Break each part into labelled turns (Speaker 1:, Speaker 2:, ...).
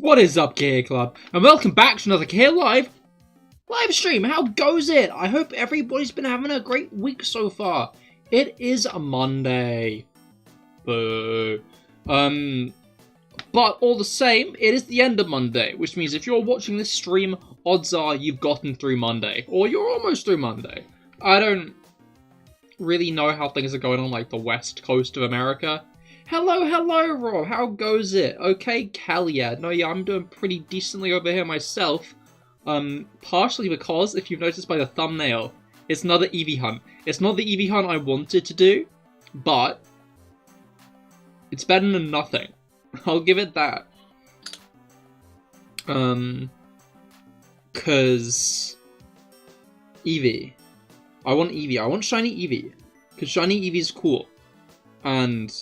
Speaker 1: What is up, Cahir Club? And welcome back to another CahirLIVE live stream. How goes it? I hope everybody's been having a great week so far. It is a Monday. Boo. But all the same, it is the end of Monday, which means if you're watching this stream, odds are you've gotten through Monday, or you're almost through Monday. I don't really know how things are going on, like, the west coast of America. Hello, Rob. How goes it? Okay, Calia. No, yeah, I'm doing pretty decently over here myself. Partially because, if you've noticed by the thumbnail, it's another Eevee hunt. It's not the Eevee hunt I wanted to do, but it's better than nothing. I'll give it that. Cause Eevee. I want Eevee. I want shiny Eevee. Cause shiny Eevee is cool. And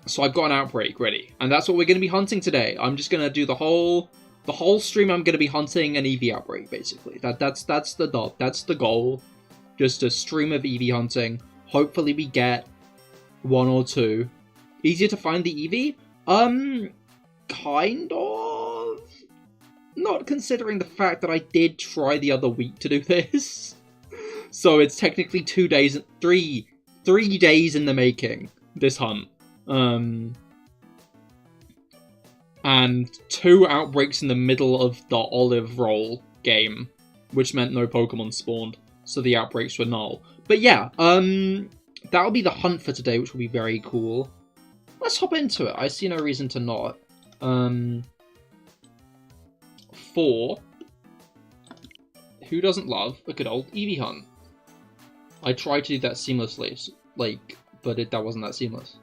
Speaker 1: so I've got an outbreak ready. And that's what we're gonna be hunting today. I'm just gonna do the whole stream. I'm gonna be hunting an Eevee outbreak, basically. That's the goal. Just a stream of Eevee hunting. Hopefully we get one or two. Easier to find the Eevee? Kind of. Not considering the fact that I did try the other week to do this. So it's technically 2 days, three days in the making, this hunt. And 2 outbreaks in the middle of the olive roll game, which meant no Pokemon spawned, so the outbreaks were null. But yeah, that'll be the hunt for today, which will be very cool. Let's hop into it. I see no reason to not. 4. Who doesn't love a good old Eevee hunt? I tried to do that seamlessly, but that wasn't that seamless.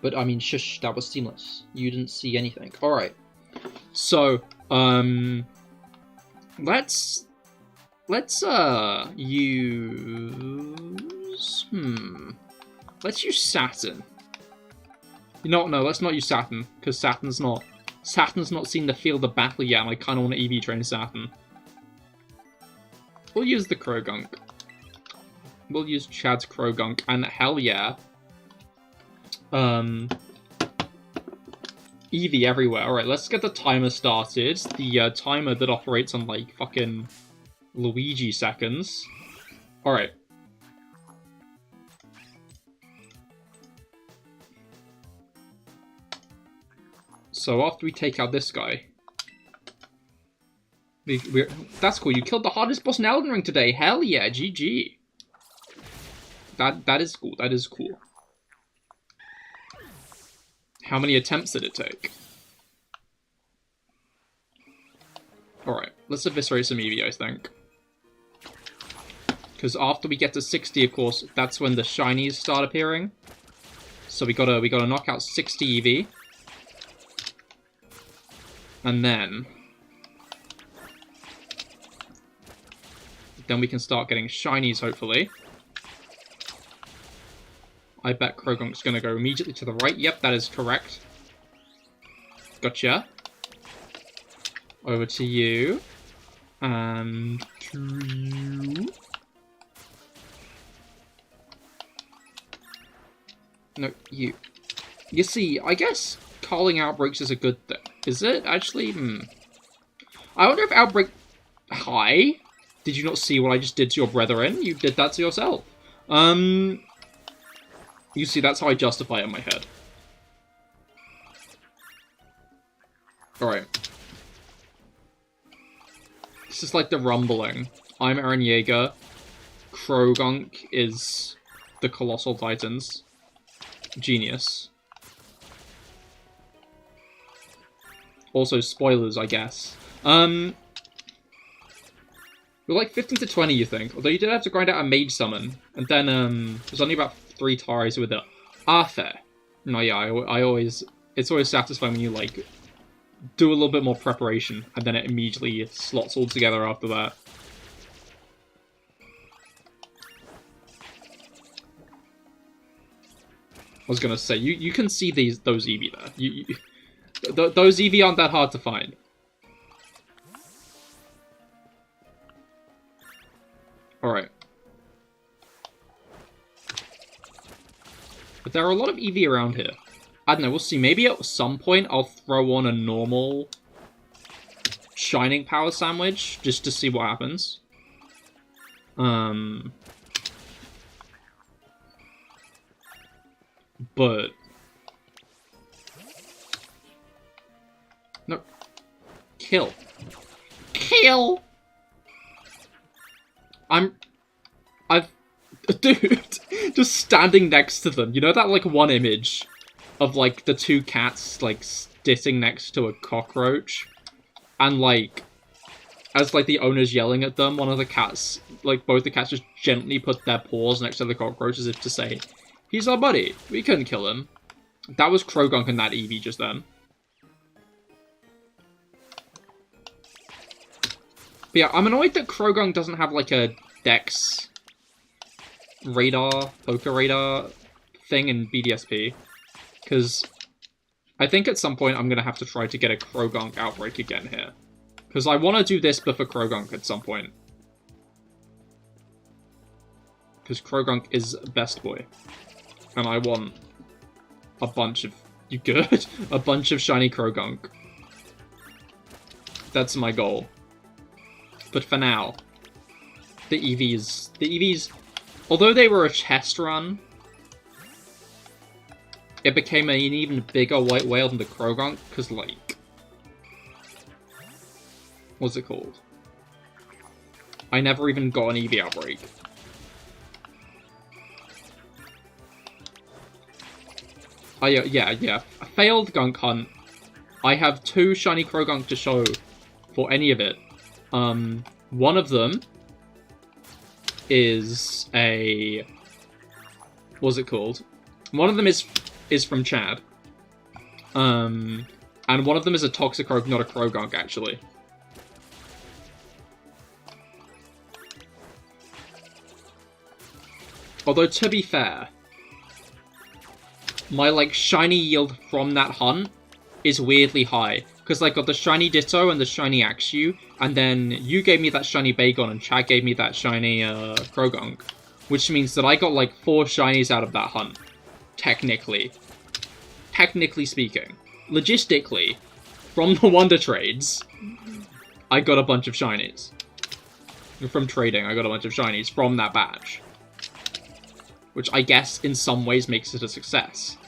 Speaker 1: But I mean, shush, that was seamless. You didn't see anything. Alright. So, let's use... Let's use Saturn. You know what, no, let's not use Saturn, because Saturn's not seen the field of battle yet, and I kind of want to EV train Saturn. We'll use the Krogunk. We'll use Chad's Krogunk, and hell yeah. Eevee everywhere. Alright, let's get the timer started. The timer that operates on, like, fucking Luigi seconds. Alright. So after we take out this guy... That's cool, you killed the hardest boss in Elden Ring today. Hell yeah, GG. That is cool, that is cool. How many attempts did it take? Alright, let's eviscerate some Eevee, I think. Because after we get to 60, of course, that's when the shinies start appearing. So we gotta knock out 60 Eevee. And then we can start getting shinies, hopefully. I bet Krogunk's gonna go immediately to the right. Yep, that is correct. Gotcha. Over to you. And to you. No, you. You see, I guess calling outbreaks is a good thing. Is it? Actually, I wonder if outbreak... Hi? Did you not see what I just did to your brethren? You did that to yourself. You see, that's how I justify it in my head. Alright. This is like the rumbling. I'm Eren Yeager. Krogunk is the Colossal Titans. Genius. Also, spoilers, I guess. We're like 15 to 20, you think. Although you did have to grind out a Mage Summon. And then, there's only about 3 ties with it. Fair. No, yeah, I always... It's always satisfying when you, like, do a little bit more preparation, and then it immediately slots all together after that. I was gonna say, you can see those Eevee there. Those Eevee aren't that hard to find. Alright. But there are a lot of Eevee around here. I don't know, we'll see. Maybe at some point I'll throw on a normal Shining Power Sandwich, just to see what happens. But... no. Kill. Kill! Dude, just standing next to them. You know that, like, one image of, like, the two cats, like, sitting next to a cockroach? And, like, as, like, the owner's yelling at them, one of the cats, like, both the cats just gently put their paws next to the cockroach as if to say, he's our buddy. We couldn't kill him. That was Krogunk and that Eevee just then. But yeah, I'm annoyed that Krogunk doesn't have, like, a Dex radar, poker radar thing in BDSP. Because I think at some point I'm going to have to try to get a Krogunk outbreak again here. Because I want to do this before Krogunk at some point. Because Krogunk is best boy. And I want a bunch of... you good? A bunch of shiny Krogunk. That's my goal. But for now, the EVs, although they were a test run, it became an even bigger white whale than the Krogunk, because, like, what's it called? I never even got an Eevee outbreak. Yeah. A failed gunk hunt. I have 2 shiny Krogunk to show for any of it. One of them is a... what's it called? One of them is from Chad. And one of them is a Toxicroak, not a Krogunk, actually. Although, to be fair, my, like, shiny yield from that hunt is weirdly high. Because I got the shiny Ditto and the shiny Axew, and then you gave me that shiny Bagon, and Chad gave me that shiny Krogunk. Which means that I got, like, 4 shinies out of that hunt. Technically. Technically speaking. Logistically, from the Wonder Trades, I got a bunch of shinies. From trading, I got a bunch of shinies from that batch. Which I guess, in some ways, makes it a success.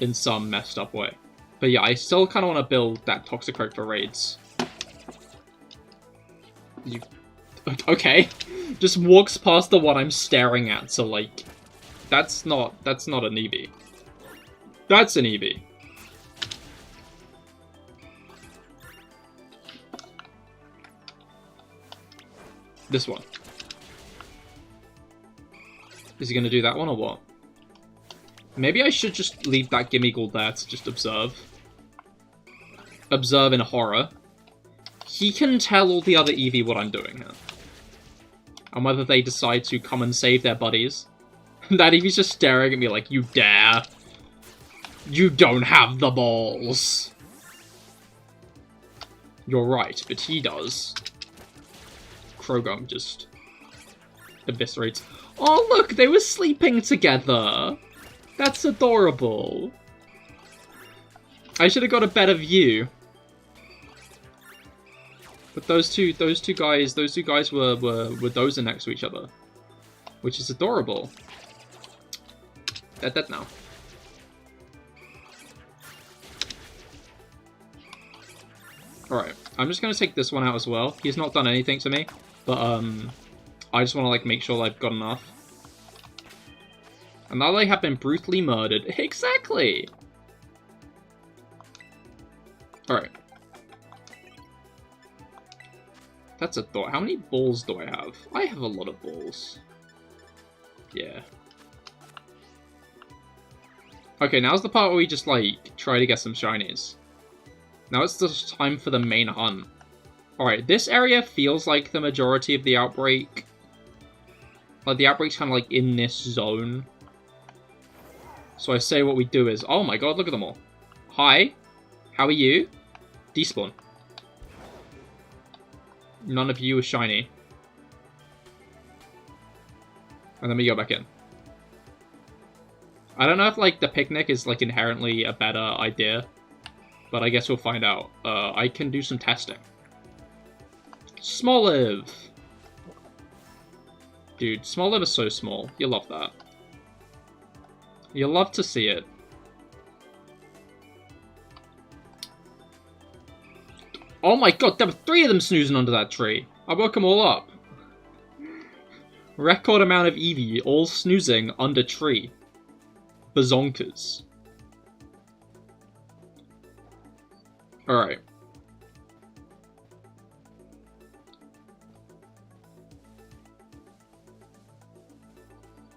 Speaker 1: In some messed up way. But yeah, I still kind of want to build that Toxicroak for raids. You... okay. Just walks past the one I'm staring at, so, like... That's not an Eevee. That's an Eevee. This one. Is he going to do that one or what? Maybe I should just leave that Gimmighoul there to just observe. Observe in horror. He can tell all the other Eevee what I'm doing here. And whether they decide to come and save their buddies. That Eevee's just staring at me like, you dare. You don't have the balls. You're right, but he does. Krogunk just eviscerates. Oh look, they were sleeping together. That's adorable. I should have got a better view. But those two guys were dozing next to each other. Which is adorable. They're dead now. Alright, I'm just gonna take this one out as well. He's not done anything to me, but I just wanna, like, make sure I've got enough. And now they have been brutally murdered. Exactly! Alright. That's a thought. How many balls do I have? I have a lot of balls. Yeah. Okay, now's the part where we just, like, try to get some shinies. Now it's just time for the main hunt. Alright, this area feels like the majority of the outbreak. Like, the outbreak's kind of, like, in this zone. So I say what we do is... oh my god, look at them all. Hi. How are you? Despawn. None of you are shiny. And then we go back in. I don't know if, like, the picnic is, like, inherently a better idea, but I guess we'll find out. I can do some testing. Smallant! Dude, Smallant is so small. You love that. You love to see it. Oh my god, there were 3 of them snoozing under that tree. I woke them all up. Record amount of Eevee, all snoozing under tree. Bazonkers. Alright.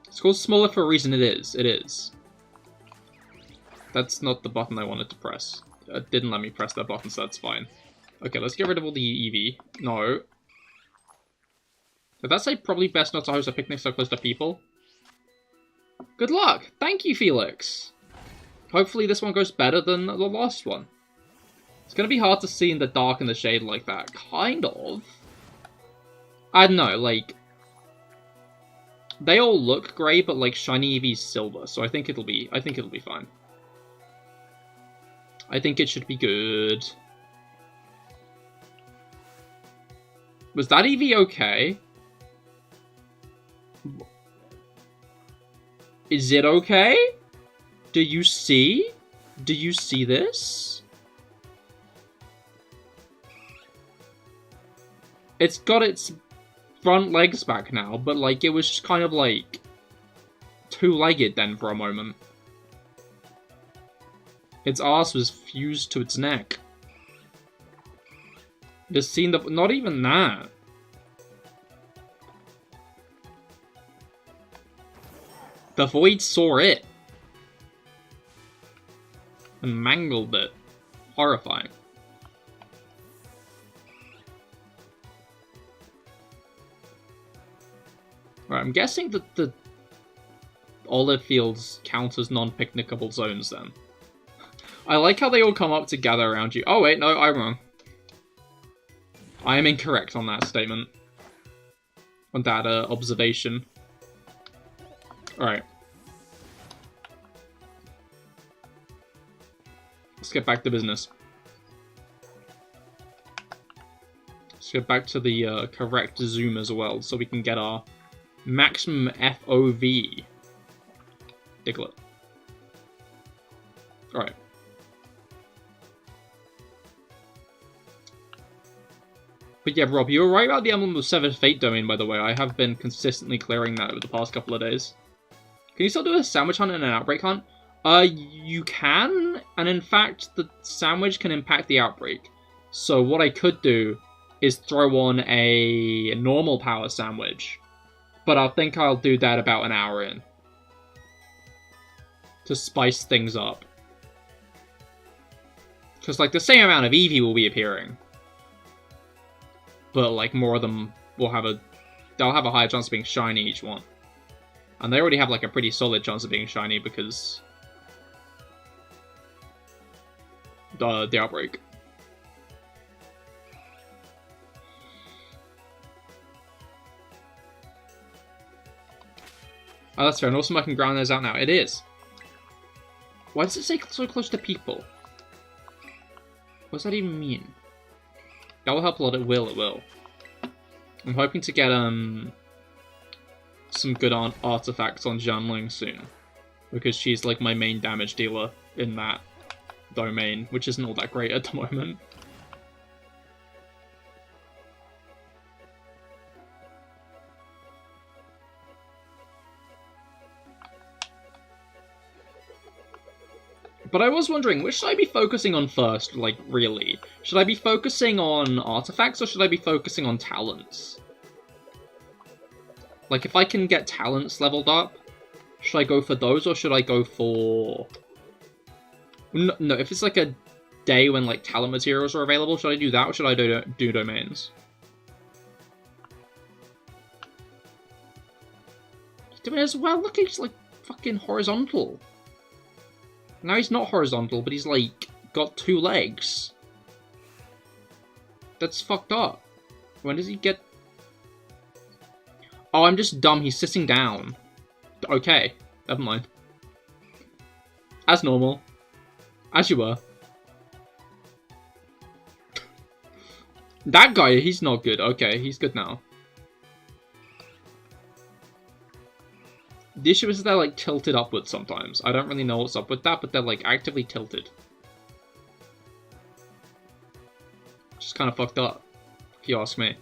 Speaker 1: It's called smaller for a reason. It is. It is. That's not the button I wanted to press. It didn't let me press that button, so that's fine. Okay, let's get rid of all the Eevee. No. Did that say probably best not to host a picnic so close to people? Good luck! Thank you, Felix! Hopefully this one goes better than the last one. It's gonna be hard to see in the dark and the shade like that. Kind of. I don't know, like... They all look grey, but like shiny Eevee's silver, so I think it'll be fine. I think it should be good. Was that Eevee okay? Is it okay? Do you see? Do you see this? It's got its front legs back now, but like it was just kind of like two-legged then for a moment. Its arse was fused to its neck. Just seen the... Not even that. The Void saw it. And mangled it. Horrifying. Right, I'm guessing that the olive fields count as non-picnicable zones then. I like how they all come up to gather around you. Oh wait, no, I'm wrong. I am incorrect on that statement. On that observation. Alright. Let's get back to business. Let's get back to the correct zoom as well, so we can get our maximum FOV. Diglett. Alright. But yeah, Rob, you were right about the Emblem of Severed Fate domain, by the way. I have been consistently clearing that over the past couple of days. Can you still do a sandwich hunt and an outbreak hunt? You can, and in fact, the sandwich can impact the outbreak. So what I could do is throw on a normal power sandwich. But I think I'll do that about an hour in. To spice things up. Because, like, the same amount of Eevee will be appearing. But, like, more of them will have a... They'll have a higher chance of being shiny each one. And they already have, like, a pretty solid chance of being shiny because... The outbreak. Oh, that's fair. And also I can ground those out now. It is. Why does it say so close to people? What does that even mean? That will help a lot. It will. It will. I'm hoping to get some good artifacts on Jianling soon, because she's like my main damage dealer in that domain, which isn't all that great at the moment. But I was wondering, which should I be focusing on first, like, really? Should I be focusing on artifacts, or should I be focusing on talents? Like, if I can get talents leveled up, should I go for those, or should I go for... No, if it's like a day when, like, talent materials are available, should I do that, or should I do domains? He's doing it as well. Look, he's, like, fucking horizontal. Now he's not horizontal, but he's, like, got 2 legs. That's fucked up. When does he get... Oh, I'm just dumb. He's sitting down. Okay, never mind. As normal. As you were. That guy, he's not good. Okay, he's good now. The issue is they're, like, tilted upwards sometimes. I don't really know what's up with that, but they're, like, actively tilted. Just kind of fucked up, if you ask me.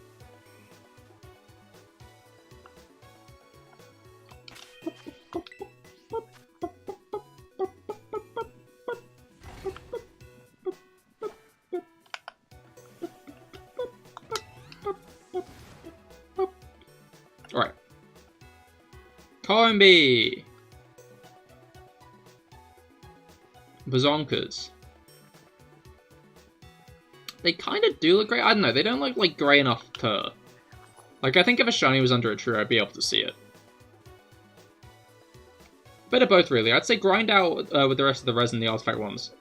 Speaker 1: Alright. Coimby! Bazonkas. They kind of do look great. I don't know, they don't look, like, grey enough to... Like, I think if a shiny was under a tree, I'd be able to see it. Bit of both, really. I'd say grind out with the rest of the res and the artifact ones.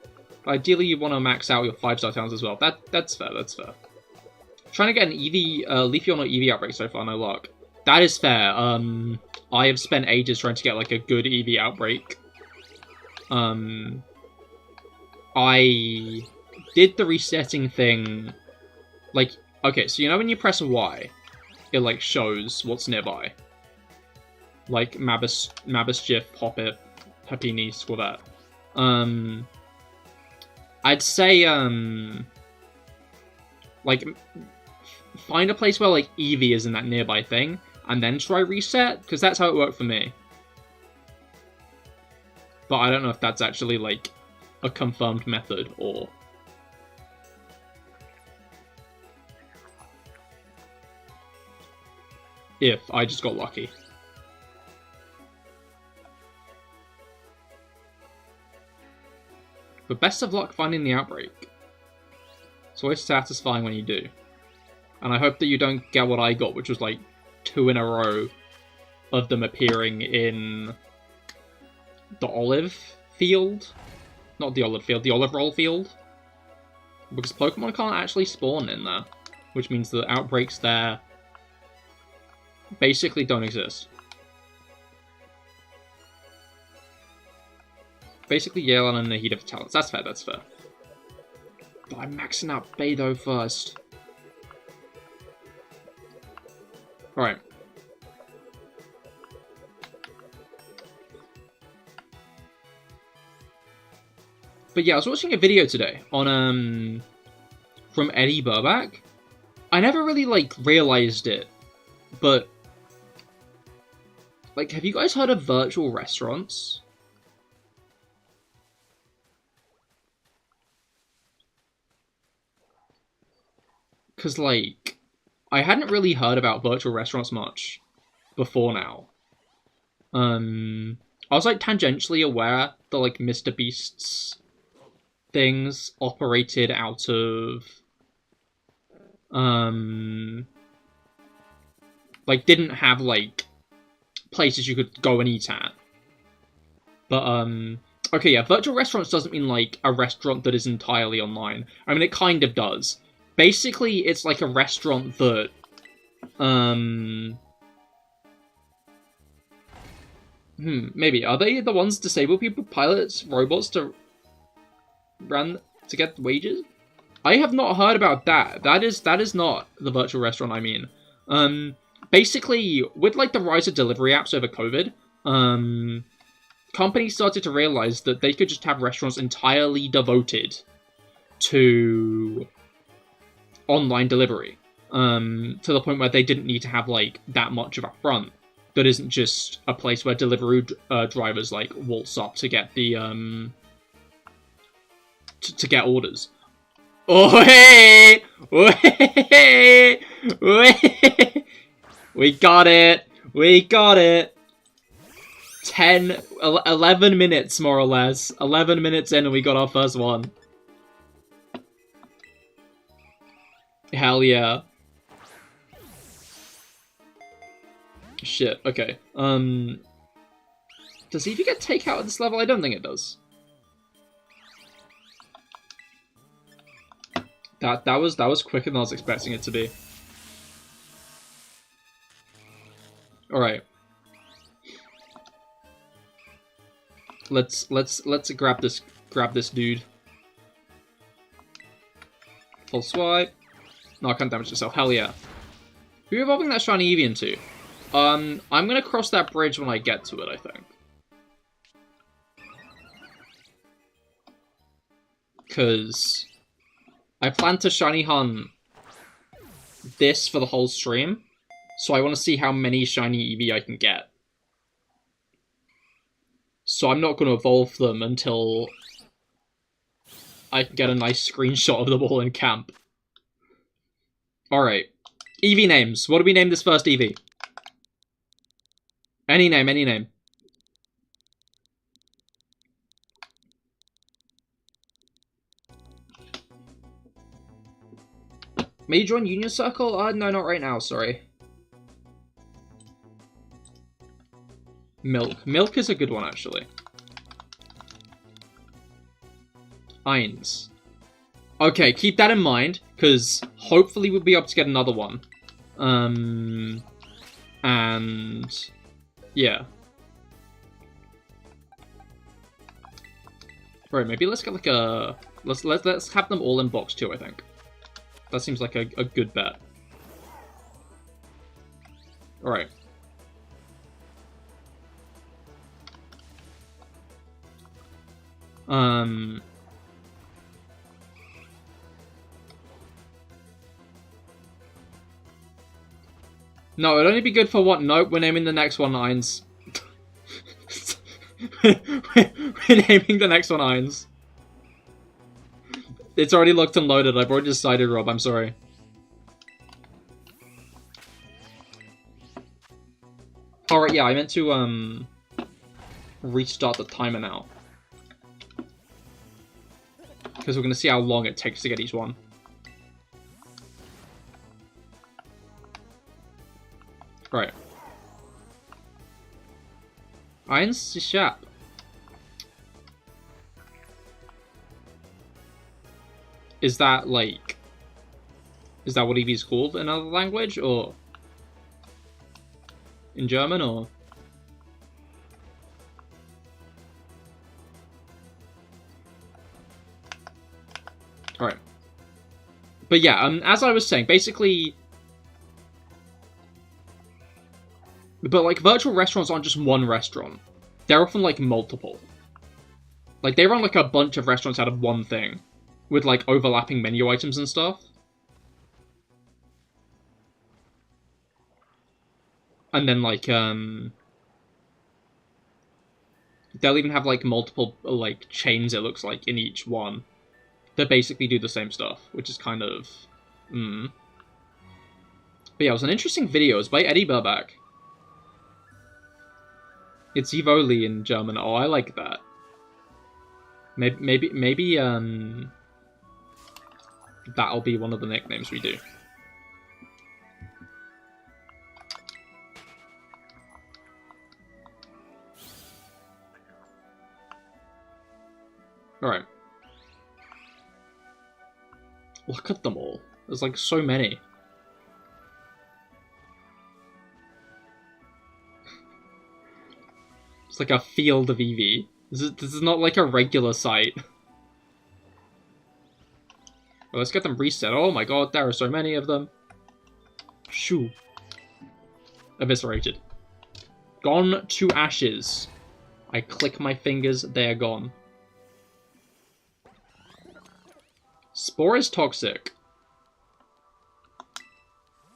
Speaker 1: But ideally, you want to max out your 5-star towns as well. That's fair, that's fair. Trying to get an Eevee, Leafeon or Eevee outbreak so far, no luck. That is fair. I have spent ages trying to get, like, a good Eevee outbreak. I did the resetting thing, like, okay, so you know when you press Y, it, like, shows what's nearby. Like, Mabosstiff, Hoppip, Happiny, Squavette. I'd say, like, find a place where, like, Eevee is in that nearby thing, and then try reset, because that's how it worked for me. But I don't know if that's actually, like, a confirmed method, or... if I just got lucky. But best of luck finding the outbreak. It's always satisfying when you do. And I hope that you don't get what I got, which was like 2 in a row of them appearing in the olive field. Not the olive field, the olive roll field. Because Pokemon can't actually spawn in there. Which means the outbreaks there basically don't exist. Basically, Yelan and Nahida for talents. That's fair, that's fair. But I'm maxing out Beidou first. Alright. But yeah, I was watching a video today on, from Eddie Burback. I never really, like, realized it. But, like, have you guys heard of virtual restaurants? Because, like, I hadn't really heard about virtual restaurants much before now. I was, like, tangentially aware that, like, Mr. Beast's things operated out of, like, didn't have, like, places you could go and eat at. But, okay, yeah, virtual restaurants doesn't mean, like, a restaurant that is entirely online. I mean, it kind of does. Basically, it's like a restaurant that, maybe. Are they the ones disabled people pilot robots to run to get wages? I have not heard about that. That is not the virtual restaurant I mean. Basically, with, like, the rise of delivery apps over COVID, companies started to realize that they could just have restaurants entirely devoted to online delivery, to the point where they didn't need to have, like, that much of a front. That isn't just a place where delivery drivers, like, waltz up to get the, to get orders. Oh, hey! Oh, hey! Oh, hey! We got it! We got it! 11 minutes, more or less. 11 minutes in and we got our first one. Hell yeah. Shit, okay. Does Eevee get takeout at this level? I don't think it does. That was quicker than I was expecting it to be. Alright. Let's grab this dude. Full swipe. No, I can't damage myself. Hell yeah. Who are you evolving that shiny Eevee into? I'm gonna cross that bridge when I get to it, I think. Because I plan to shiny hunt this for the whole stream, so I want to see how many shiny Eevee I can get. So I'm not going to evolve them until I can get a nice screenshot of them all in camp. Alright. Eevee names. What do we name this first Eevee? Any name, any name. May you join Union Circle? No, not right now, sorry. Milk. Milk is a good one, actually. Eins. Okay, keep that in mind, because hopefully we'll be able to get another one. And... yeah. Right, maybe let's get like a... Let's have them all in box 2, I think. That seems like a good bet. Alright. No, it'd only be good for what? Nope, we're naming the next one Eins. We're naming the next one Eins. It's already locked and loaded. I've already decided, Rob. I'm sorry. Alright, yeah, I meant to, restart the timer now. Because we're going to see how long it takes to get each one. Right. Eins Shap. Is that, like... Is that what Eevee's called in another language, or... in German, or... Alright. But yeah, as I was saying, basically... But, like, virtual restaurants aren't just one restaurant. They're often, like, multiple. Like, they run, like, a bunch of restaurants out of one thing. With, like, overlapping menu items and stuff. And then, like, they'll even have, like, multiple, like, chains, it looks like, in each one. That basically do the same stuff, which is kind of... But yeah, it was an interesting video. It was by Eddie Burback. It's Evoli in German. Oh, I like that. Maybe, that'll be one of the nicknames we do. Alright. Look at them all. There's like so many. It's like a field of Eevee. This is not like a regular site. Well, let's get them reset. Oh my god, there are so many of them. Shoo. Eviscerated. Gone to ashes. I click my fingers, they're gone. Spore is toxic.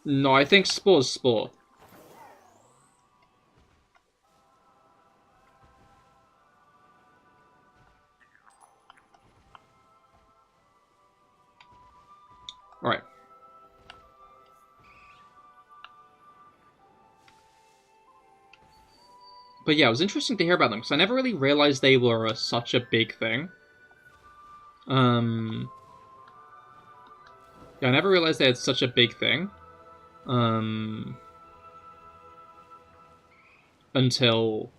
Speaker 1: No, I think Spore's Spore. Alright. But yeah, it was interesting to hear about them, because I never really realized they were such a big thing. Yeah, I never realized they had such a big thing. Until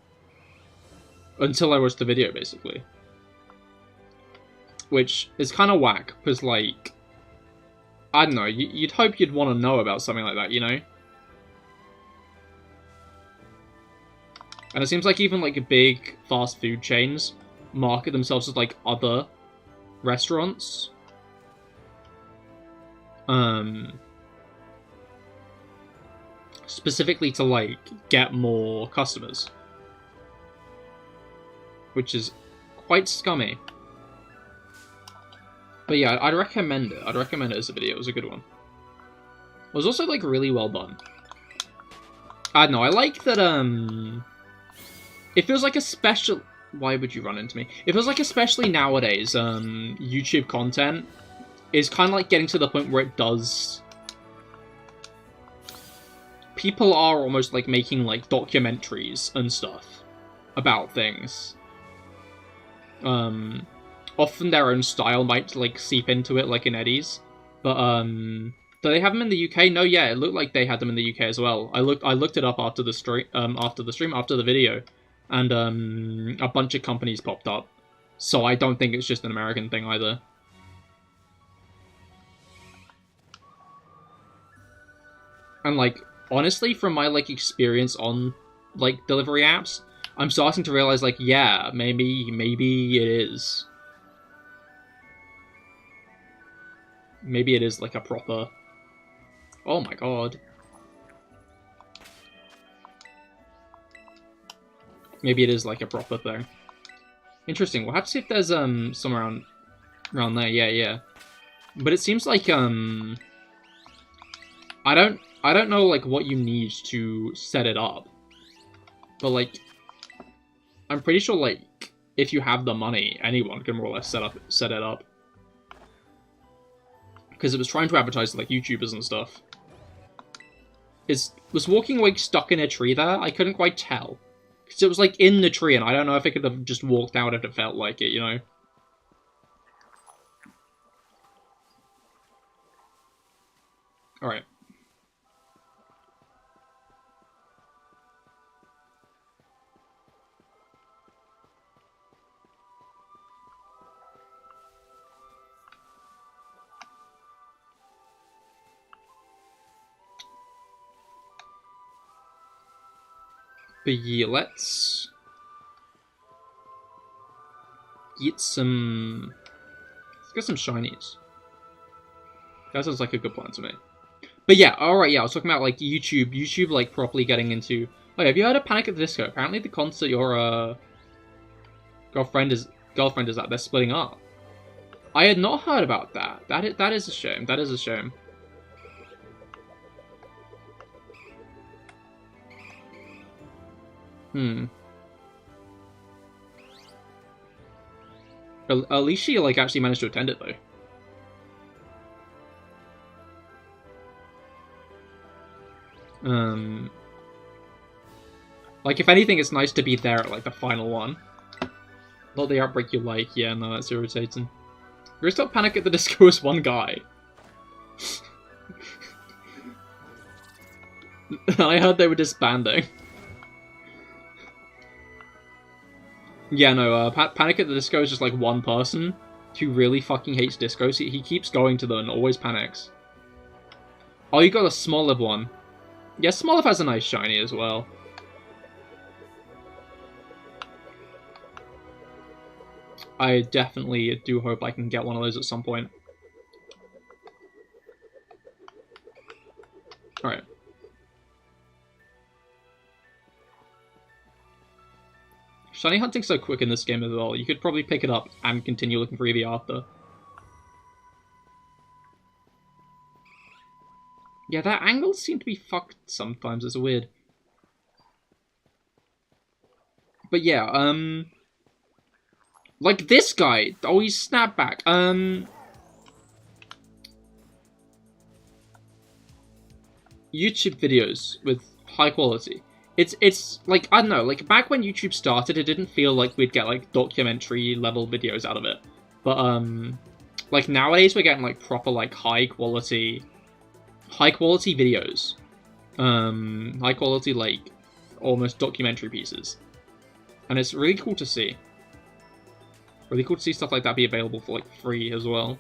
Speaker 1: I watched the video, basically. Which is kind of whack, because, like... I don't know, you'd hope you'd want to know about something like that, you know? And it seems like even like big fast food chains market themselves as like other restaurants. Specifically to like get more customers. Which is quite scummy. But yeah, I'd recommend it. I'd recommend it as a video. It was a good one. It was also like really well done. I don't know, I like that it feels like a special... Why would you run into me? It feels like especially nowadays, YouTube content is kind of like getting to the point where it does... People are almost like making like documentaries and stuff about things. Often their own style might like seep into it, like in Eddie's. But do they have them in the UK? No, yeah, it looked like they had them in the UK as well. I looked it up after the stream, after the video, and a bunch of companies popped up. So I don't think it's just an American thing either. And like honestly, from my like experience on like delivery apps, I'm starting to realize like, yeah, maybe it is. Maybe it is like a proper... Oh my god. Maybe it is like a proper thing. Interesting. We'll have to see if there's some around there. Yeah. But it seems like I don't know like what you need to set it up. But like I'm pretty sure like if you have the money, anyone can more or less set it up. Because it was trying to advertise to like YouTubers and stuff. Was walking away stuck in a tree there? I couldn't quite tell. Because it was like in the tree, and I don't know if it could have just walked out if it felt like it, you know? Alright. But yeah, let's get some... Let's get some shinies. That sounds like a good plan to me. But yeah, alright, yeah, I was talking about like YouTube like properly getting into... Oh, have you heard of Panic at the Disco? Apparently the concert your girlfriend is at, they're splitting up. I had not heard about that. That is a shame. That is a shame. At least she like actually managed to attend it though. Like if anything, it's nice to be there at like the final one. Not the outbreak you like. Yeah, no, that's irritating. Restart Panic at the Disco is one guy. I heard they were disbanding. Yeah, no, Panic at the Disco is just like one person who really fucking hates discos. He keeps going to them and always panics. Oh, you got a Smallant one. Yeah, Smallant has a nice shiny as well. I definitely do hope I can get one of those at some point. Alright. Shiny hunting's so quick in this game as well. You could probably pick it up and continue looking for Eevee after. Yeah, their angles seem to be fucked sometimes. It's weird. But yeah, like this guy. Oh, he's snapback. YouTube videos with high quality. It's like, I don't know, like back when YouTube started, it didn't feel like we'd get like documentary level videos out of it. But like nowadays we're getting like proper like high quality videos. High quality like almost documentary pieces. And it's really cool to see. Really cool to see stuff like that be available for like free as well.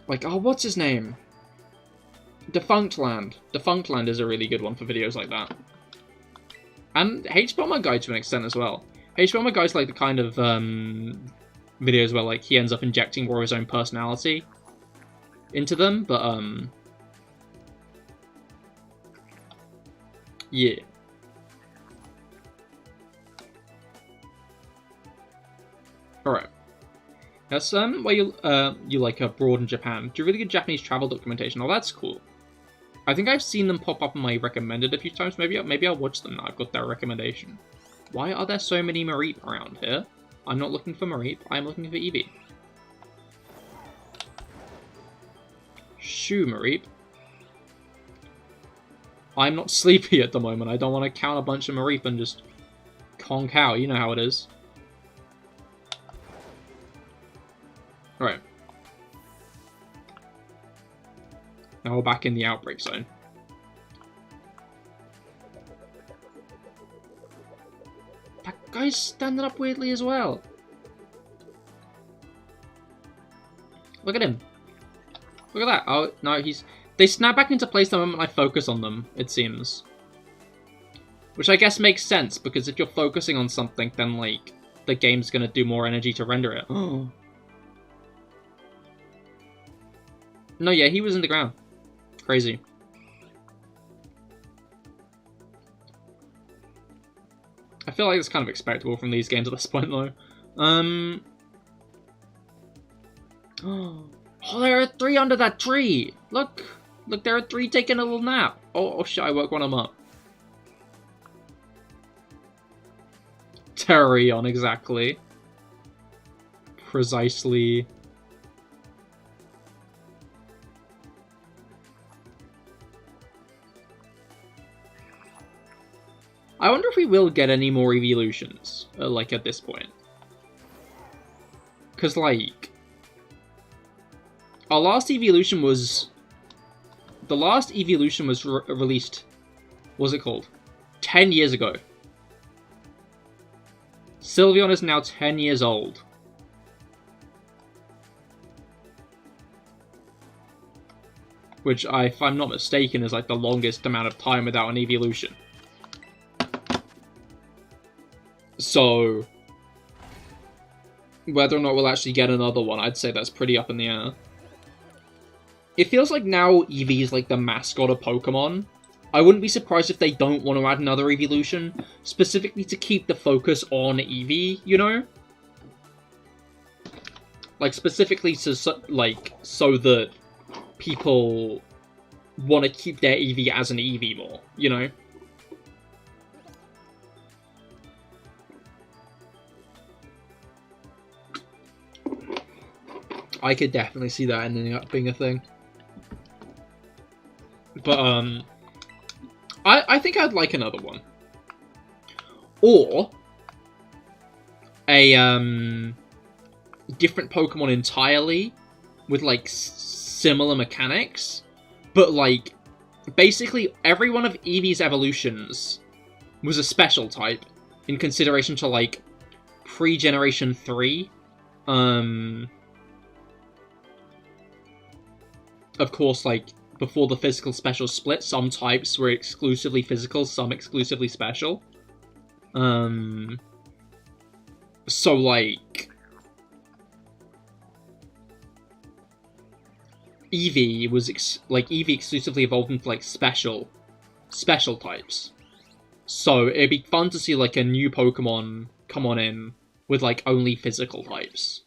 Speaker 1: Like, oh, what's his name? Defunct Land. Defunct Land is a really good one for videos like that. And H-Bomber Guide to an extent as well. H-Bomber Guide's like the kind of videos where like he ends up injecting more of his own personality into them, but yeah. Alright. That's where you like abroad in Japan. Do really good Japanese travel documentation. Oh, that's cool. I think I've seen them pop up on my recommended a few times. Maybe I'll watch them now. I've got their recommendation. Why are there so many Mareep around here? I'm not looking for Mareep. I'm looking for Eevee. Shoo, Mareep. I'm not sleepy at the moment. I don't want to count a bunch of Mareep and just conk out. You know how it is. Alright. Now we're back in the outbreak zone. That guy's standing up weirdly as well. Look at him. Look at that. Oh, no, they snap back into place the moment I focus on them, it seems. Which I guess makes sense, because if you're focusing on something, then, like, the game's gonna do more energy to render it. Oh. No, yeah, he was in the ground. Crazy. I feel like it's kind of expectable from these games at this point, though. Oh, there are 3 under that tree! Look! Look, there are 3 taking a little nap. Oh shit, I woke one of them up. Terrarion, exactly. Precisely. I wonder if we will get any more evolutions, like, at this point. Because, like, our last evolution was... The last evolution was released... What was it called? 10 years ago. Sylveon is now 10 years old. Which, if I'm not mistaken, is, like, the longest amount of time without an evolution. So, whether or not we'll actually get another one, I'd say that's pretty up in the air. It feels like now Eevee is like the mascot of Pokemon. I wouldn't be surprised if they don't want to add another evolution, specifically to keep the focus on Eevee, you know? Like, specifically to, so that people want to keep their Eevee as an Eevee more, you know? I could definitely see that ending up being a thing. But, I think I'd like another one. Or a, different Pokemon entirely with, like, similar mechanics. But, like, basically every one of Eevee's evolutions was a special type in consideration to, like, pre-Generation 3. Of course, like, before the physical special split, some types were exclusively physical, some exclusively special. So, like, Eevee was, Eevee exclusively evolved into, like, special types. So, it'd be fun to see, like, a new Pokemon come on in with, like, only physical types.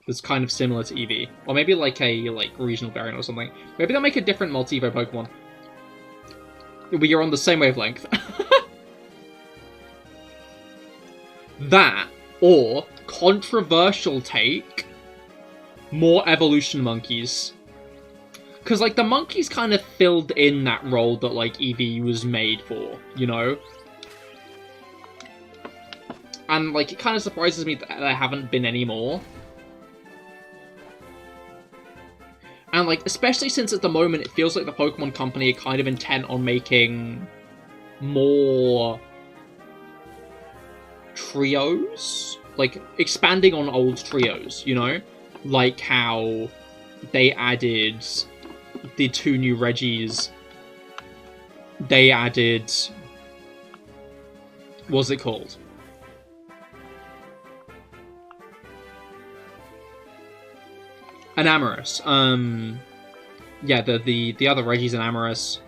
Speaker 1: That's kind of similar to Eevee. Or maybe like a regional variant or something. Maybe they'll make a different multi-Evo Pokemon. We are on the same wavelength. That, or, controversial take, more evolution monkeys. Because, like, the monkeys kind of filled in that role that, like, Eevee was made for, you know? And, like, it kind of surprises me that there haven't been any more. And, like, especially since at the moment it feels like the Pokemon Company are kind of intent on making more trios? Like, expanding on old trios, you know? Like how they added the 2 new Reggies, they added... What's it called? An Amorous. Yeah, the other Reggie's an Amorous.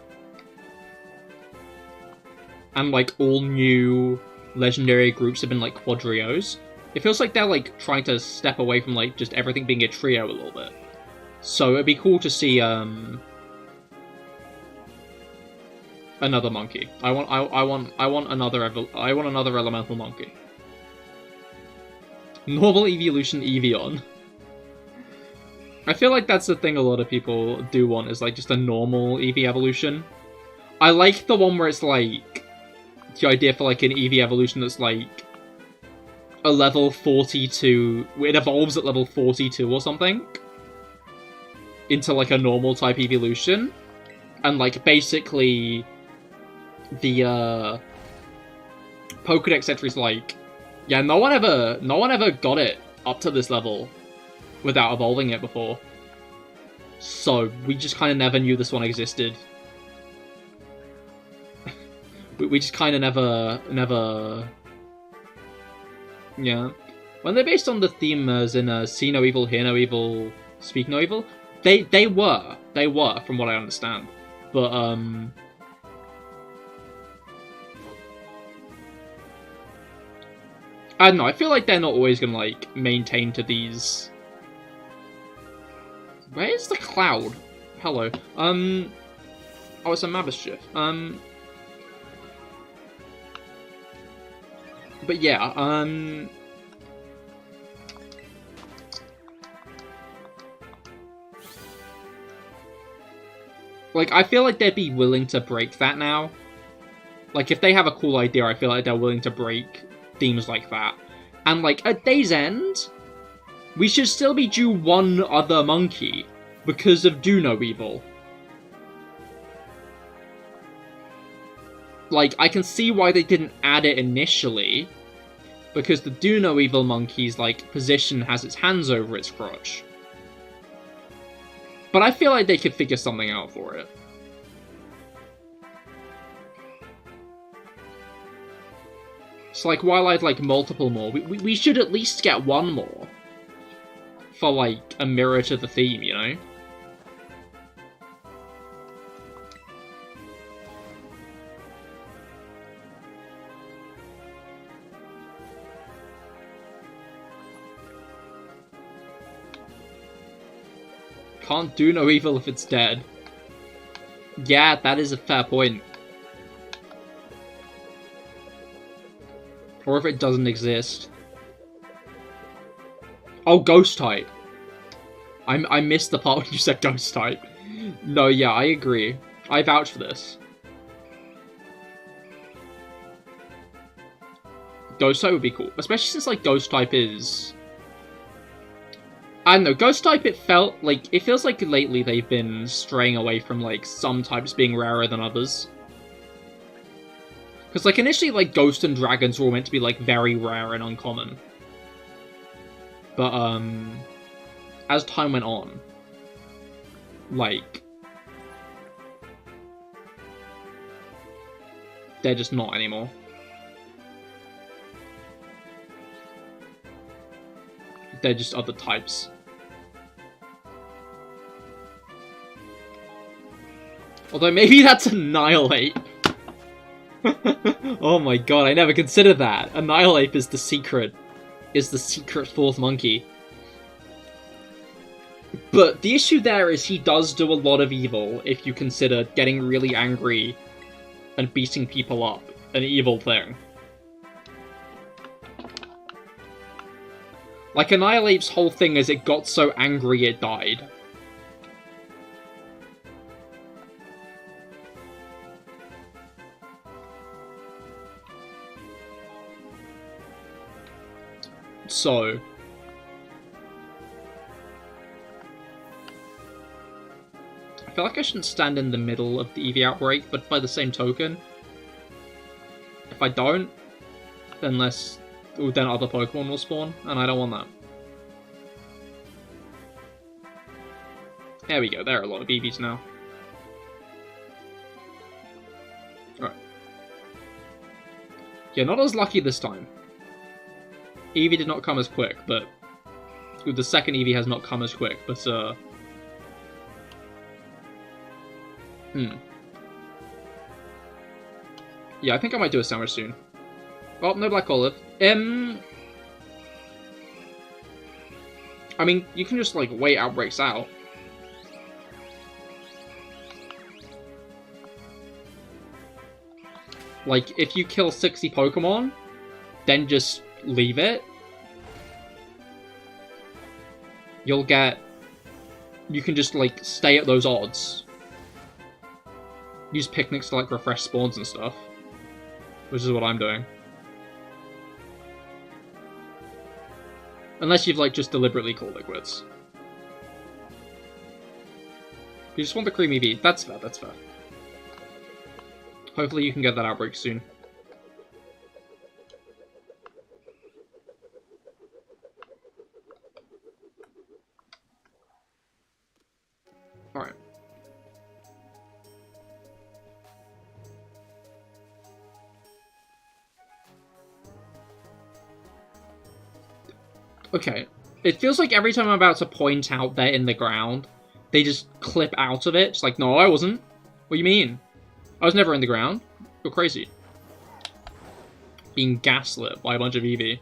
Speaker 1: And, like, all new legendary groups have been, like, quadrios. It feels like they're, like, trying to step away from, like, just everything being a trio a little bit. So it'd be cool to see, another monkey. I want another elemental monkey. Normal evolution Eevee. I feel like that's the thing a lot of people do want, is like just a normal Eevee evolution. I like the one where it's like the idea for like an Eevee evolution that's like a level 42, it evolves at level 42 or something into like a normal type evolution, and like basically the Pokedex entry's like, yeah, no one ever got it up to this level without evolving it before. So we just kind of never knew this one existed. we just kind of never... Yeah. When they're based on the theme as in See No Evil, Hear No Evil, Speak No Evil, they were, from what I understand. But, I don't know, I feel like they're not always gonna, like, maintain to these... Where's the cloud? Hello. Oh, it's a Mabishif. But yeah, like, I feel like they'd be willing to break that now. Like, if they have a cool idea, I feel like they're willing to break themes like that. And, like, at Day's End, we should still be due one other monkey because of Do No Evil. Like, I can see why they didn't add it initially, because the Do No Evil monkey's, like, position has its hands over its crotch. But I feel like they could figure something out for it. So, like, while I'd like multiple more, we should at least get one more. For, like, a mirror to the theme, you know? Can't do no evil if it's dead. Yeah, that is a fair point. Or if it doesn't exist. Oh, ghost type. I missed the part when you said ghost type. No, yeah, I agree. I vouch for this. Ghost type would be cool. Especially since, like, ghost type is... I don't know, ghost type, it feels like lately they've been straying away from, like, some types being rarer than others. Because, like, initially, like, ghost and dragons were all meant to be, like, very rare and uncommon. But, as time went on, like, they're just not anymore. They're just other types. Although maybe that's Annihilate. Oh my god, I never considered that. Annihilate is the secret fourth monkey. But the issue there is he does do a lot of evil if you consider getting really angry and beating people up an evil thing. Like, Annihilate's whole thing is it got so angry it died. So... I feel like I shouldn't stand in the middle of the Eevee outbreak, but by the same token, if I don't, then other Pokemon will spawn, and I don't want that. There we go, there are a lot of Eevees now. Alright. Yeah, not as lucky this time. Eevee did not come as quick, but... The second Eevee has not come as quick, but, Yeah, I think I might do a sandwich soon. Oh, no Black Olive. I mean, you can just, like, wait outbreaks out. Like, if you kill 60 Pokemon, then just leave it. You'll get... You can just, like, stay at those odds. Use picnics to, like, refresh spawns and stuff. Which is what I'm doing. Unless you've, like, just deliberately called it quits. You just want the creamy Eevee. That's fair, that's fair. Hopefully you can get that outbreak soon. Alright. Okay. It feels like every time I'm about to point out they're in the ground, they just clip out of it. It's like, no, I wasn't. What do you mean? I was never in the ground. You're crazy. Being gaslit by a bunch of Eevee.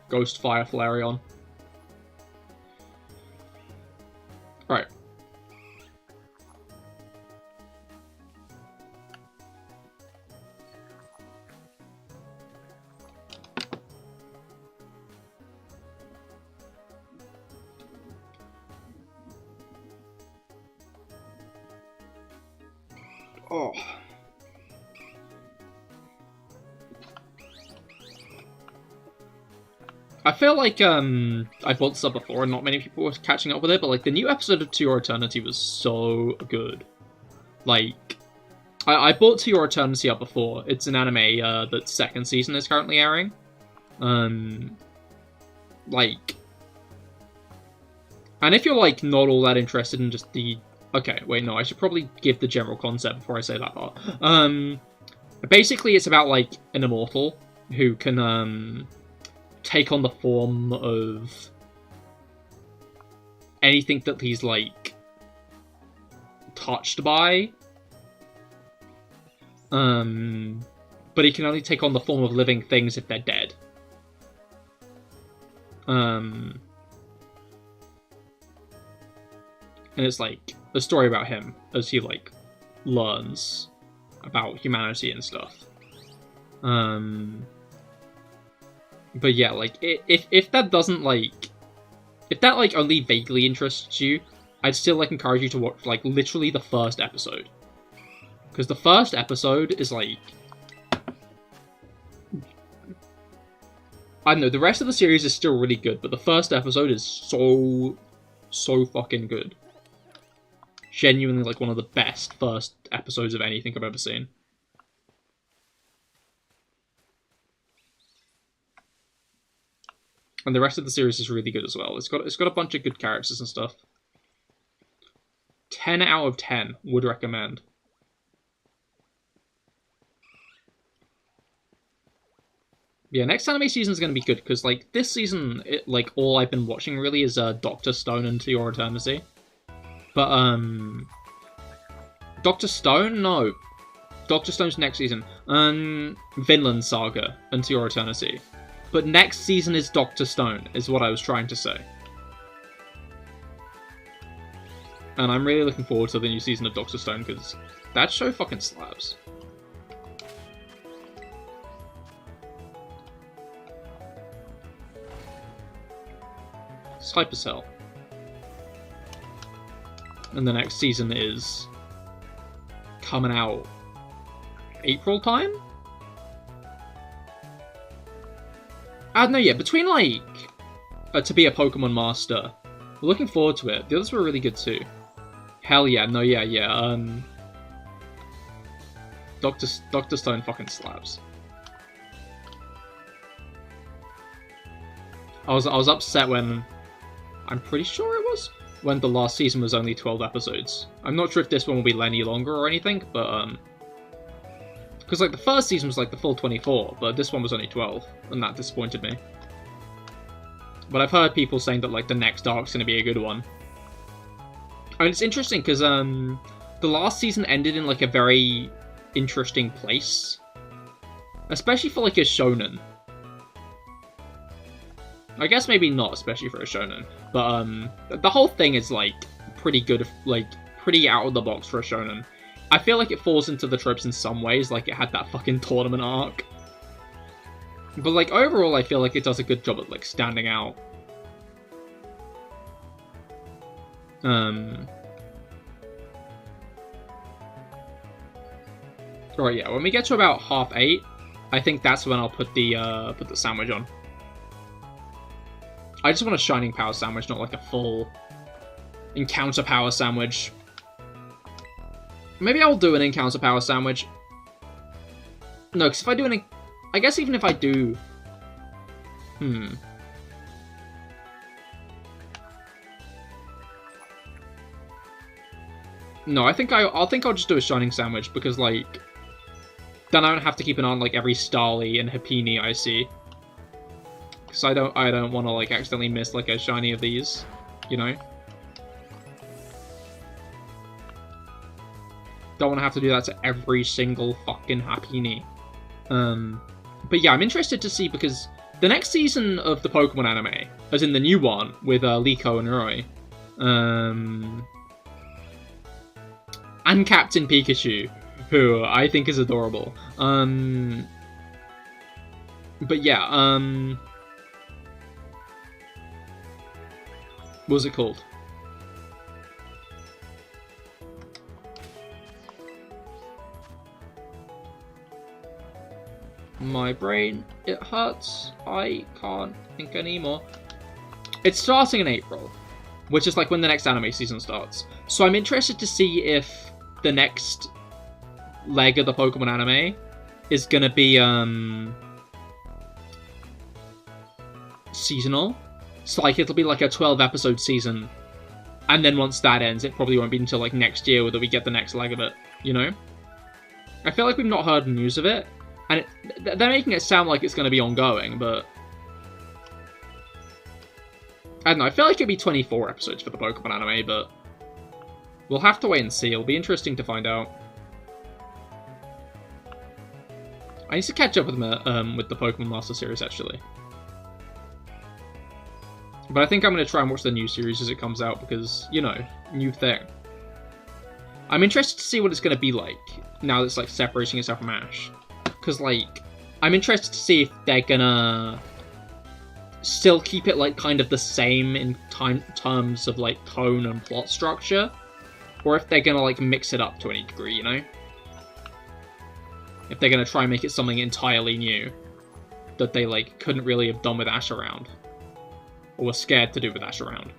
Speaker 1: Ghost Fire Flareon. Right. Oh. I feel like, I've brought this up before and not many people were catching up with it, but, like, the new episode of To Your Eternity was so good. Like, I brought To Your Eternity up before. It's an anime, that's second season is currently airing. Like... And if you're, like, not all that interested in just the... Okay, wait, no, I should probably give the general concept before I say that part. Basically, it's about, like, an immortal who can, take on the form of anything that he's, like, touched by. But he can only take on the form of living things if they're dead. And it's, like, a story about him as he, like, learns about humanity and stuff. But yeah, like, if that doesn't, like... If that, like, only vaguely interests you, I'd still, like, encourage you to watch, like, literally the first episode. Because the first episode is, like... I don't know, the rest of the series is still really good, but the first episode is so fucking good. Genuinely, like, one of the best first episodes of anything I've ever seen. And the rest of the series is really good as well. It's got a bunch of good characters and stuff. 10 out of 10 would recommend. Yeah, next anime season is going to be good, because, like, this season, all I've been watching really is Dr. Stone and To Your Eternity. But, Dr. Stone? No. Dr. Stone's next season. Vinland Saga and To Your Eternity. But next season is Dr. Stone, is what I was trying to say. And I'm really looking forward to the new season of Dr. Stone, because that show fucking slaps. It's hype as hell. And the next season is coming out April time? I don't know yet. Between, like, To Be a Pokemon Master, we're looking forward to it. The others were really good too. Hell yeah, no, yeah. Dr. Stone fucking slaps. I was upset when, I'm pretty sure it was, when the last season was only 12 episodes. I'm not sure if this one will be any longer or anything, but, because, like, the first season was, like, the full 24, but this one was only 12, and that disappointed me. But I've heard people saying that, like, the next arc's gonna be a good one. And it's interesting, because, the last season ended in, like, a very interesting place. Especially for, like, a shonen. I guess maybe not, especially for a shonen. But, the whole thing is, like, pretty good, like, pretty out of the box for a shonen. I feel like it falls into the tropes in some ways, like it had that fucking tournament arc. But, like, overall, I feel like it does a good job at, like, standing out. Right, yeah, when we get to about 8:30, I think that's when I'll put the sandwich on. I just want a Shining Power sandwich, not like a full Encounter Power sandwich. Maybe I'll do an Encounter Power sandwich. No, because if I do an... I guess even if I do... No, I think I'll just do a Shining Sandwich, because, like... Then I don't have to keep an eye on, like, every Starly and Happiny I see. Because I don't want to, like, accidentally miss, like, a shiny of these, you know? Don't want to have to do that to every single fucking Happiny. But yeah, I'm interested to see, because the next season of the Pokemon anime, as in the new one, with Liko and Roy, and Captain Pikachu, who I think is adorable. But yeah, what was it called? My brain, it hurts. I can't think anymore. It's starting in April, which is like when the next anime season starts. So I'm interested to see if the next leg of the Pokemon anime is gonna be seasonal. So like it'll be like a 12 episode season, and then once that ends, it probably won't be until like next year that we get the next leg of it, you know? I feel like we've not heard news of it, and they're making it sound like it's going to be ongoing, but I don't know, I feel like it'd be 24 episodes for the Pokemon anime, but we'll have to wait and see. It'll be interesting to find out. I need to catch up with them with the Pokemon Master series, actually. But I think I'm going to try and watch the new series as it comes out, because, you know, new thing. I'm interested to see what it's going to be like, now that it's, like, separating itself from Ash. Because, like, I'm interested to see if they're gonna still keep it, like, kind of the same in terms of, like, tone and plot structure, or if they're gonna, like, mix it up to any degree, you know? If they're gonna try and make it something entirely new that they, like, couldn't really have done with Ash around. Or were scared to do with Ash around.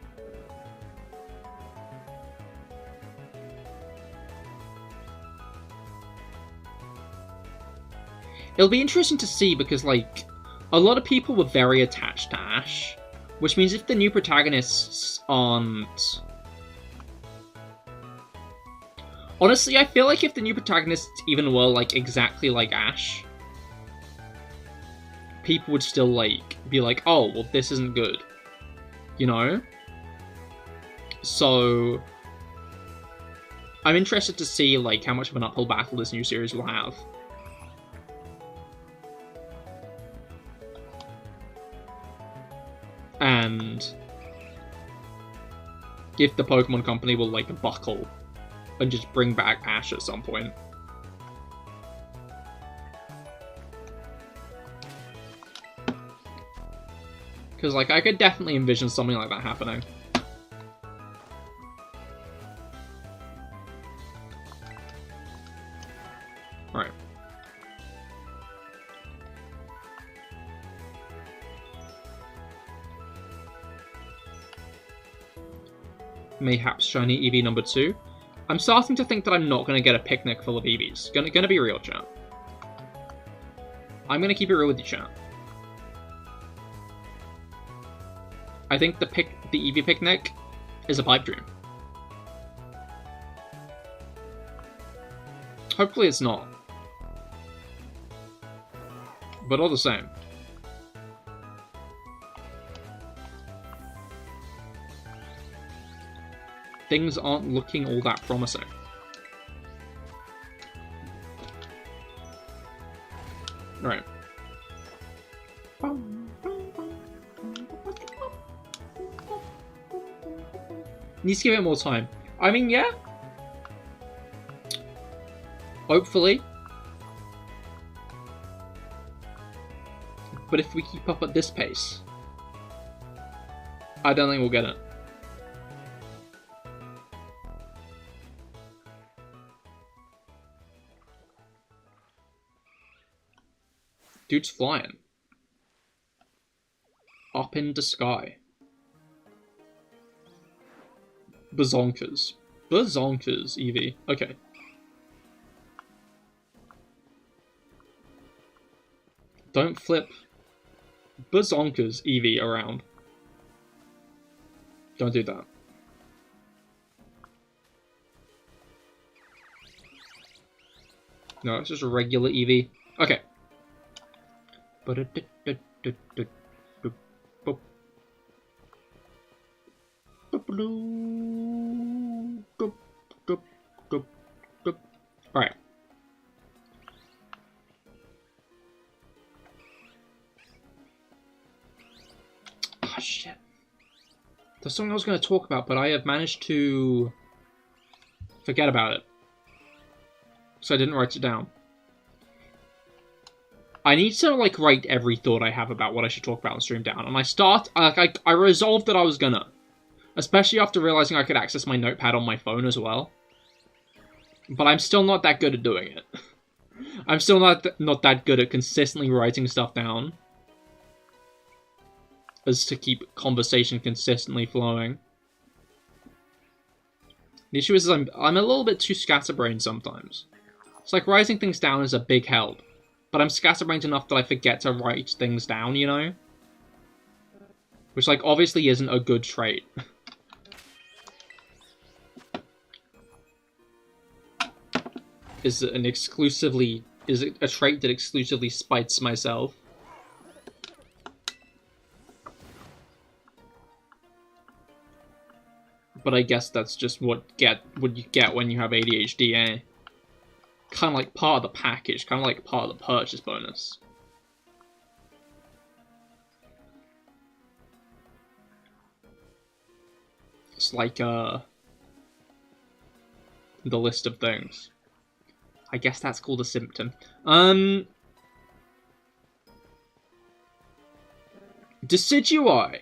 Speaker 1: It'll be interesting to see because, like, a lot of people were very attached to Ash, which means if the new protagonists aren't... Honestly, I feel like if the new protagonists even were, like, exactly like Ash, people would still, like, be like, oh, well, this isn't good. You know? So I'm interested to see, like, how much of an uphill battle this new series will have. And if the Pokemon Company will, like, buckle and just bring back Ash at some point. Because, like, I could definitely envision something like that happening. Alright. Mayhaps shiny Eevee number 2. I'm starting to think that I'm not going to get a picnic full of Eevees. Gonna be real, chat. I'm going to keep it real with you, chat. I think the Eevee picnic is a pipe dream. Hopefully it's not. But all the same. Things aren't looking all that promising. Right. Needs to give it more time. I mean, yeah. Hopefully. But if we keep up at this pace, I don't think we'll get it. Dude's flying. Up in the sky. Bazonkers. Bazonkers, Eevee. Okay. Don't flip bazonkers, Eevee, around. Don't do that. No, it's just a regular Eevee. Okay. Alright. Oh, shit. There's something I was going to talk about, but I have managed to forget about it. So I didn't write it down. I need to, like, write every thought I have about what I should talk about on stream down. And I resolved that I was gonna. Especially after realizing I could access my notepad on my phone as well. But I'm still not that good at doing it. I'm still not that good at consistently writing stuff down. As to keep conversation consistently flowing. The issue is I'm a little bit too scatterbrained sometimes. It's like writing things down is a big help. But I'm scatterbrained enough that I forget to write things down, you know? Which, like, obviously isn't a good trait. Is it a trait that exclusively spites myself? But I guess that's just what you get when you have ADHD, eh? Kind of like part of the package, kind of like part of the purchase bonus. It's like, the list of things. I guess that's called a symptom. Decidueye!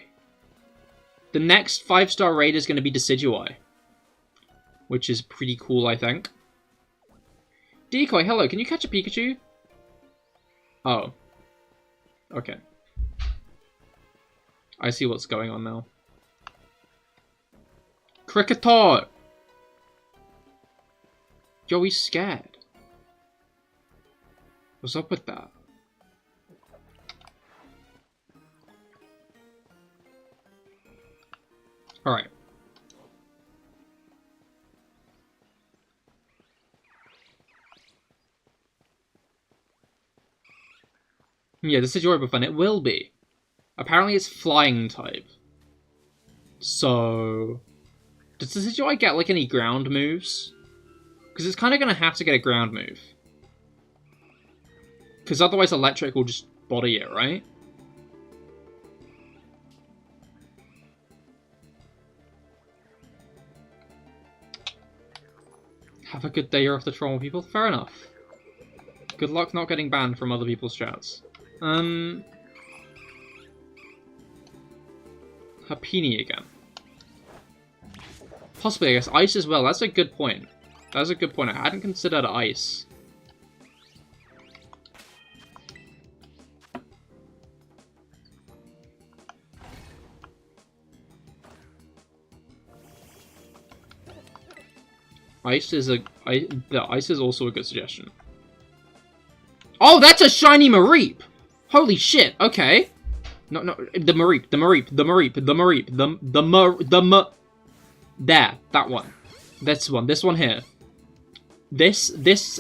Speaker 1: The next 5-star raid is going to be Decidueye. Which is pretty cool, I think. Decoy, hello, can you catch a Pikachu? Oh. Okay. I see what's going on now. Cricketor! Yo, he's scared. What's up with that? Alright. Yeah, this is your fun. It will be. Apparently it's flying type. So... Does the Decidueye get, like, any ground moves? Because it's kind of going to have to get a ground move. Because otherwise electric will just body it, right? Have a good day, you're off the troll people. Fair enough. Good luck not getting banned from other people's chats. Happini again. Possibly, I guess. Ice as well. That's a good point. That's a good point. I hadn't considered ice. Ice is ice is also a good suggestion. Oh, that's a shiny Mareep! Holy shit, okay. No, the Mareep. There, that one. This one here. This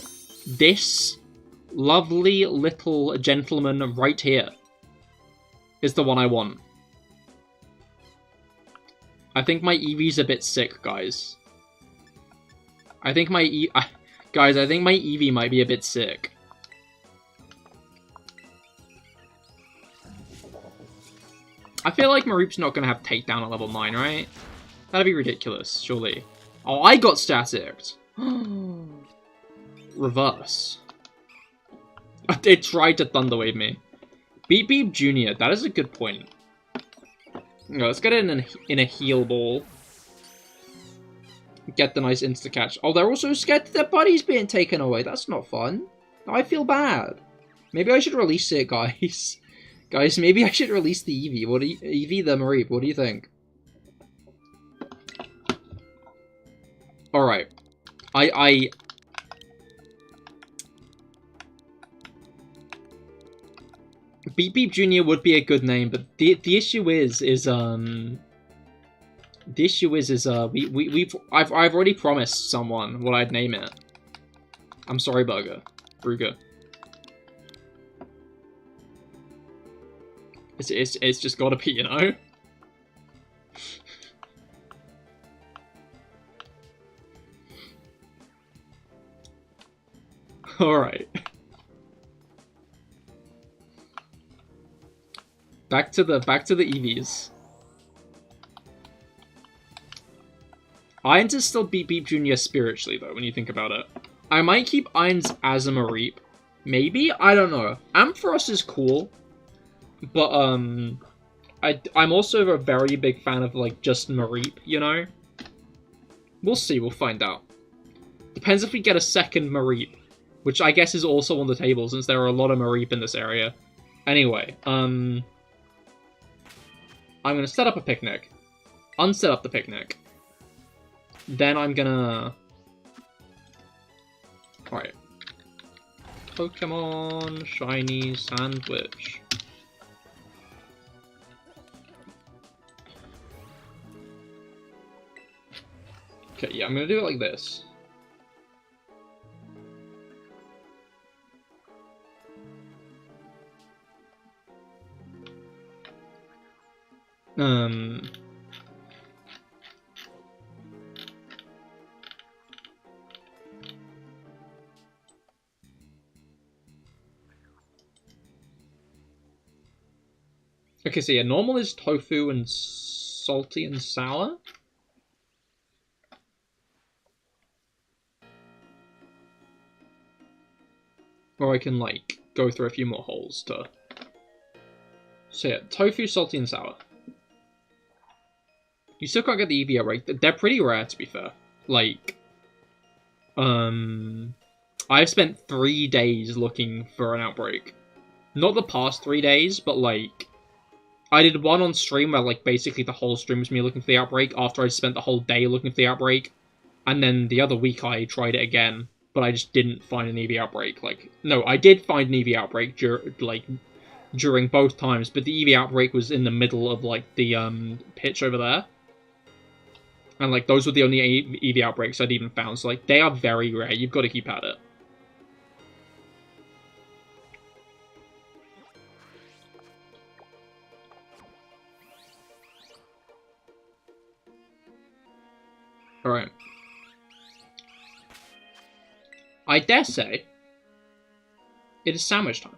Speaker 1: lovely little gentleman right here is the one I want. I think my Eevee's a bit sick, guys. I think my Eevee might be a bit sick. I feel like Mareep's not going to have takedown at level 9, right? That'd be ridiculous, surely. Oh, I got staticked! Reverse. It tried to Thunderwave me. Beep Beep Jr., that is a good point. No, let's get it in a heal ball. Get the nice insta-catch. Oh, they're also scared that their buddy's being taken away. That's not fun. I feel bad. Maybe I should release it, guys. Guys, maybe I should release the Eevee. Eevee the Mareep, what do you think? Alright. Beep Beep Jr. would be a good name, but the issue is I've already promised someone what I'd name it. I'm sorry, Burger. Brugger. It's just gotta be, you know? Alright. Back to the Eevees. Irons is still Beep Beep Jr. spiritually, though, when you think about it. I might keep Irons as a Mareep. Maybe? I don't know. Ampharos is cool. But, I'm also a very big fan of, like, just Mareep, you know? We'll see, we'll find out. Depends if we get a second Mareep, which I guess is also on the table, since there are a lot of Mareep in this area. Anyway, I'm gonna set up a picnic. Unset up the picnic. Then I'm gonna... Alright. Pokemon Shiny Sandwich. Okay, yeah, I'm gonna do it like this. Okay, so yeah, normal is tofu and salty and sour. Or I can, like, go through a few more holes to... So yeah, tofu, salty, and sour. You still can't get the Eevee outbreak. They're pretty rare, to be fair. Like, I've spent 3 days looking for an outbreak. Not the past 3 days, but, like, I did one on stream where, like, basically the whole stream was me looking for the outbreak after I spent the whole day looking for the outbreak. And then the other week I tried it again, but I just didn't find an Eevee outbreak. Like, no, I did find an Eevee outbreak during both times, but the Eevee outbreak was in the middle of, like, the, pitch over there. And, like, those were the only Eevee outbreaks I'd even found, so, like, they are very rare. You've got to keep at it. Alright. I dare say, it is sandwich time.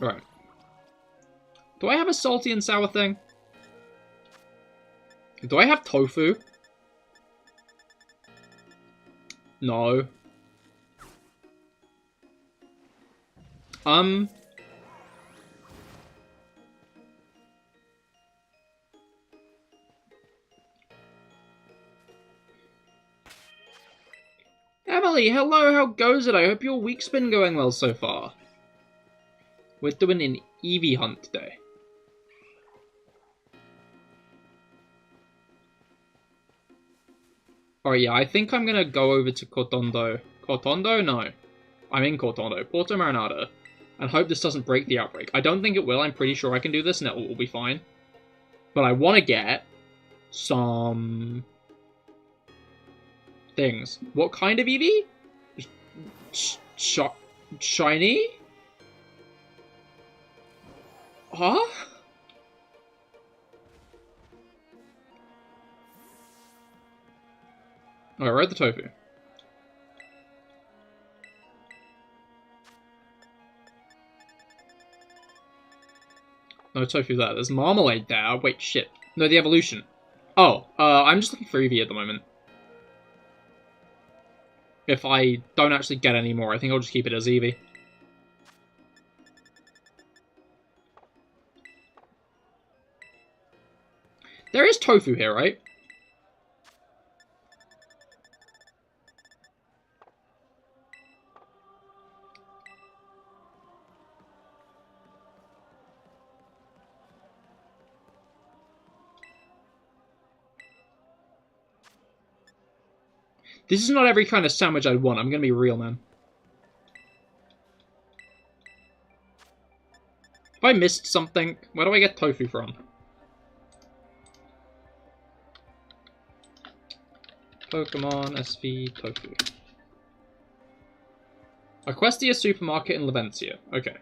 Speaker 1: Alright. Do I have a salty and sour thing? Do I have tofu? No. Emily, hello, how goes it? I hope your week's been going well so far. We're doing an Eevee hunt today. Alright, yeah, I think I'm gonna go over to Kotondo. Kotondo? No. I'm in Cortando. Porto Marinada. And hope this doesn't break the outbreak. I don't think it will. I'm pretty sure I can do this and it will be fine. But I want to get some things. What kind of Eevee? Shiny? Huh? Oh, I read the tofu. No tofu there. There's marmalade there. Wait, shit. No, the evolution. Oh, I'm just looking for Eevee at the moment. If I don't actually get any more, I think I'll just keep it as Eevee. There is tofu here, right? This is not every kind of sandwich I'd want. I'm gonna be real, man. Have I missed something? Where do I get tofu from? Pokemon SV tofu. Equestria supermarket in Leventia. Okay.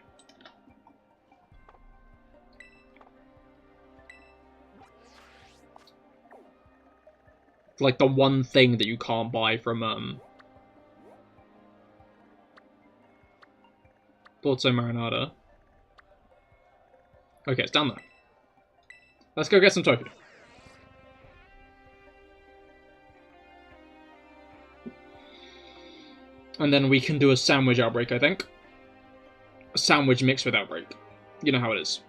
Speaker 1: Like the one thing that you can't buy from Porto Marinada. Okay, it's down there. Let's go get some tofu. And then we can do a sandwich outbreak, I think. A sandwich mixed with outbreak. You know how it is.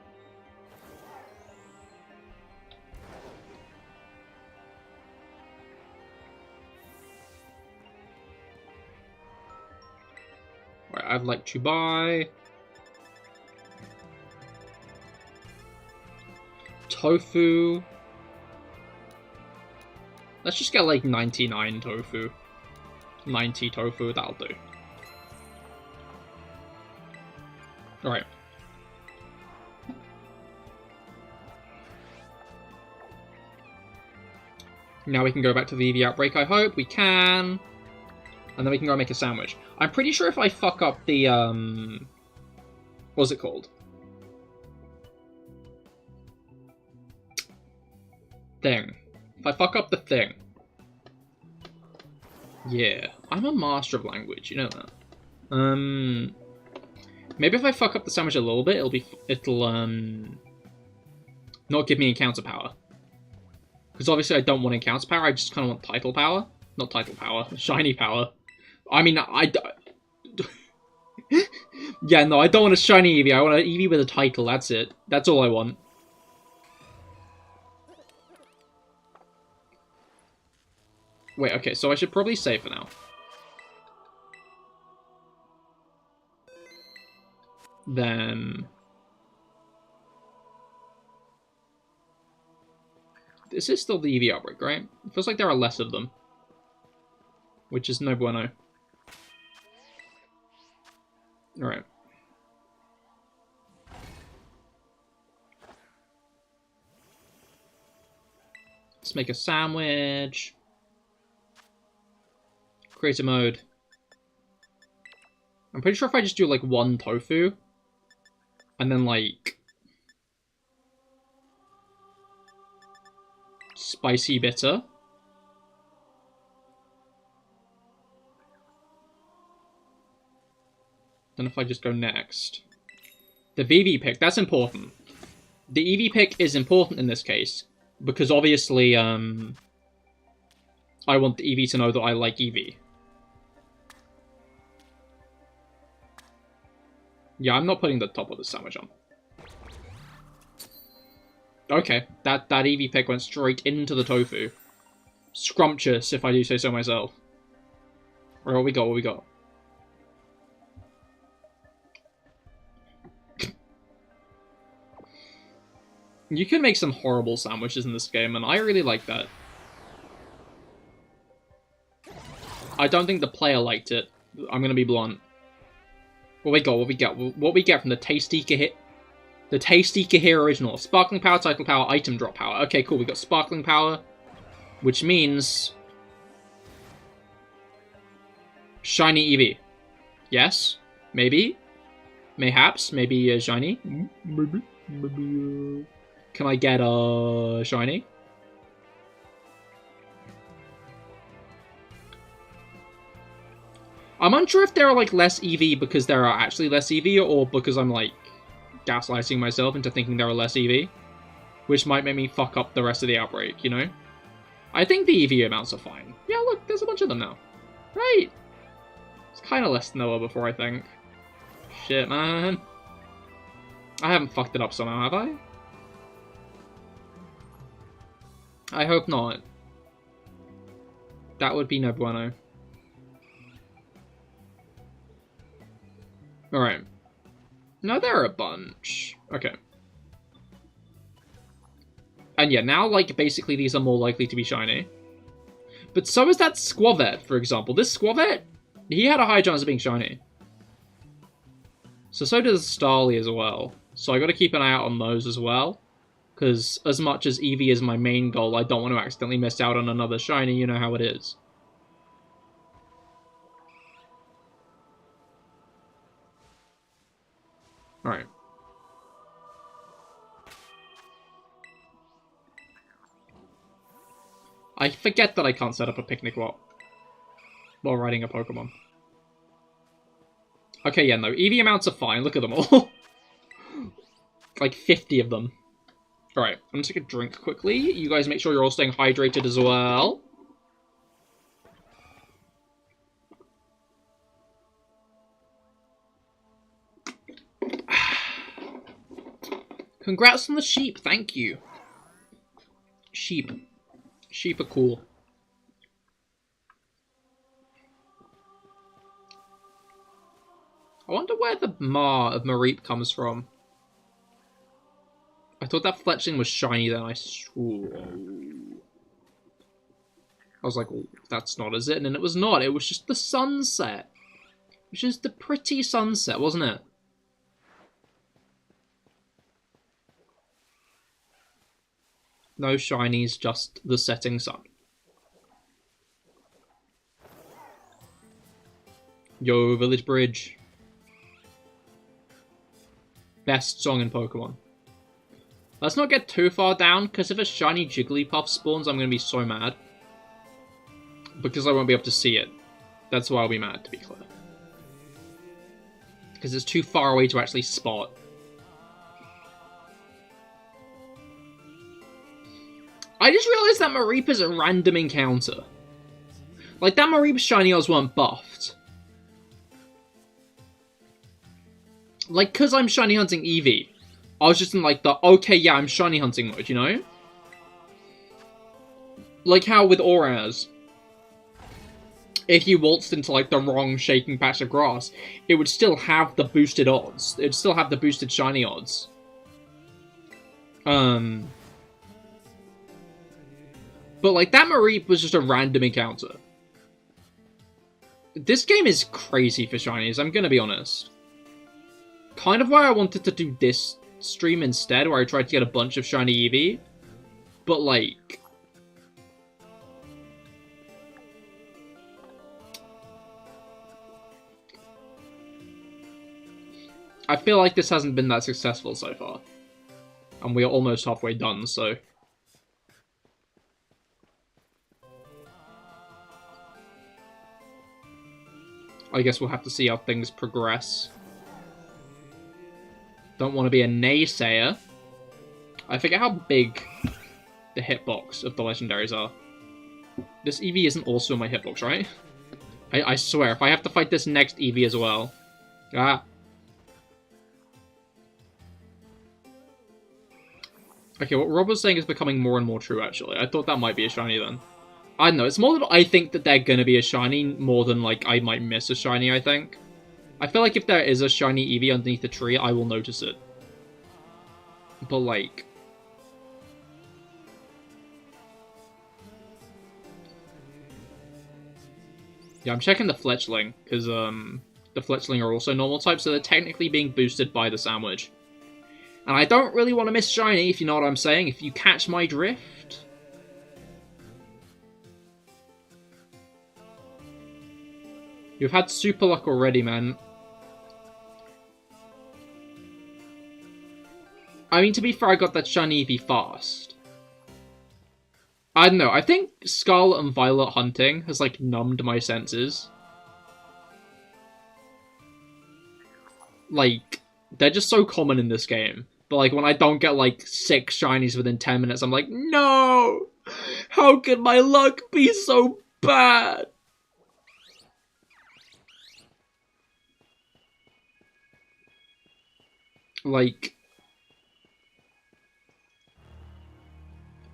Speaker 1: Right, I'd like to buy tofu. Let's just get like 99 tofu. 90 tofu, that'll do. Alright. Now we can go back to the Eevee outbreak, I hope. We can. And then we can go make a sandwich. I'm pretty sure if I fuck up the, what's it called? Thing. If I fuck up the thing. Yeah. I'm a master of language, you know that. Maybe if I fuck up the sandwich a little bit, it'll not give me encounter power. Because obviously I don't want encounter power, I just kind of want title power. Not title power, shiny power. I mean, yeah, no, I don't want a shiny Eevee, I want an Eevee with a title, that's it. That's all I want. Wait, okay, so I should probably save for now. Then... This is still the Eevee outbreak, right? It feels like there are less of them. Which is no bueno. Alright. Let's make a sandwich. Creator mode. I'm pretty sure if I just do like one tofu, and then like spicy bitter. Then if I just go next. The VV pick, that's important. The Eevee pick is important in this case, because obviously, I want the Eevee to know that I like Eevee. Yeah, I'm not putting the top of the sandwich on. Okay, that Eevee pick went straight into the tofu. Scrumptious, if I do say so myself. Alright, what we got, what we got? You can make some horrible sandwiches in this game, and I really like that. I don't think the player liked it. I'm gonna be blunt. What we got? What we get? What we get from the tasty Cahir? The tasty Cahir original. Sparkling power, title power, item drop power. Okay, cool. We got sparkling power, which means shiny Eevee. Yes, maybe, mayhaps, maybe a shiny. Maybe. Can I get a shiny? I'm unsure if there are like less Eevee because there are actually less Eevee, or because I'm like gaslighting myself into thinking there are less Eevee, which might make me fuck up the rest of the outbreak, you know? I think the Eevee amounts are fine. Yeah, look, there's a bunch of them now. Right! It's kind of less than there were before, I think. Shit, man. I haven't fucked it up somehow, have I? I hope not. That would be no bueno. Alright. No, there are a bunch. Okay. And yeah, now, like, basically these are more likely to be shiny. But so is that Squavet, for example. This Squavet, he had a high chance of being shiny. So does Starly as well. So I gotta keep an eye out on those as well. Because as much as Eevee is my main goal, I don't want to accidentally miss out on another shiny, you know how it is. Alright. I forget that I can't set up a picnic while riding a Pokemon. Okay, yeah, no. Eevee amounts are fine. Look at them all. Like 50 of them. Alright, I'm gonna take a drink quickly. You guys make sure you're all staying hydrated as well. Congrats on the sheep, thank you. Sheep. Sheep are cool. I wonder where the Ma of Mareep comes from. I thought that fletchling was shiny then, I was like, oh, that's not, is it? And then it was not, it was just the sunset. It was just the pretty sunset, wasn't it? No shinies, just the setting sun. Yo, Village Bridge. Best song in Pokemon. Let's not get too far down, because if a shiny Jigglypuff spawns, I'm going to be so mad. Because I won't be able to see it. That's why I'll be mad, to be clear. Because it's too far away to actually spot. I just realised that Mareep is a random encounter. Like, that Mareep's shiny odds weren't buffed. Like, because I'm shiny hunting Eevee, I was just in, like, the, okay, yeah, I'm shiny hunting mode, you know? Like how with Auraz, if you waltzed into, like, the wrong shaking patch of grass, it would still have the boosted odds. It would still have the boosted shiny odds. But, like, that Mareep was just a random encounter. This game is crazy for shinies, I'm gonna be honest. Kind of why I wanted to do this stream instead, where I tried to get a bunch of shiny Eevee. But, like, I feel like this hasn't been that successful so far. And we are almost halfway done, so I guess we'll have to see how things progress. Don't want to be a naysayer. I forget how big the hitbox of the legendaries are. This Eevee isn't also in my hitbox, right? I swear, if I have to fight this next Eevee as well. Ah. Okay, what Rob was saying is becoming more and more true, actually. I thought that might be a shiny then. I don't know, it's more that I think that they're gonna be a shiny, more than, like, I might miss a shiny, I think. I feel like if there is a shiny Eevee underneath the tree, I will notice it. But, like, yeah, I'm checking the fletchling, because, the Fletchling are also normal type, so they're technically being boosted by the sandwich. And I don't really want to miss shiny, if you know what I'm saying, if you catch my drift. You've had super luck already, man. I mean, to be fair, I got that shiny Eevee fast. I don't know, I think Scarlet and Violet hunting has, like, numbed my senses. Like, they're just so common in this game. But, like, when I don't get, like, 6 shinies within 10 minutes, I'm like, no! How could my luck be so bad? Like,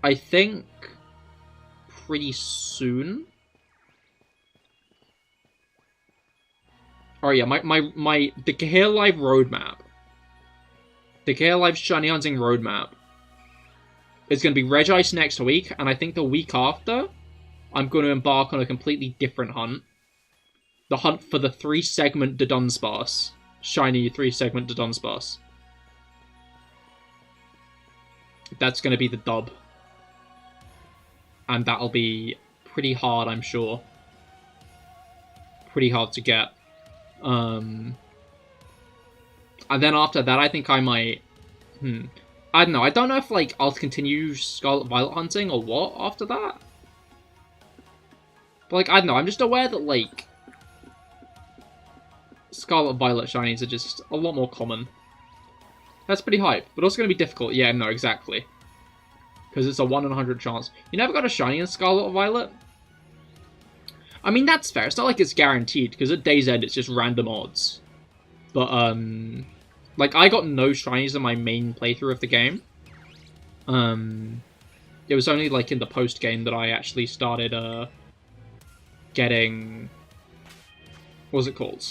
Speaker 1: I think pretty soon. Oh yeah, the CahirLIVE roadmap. The CahirLIVE shiny hunting roadmap is going to be Regice next week, and I think the week after, I'm going to embark on a completely different hunt. The hunt for the 3-segment Dunsparce. Shiny 3-segment Dunsparce. That's going to be the dub. And that'll be pretty hard, I'm sure. Pretty hard to get. And then after that, I think I might... I don't know. I don't know if, like, I'll continue Scarlet Violet hunting or what after that. But, like, I don't know. I'm just aware that, like, Scarlet Violet shinies are just a lot more common. That's pretty hype, but also going to be difficult. Yeah, no, exactly. Because it's a 1 in 100 chance. You never got a shiny in Scarlet or Violet? I mean, that's fair. It's not like it's guaranteed, because at day's end, it's just random odds. But, like, I got no shinies in my main playthrough of the game. It was only, like, in the post-game that I actually started, getting... What was it called?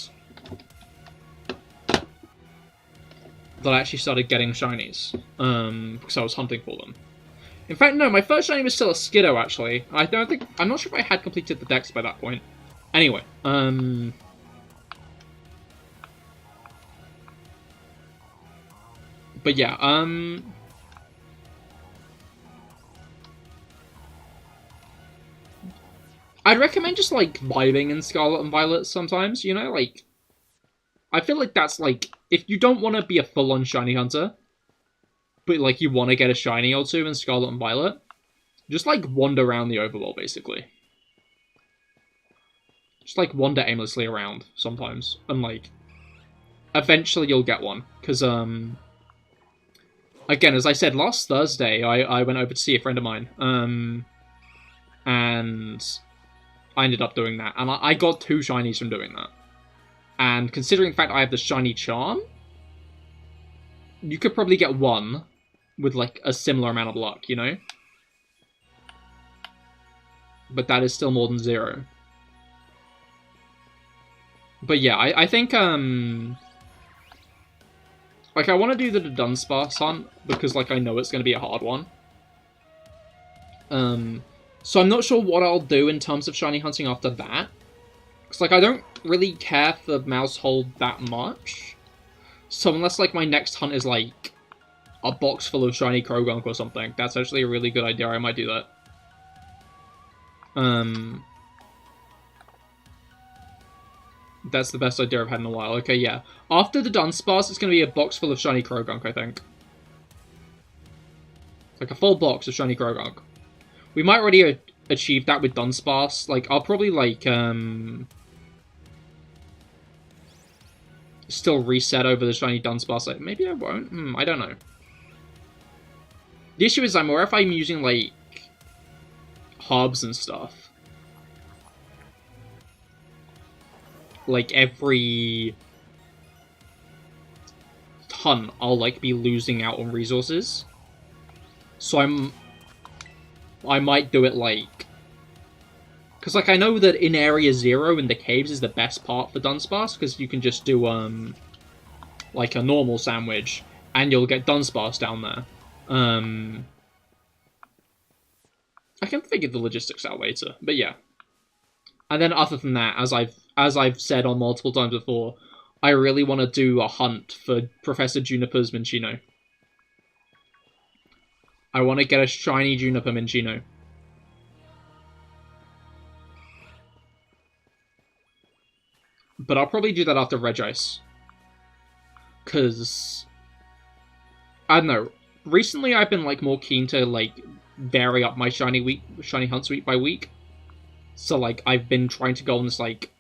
Speaker 1: That I actually started getting shinies. Because I was hunting for them. In fact, no, my first shiny was still a Skiddo, actually. I'm not sure if I had completed the dex by that point. Anyway, but yeah, I'd recommend just, like, vibing in Scarlet and Violet sometimes, you know? Like, I feel like that's, like, if you don't want to be a full-on shiny hunter, but, like, you want to get a shiny or two in Scarlet and Violet, just, like, wander around the overworld, basically. Just, like, wander aimlessly around sometimes, and, like, eventually you'll get one, because, again, as I said, last Thursday, I went over to see a friend of mine, and I ended up doing that, and I got 2 shinies from doing that. And considering the fact I have the shiny charm, you could probably get 1 with, like, a similar amount of luck, you know? But that is still more than 0. But yeah, I think, like, I want to do the Dunsparce hunt, because, like, I know it's going to be a hard one. So I'm not sure what I'll do in terms of shiny hunting after that. Because, like, I don't really care for Mousehold that much. So unless, like, my next hunt is, like, a box full of shiny Krogunk or something, that's actually a really good idea. I might do that. That's the best idea I've had in a while. Okay, yeah. After the Dunsparce, it's going to be a box full of shiny Krogunk, I think. Like, a full box of shiny Krogunk. We might already achieve that with Dunsparce. Like, I'll probably, like, still reset over the shiny Dunsparce. Like, maybe I won't. I don't know. The issue is I'm aware if I'm using, like, hubs and stuff. Like, every hunt, I'll, like, be losing out on resources. So I might do it, like... Because, like, I know that in Area 0 in the caves is the best part for Dunsparce, because you can just do, like, a normal sandwich, and you'll get Dunsparce down there. I can figure the logistics out later, but yeah. And then other than that, as I've as I've said on multiple times before, I really want to do a hunt for Professor Juniper's Minccino. I want to get a shiny Juniper Minccino. But I'll probably do that after Regice. Because, I don't know, recently I've been, like, more keen to, like, vary up my shiny hunts week by week. So, like, I've been trying to go on this, like...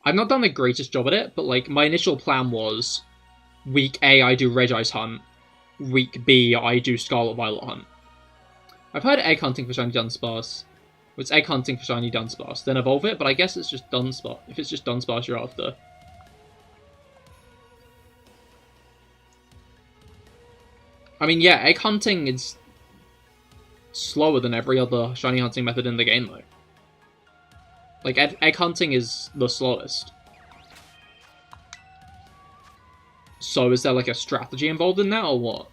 Speaker 1: I've not done the greatest job at it, but, like, my initial plan was, week A, I do Regice hunt. Week B, I do Scarlet Violet hunt. I've heard egg hunting for shiny Dunsparce. It's egg hunting for shiny Dunsparce. Then evolve it, but I guess it's just Dunsparce. If it's just Dunsparce you're after. I mean, yeah, egg hunting is slower than every other shiny hunting method in the game, though. Like, egg hunting is the slowest. So is there, like, a strategy involved in that, or what?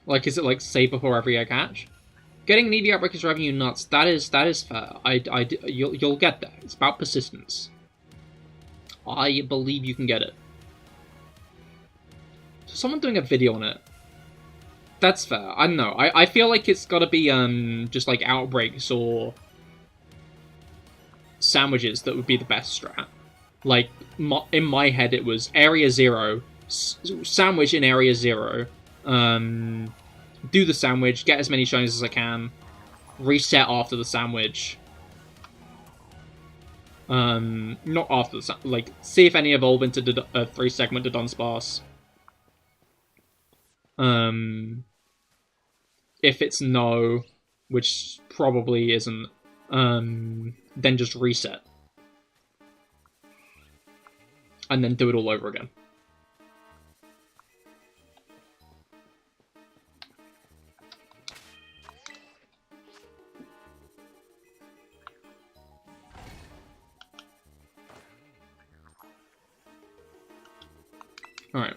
Speaker 1: Like, is it, like, save before every egg hatch? Getting an Eevee Outbreak is driving you nuts. That is fair. You'll get there. It's about persistence. I believe you can get it. So someone doing a video on it. That's fair. I don't know. I feel like it's gotta be, just, like, outbreaks or sandwiches that would be the best strat. Like, in my head it was Area 0, sandwich in Area 0, do the sandwich, get as many shinies as I can, reset after the sandwich. Not after the like, see if any evolve into a 3-segment to Dunsparce. If it's no, which probably isn't, then just reset. And then do it all over again. Alright.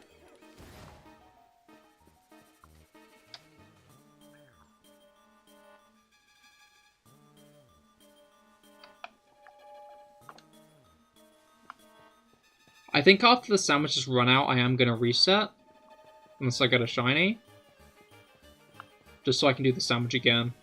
Speaker 1: I think after the sandwiches run out, I am going to reset. Unless I get a shiny. Just so I can do the sandwich again.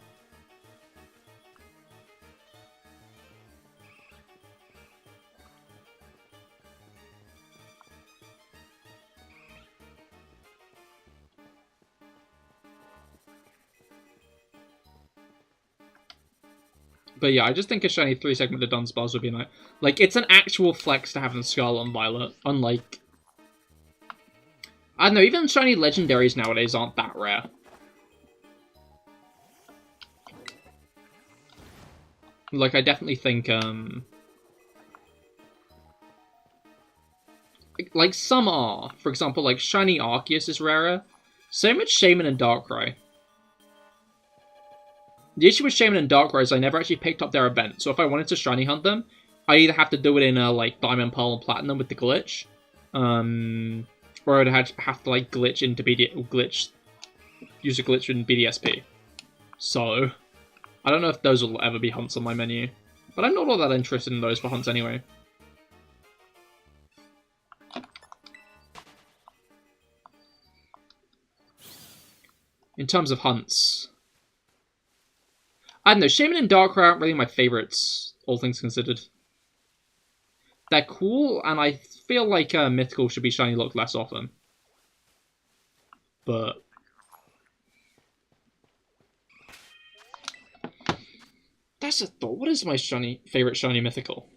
Speaker 1: But yeah, I just think a shiny 3-segment to Dunsparce would be nice. Like, it's an actual flex to have in Scarlet and Violet, unlike... I don't know, even shiny legendaries nowadays aren't that rare. Like, I definitely think, like, some are. For example, like, shiny Arceus is rarer. Same with Shaman and Darkrai. The issue with Shaman and Darkrai is I never actually picked up their event, so if I wanted to shiny hunt them, I either have to do it in like Diamond, Pearl, and Platinum with the glitch, or I'd have to like use a glitch in BDSP. So, I don't know if those will ever be hunts on my menu, but I'm not all that interested in those for hunts anyway. In terms of hunts, I don't know, Shaman and Darkrai aren't really my favourites, all things considered. They're cool, and I feel like Mythical should be shiny locked less often. But... that's a thought. What is my favourite shiny Mythical?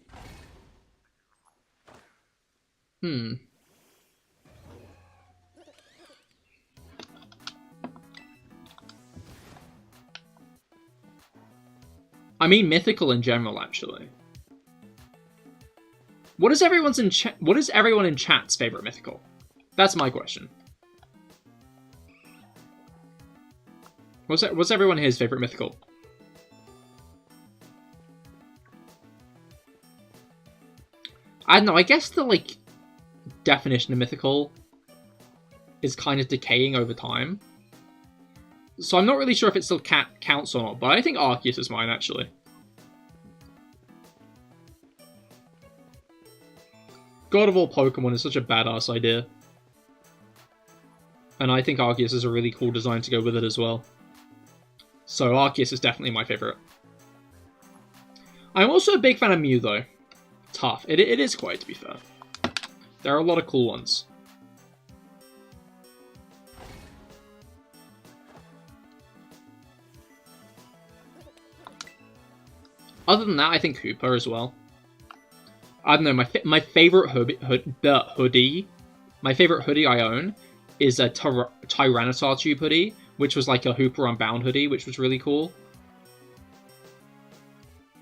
Speaker 1: I mean Mythical in general, actually. What is everyone in chat's favorite Mythical? That's my question. What's everyone here's favorite Mythical? I don't know, I guess the, like, definition of mythical is kind of decaying over time. So I'm not really sure if it still counts or not, but I think Arceus is mine, actually. God of all Pokemon is such a badass idea. And I think Arceus is a really cool design to go with it as well. So Arceus is definitely my favourite. I'm also a big fan of Mew, though. Tough. It is quite, to be fair. There are a lot of cool ones. Other than that, I think Hooper as well. I don't know, my favorite hoodie, my favorite hoodie I own is a Tyranitar Tube hoodie, which was like a Hooper Unbound hoodie, which was really cool.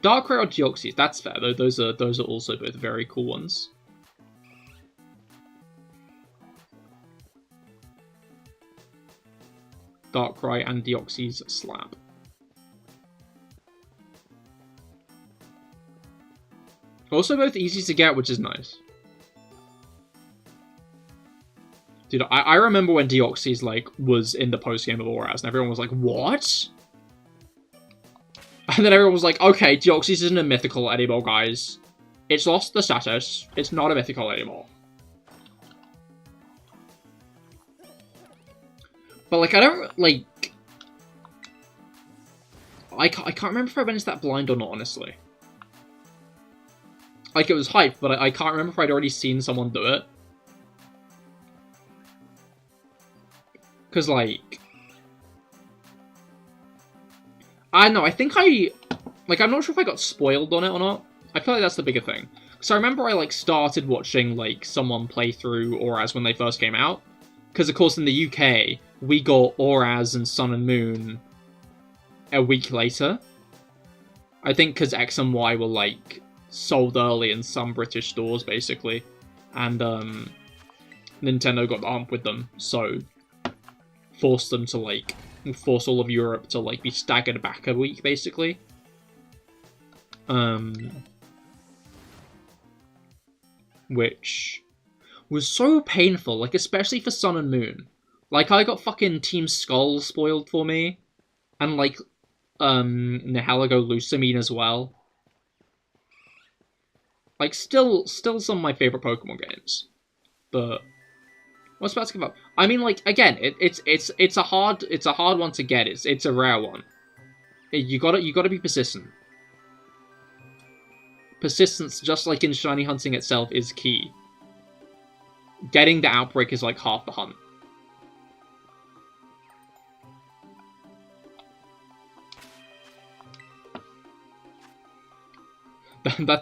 Speaker 1: Darkrai or Deoxys, that's fair though. Those are also both very cool ones. Darkrai and Deoxys slap. Also both easy to get, which is nice. Dude, I remember when Deoxys, like, was in the post-game of Auraz, and everyone was like, what? And then everyone was like, okay, Deoxys isn't a mythical anymore, guys. It's lost the status. It's not a mythical anymore. But, like, I don't, like... I can't remember if I went into that blind or not, honestly. Like, it was hype, but I can't remember if I'd already seen someone do it. Because, like... I don't know, I think I'm not sure if I got spoiled on it or not. I feel like that's the bigger thing. Because I remember I, like, started watching, like, someone play through Auraz when they first came out. Because, of course, in the UK, we got Auraz and Sun and Moon a week later. I think because X and Y were, like... sold early in some British stores, basically. And, Nintendo got the hump with them, so... forced them to, like... force all of Europe to, like, be staggered back a week, basically. Which... was so painful, like, especially for Sun and Moon. Like, I got fucking Team Skull spoiled for me. And, like, Nihilego Lusamine as well. Like, still some of my favourite Pokemon games. But what's about to give up? I mean, like, again, it's a hard one to get. It's a rare one. You gotta be persistent. Persistence, just like in shiny hunting itself, is key. Getting the outbreak is like half the hunt.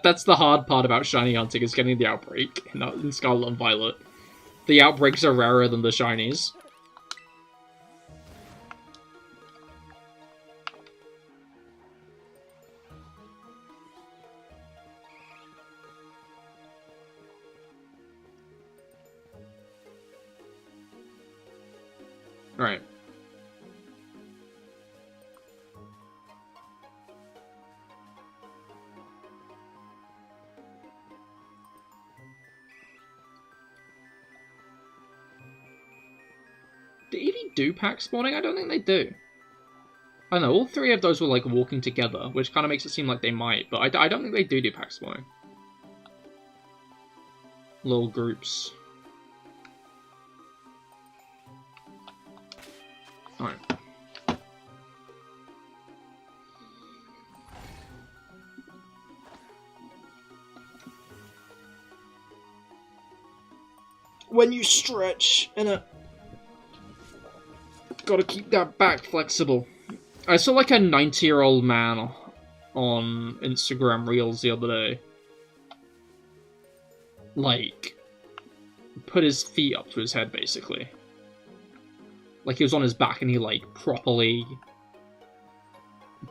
Speaker 1: That's the hard part about shiny hunting, is getting the outbreak in Scarlet and Violet. The outbreaks are rarer than the shinies. Alright. Do Eevee do pack spawning? I don't think they do. I don't know, all three of those were like walking together, which kind of makes it seem like they might, but I don't think they do pack spawning. Little groups. Alright. When you stretch, innit? Gotta keep that back flexible. I saw like a 90-year-old man on Instagram Reels the other day. Like, put his feet up to his head, basically. Like, he was on his back and he, like, properly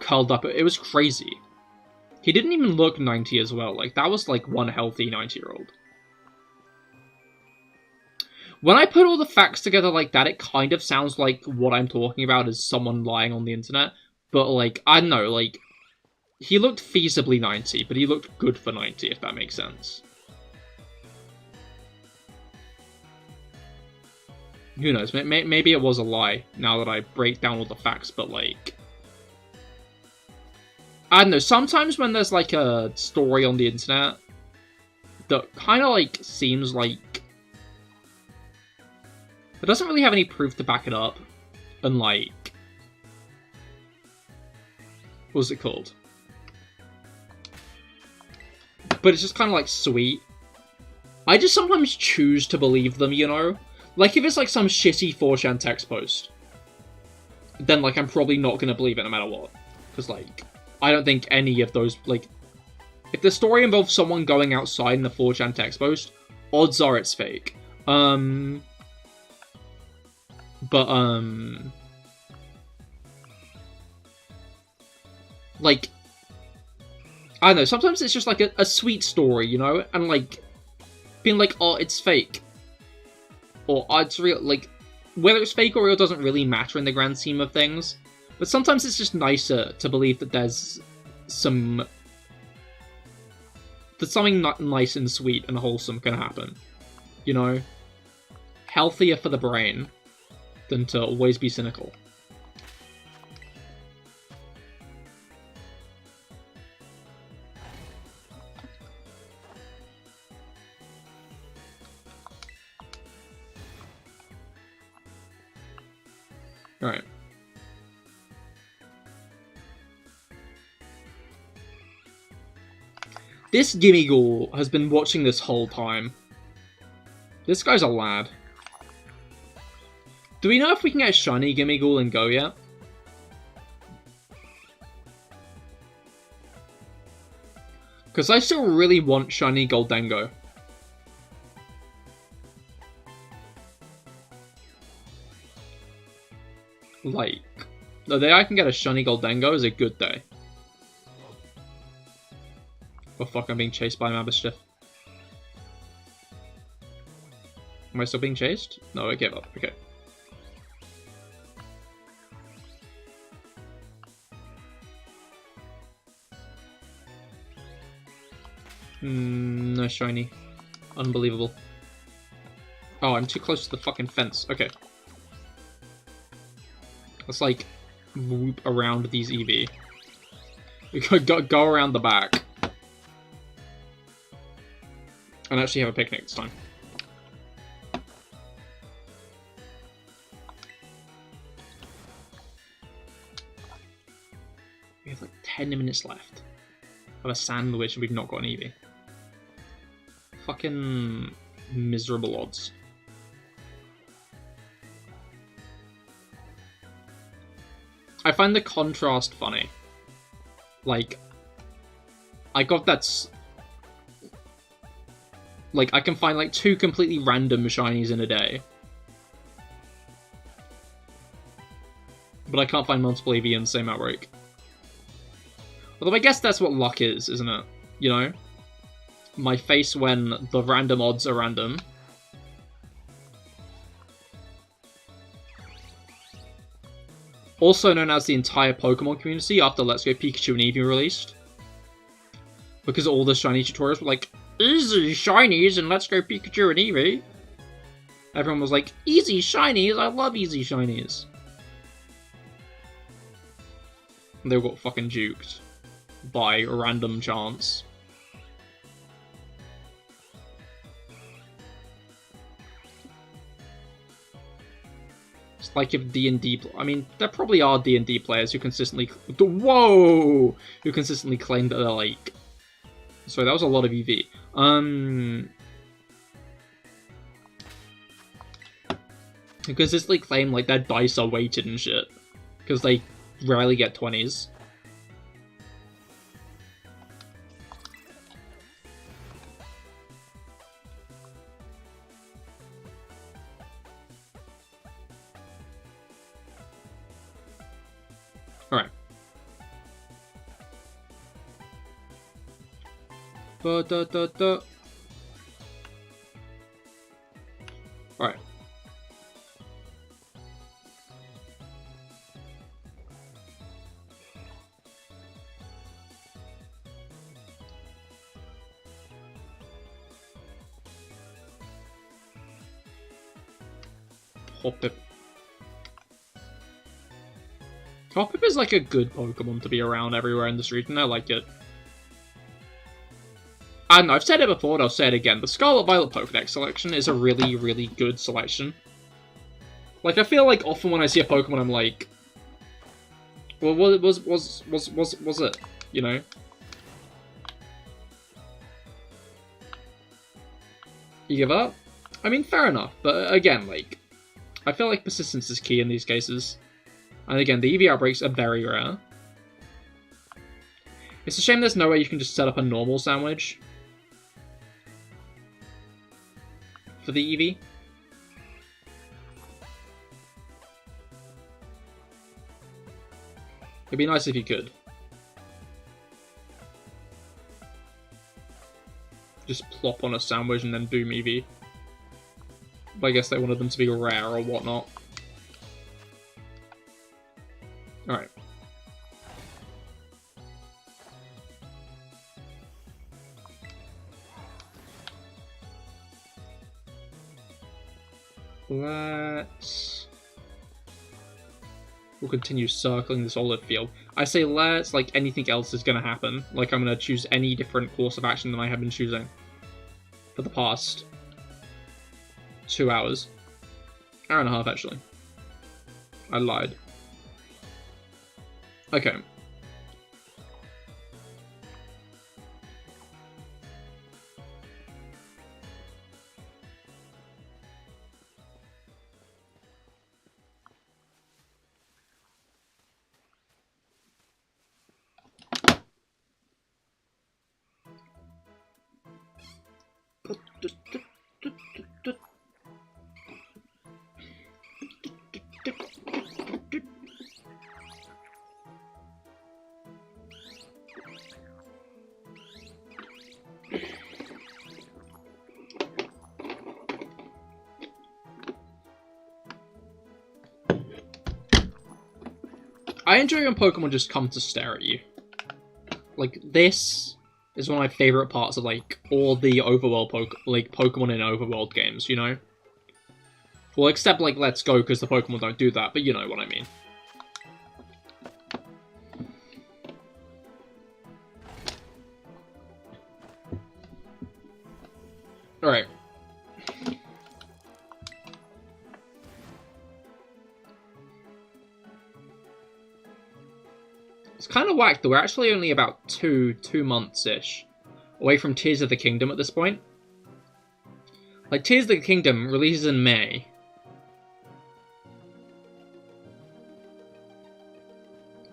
Speaker 1: curled up. It was crazy. He didn't even look 90 as well. Like, that was, like, one healthy 90-year-old. When I put all the facts together like that, it kind of sounds like what I'm talking about is someone lying on the internet. But, like, I don't know, like, he looked feasibly 90, but he looked good for 90, if that makes sense. Who knows? Maybe it was a lie, now that I break down all the facts, but, like... I don't know, sometimes when there's, like, a story on the internet that kind of, like, seems like... it doesn't really have any proof to back it up, and, like... what's it called? But it's just kind of, like, sweet. I just sometimes choose to believe them, you know? Like, if it's, like, some shitty 4chan text post, then, like, I'm probably not gonna believe it no matter what. Because, like, I don't think any of those, like... if the story involves someone going outside in a 4chan text post, odds are it's fake. Like, I don't know, sometimes it's just, like, a sweet story, you know? And, like, being like, oh, it's fake. Or, oh, it's real, like, whether it's fake or real doesn't really matter in the grand scheme of things. But sometimes it's just nicer to believe that there's something nice and sweet and wholesome can happen. You know? Healthier for the brain than to always be cynical. Alright. This Gimmighoul has been watching this whole time. This guy's a lad. Do we know if we can get a shiny Gimmighoul and go yet? Because I still really want shiny Goldengo. Like, the day I can get a shiny Goldengo is a good day. Oh fuck, I'm being chased by Mabstiff. Am I still being chased? No, I gave up. Okay. No shiny. Unbelievable. Oh, I'm too close to the fucking fence. Okay. Let's, like, whoop around these Eevee. We could go around the back. And actually have a picnic this time. We have, like, 10 minutes left of a sandwich and we've not got an Eevee. Fucking miserable odds. I find the contrast funny. Like, I got that... like, I can find, like, 2 completely random shinies in a day. But I can't find multiple Eevee in the same outbreak. Although I guess that's what luck is, isn't it? You know? My face when the random odds are random. Also known as the entire Pokemon community after Let's Go Pikachu and Eevee released. Because all the shiny tutorials were like, easy shinies and Let's Go Pikachu and Eevee. Everyone was like, easy shinies, I love easy shinies. And they all got fucking juked by random chance. It's like if D&D... I mean, there probably are D&D players who consistently... Whoa! Who consistently claim that they're like... Sorry, that was a lot of EV. Who consistently claim like their dice are weighted and shit. Because they rarely get 20s. Alright. Alright. Hoppip. Hoppip is like a good Pokemon to be around everywhere in this region. I like it. I don't know, I've said it before and I'll say it again. The Scarlet Violet Pokedex selection is a really, really good selection. Like, I feel like often when I see a Pokemon, I'm like, well, what was it? You know? You give up? I mean, fair enough, but again, like, I feel like persistence is key in these cases. And again, the Eevee outbreaks are very rare. It's a shame there's no way you can just set up a normal sandwich for the Eevee. It'd be nice if you could. Just plop on a sandwich and then boom Eevee. But I guess they wanted them to be rare or whatnot. Alright. We'll continue circling this olive field. I say let's, like anything else is going to happen. Like I'm going to choose any different course of action than I have been choosing for the past 2 hours. Hour and a half, actually. I lied. Okay. I enjoy when Pokemon just come to stare at you. Like, this is one of my favourite parts of, like, all the overworld Pokemon in overworld games, you know? Well, except, like, Let's Go, because the Pokemon don't do that, but you know what I mean. Alright. It's kind of whack that we're actually only about two months-ish away from Tears of the Kingdom at this point. Like, Tears of the Kingdom releases in May.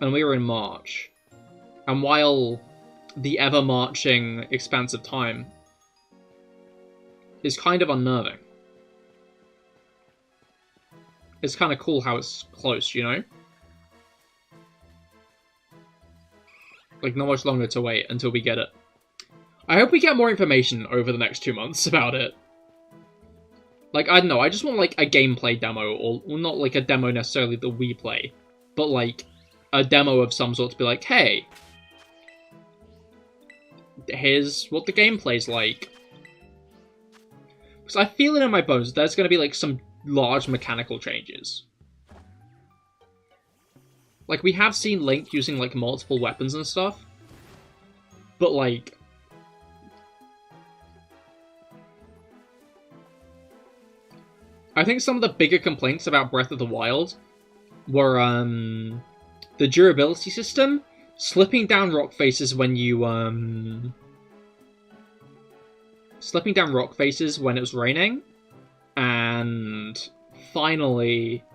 Speaker 1: And we were in March. And while the ever-marching expanse of time is kind of unnerving, it's kind of cool how it's close, you know? Like, not much longer to wait until we get it. I hope we get more information over the next 2 months about it. Like, I don't know, I just want, like, a gameplay demo, or well, not, like, a demo necessarily that we play, but, like, a demo of some sort to be like, hey, here's what the gameplay's like. Because I feel it in my bones that there's going to be, like, some large mechanical changes. Like, we have seen Link using, like, multiple weapons and stuff. But, like, I think some of the bigger complaints about Breath of the Wild were, the durability system, slipping down rock faces when you, slipping down rock faces when it was raining, and finally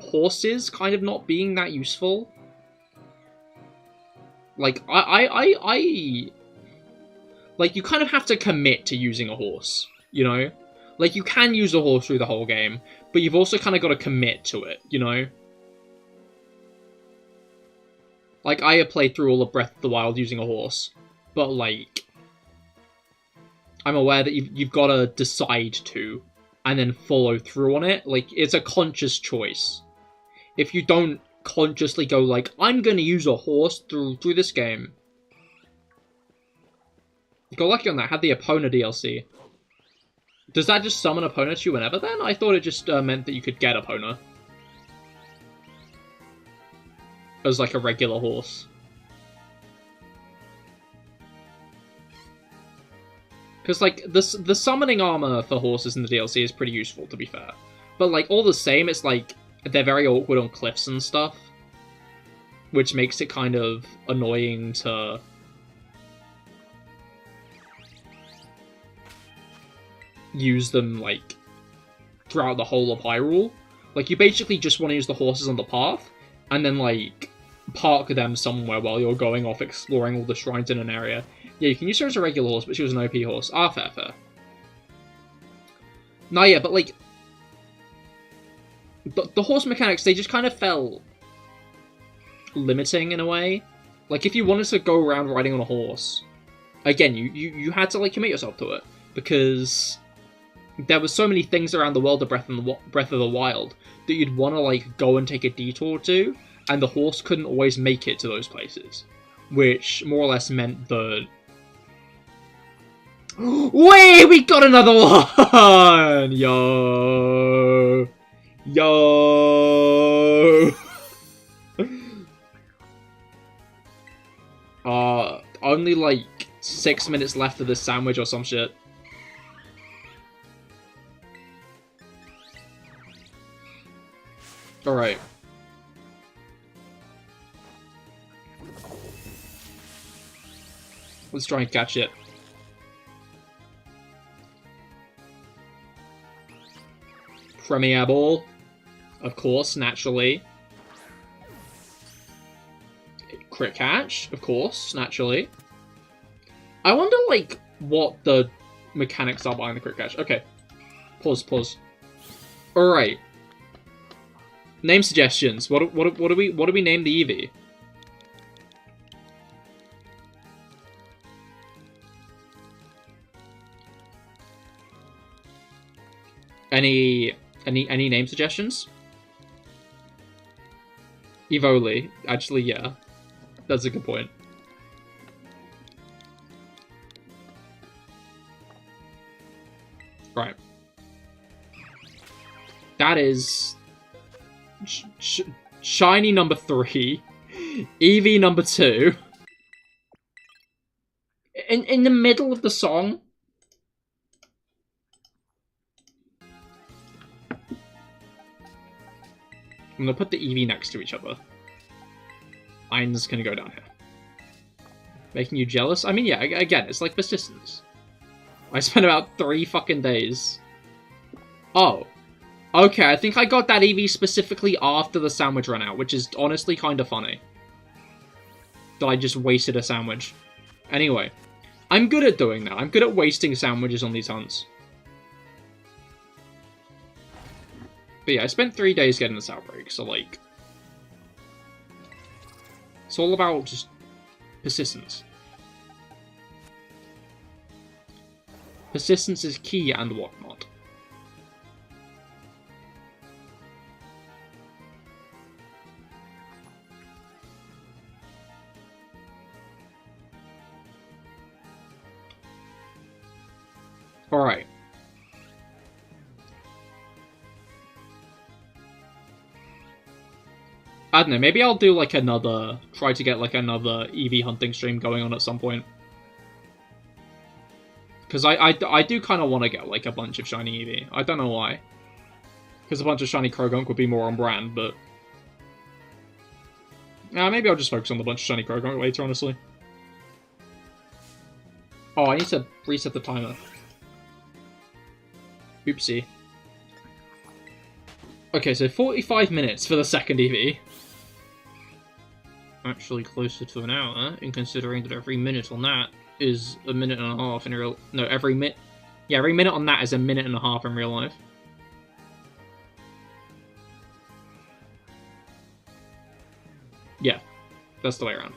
Speaker 1: horses kind of not being that useful. Like, like, you kind of have to commit to using a horse, you know? Like, you can use a horse through the whole game, but you've also kind of got to commit to it, you know? Like, I have played through all of Breath of the Wild using a horse, but, like, I'm aware that you've got to decide to, and then follow through on it. Like, it's a conscious choice. If you don't consciously go, like, I'm going to use a horse through this game. You got lucky on that. Had the Epona DLC. Does that just summon Epona to you whenever then? I thought it just meant that you could get Epona. As like a regular horse. Because like, the summoning armor for horses in the DLC is pretty useful, to be fair. But like, all the same, it's like, they're very awkward on cliffs and stuff. Which makes it kind of annoying to... use them, like, throughout the whole of Hyrule. Like, you basically just want to use the horses on the path, and then, like, park them somewhere while you're going off exploring all the shrines in an area. Yeah, you can use her as a regular horse, but she was an OP horse. Ah, fair, fair. No, yeah, but, like... The horse mechanics, they just kind of felt... limiting, in a way. Like, if you wanted to go around riding on a horse... Again, you had to, like, commit yourself to it. Because... there were so many things around the world of Breath of the Wild that you'd want to, like, go and take a detour to, and the horse couldn't always make it to those places. Which more or less meant that... Wait, we got another one! Yo! Yo! Only, like, 6 minutes left of this sandwich or some shit. Alright. Let's try and catch it. Premier Ball. Of course, naturally. Crit catch. Of course, naturally. I wonder, like, what the mechanics are behind the crit catch. Okay. Pause, pause. Alright. Name suggestions. What do we name the Eevee? Any name suggestions? Evoli. Actually, yeah. That's a good point. Right. That is... Shiny number 3. Eevee number 2. In the middle of the song? I'm gonna put the Eevee next to each other. Mine's gonna go down here. Making you jealous? I mean, yeah, again, it's like persistence. I spent about 3 fucking days. Oh. Okay, I think I got that Eevee specifically after the sandwich ran out, which is honestly kind of funny. That I just wasted a sandwich. Anyway, I'm good at doing that. I'm good at wasting sandwiches on these hunts. But yeah, I spent 3 days getting this outbreak, so like... It's all about just persistence. Persistence is key and whatnot. Alright. I don't know, maybe I'll do like another... Try to get like another Eevee hunting stream going on at some point. Because I do kind of want to get like a bunch of shiny Eevee. I don't know why. Because a bunch of shiny Krogunk would be more on brand, but... maybe I'll just focus on the bunch of shiny Krogunk later, honestly. Oh, I need to reset the timer. Oopsie. Okay, so 45 minutes for the second Eevee. Actually closer to an hour, in considering that every minute on that is a minute and a half in real... No, every minute... Yeah, every minute on that is a minute and a half in real life. Yeah, that's the way around.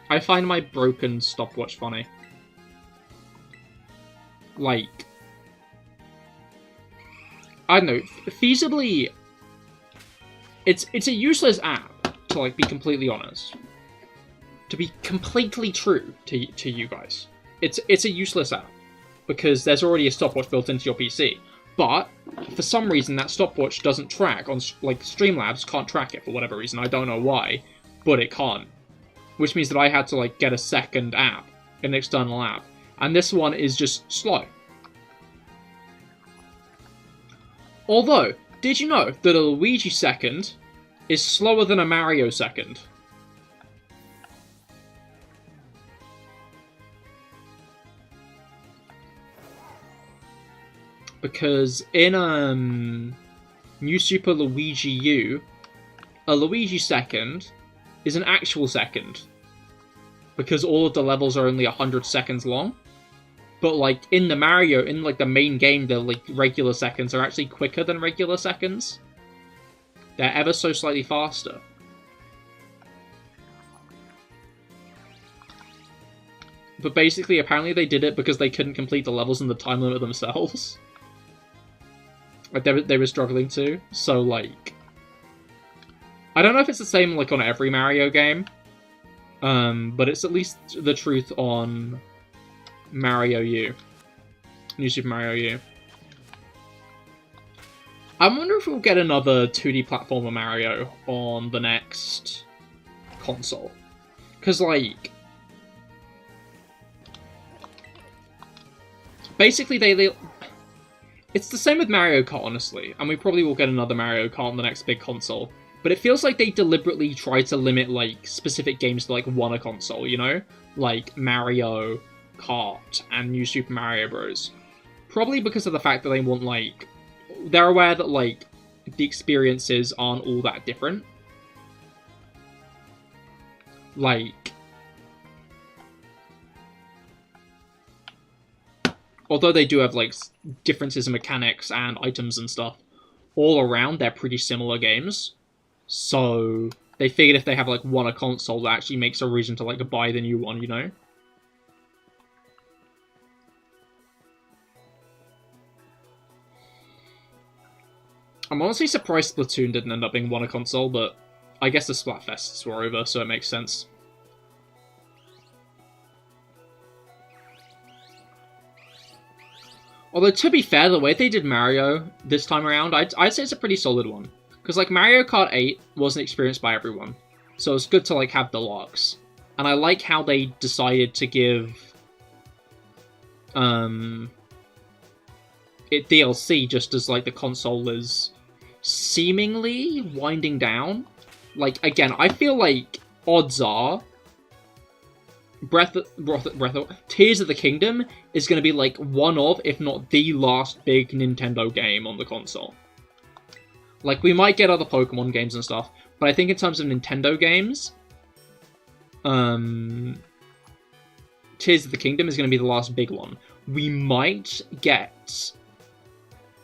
Speaker 1: I find my broken stopwatch funny. Like... I don't know, feasibly... It's a useless app, to like be completely honest. To be completely true to you guys. it's a useless app because there's already a stopwatch built into your PC. But for some reason, that stopwatch doesn't track on like Streamlabs can't track it for whatever reason. I don't know why, but it can't. Which means that I had to like get a second app, an external app, and this one is just slow. Although, did you know that a Luigi second is slower than a Mario second? Because in New Super Luigi U, a Luigi second is an actual second. Because all of the levels are only 100 seconds long. But like in the Mario, in like the main game, the like regular seconds are actually quicker than regular seconds. They're ever so slightly faster. But basically, apparently they did it because they couldn't complete the levels in the time limit themselves. Like they were struggling to. So like, I don't know if it's the same like on every Mario game. But it's at least the truth on Mario U. New Super Mario U. I wonder if we'll get another 2D platformer Mario on the next console. Because, like, basically they it's the same with Mario Kart, honestly. And we probably will get another Mario Kart on the next big console. But it feels like they deliberately try to limit, like, specific games to, like, one a console, you know? Like, Mario Kart and New Super Mario Bros. Probably because of the fact that they want, like... They're aware that, like, the experiences aren't all that different. Like... Although they do have, like, differences in mechanics and items and stuff, all around, they're pretty similar games. So, they figured if they have, like, one a console, that actually makes a reason to, like, buy the new one, you know? I'm honestly surprised Splatoon didn't end up being one a console, but I guess the Splatfests were over, so it makes sense. Although, to be fair, the way they did Mario this time around, I'd say it's a pretty solid one. Because, like, Mario Kart 8 wasn't experienced by everyone. So it's good to, like, have deluxe. And I like how they decided to give... it DLC just as, like, the console is seemingly winding down. Like, again, I feel like odds are... Tears of the Kingdom is going to be, like, one of, if not the last big Nintendo game on the console. Like, we might get other Pokemon games and stuff, but I think in terms of Nintendo games, Tears of the Kingdom is going to be the last big one. We might get...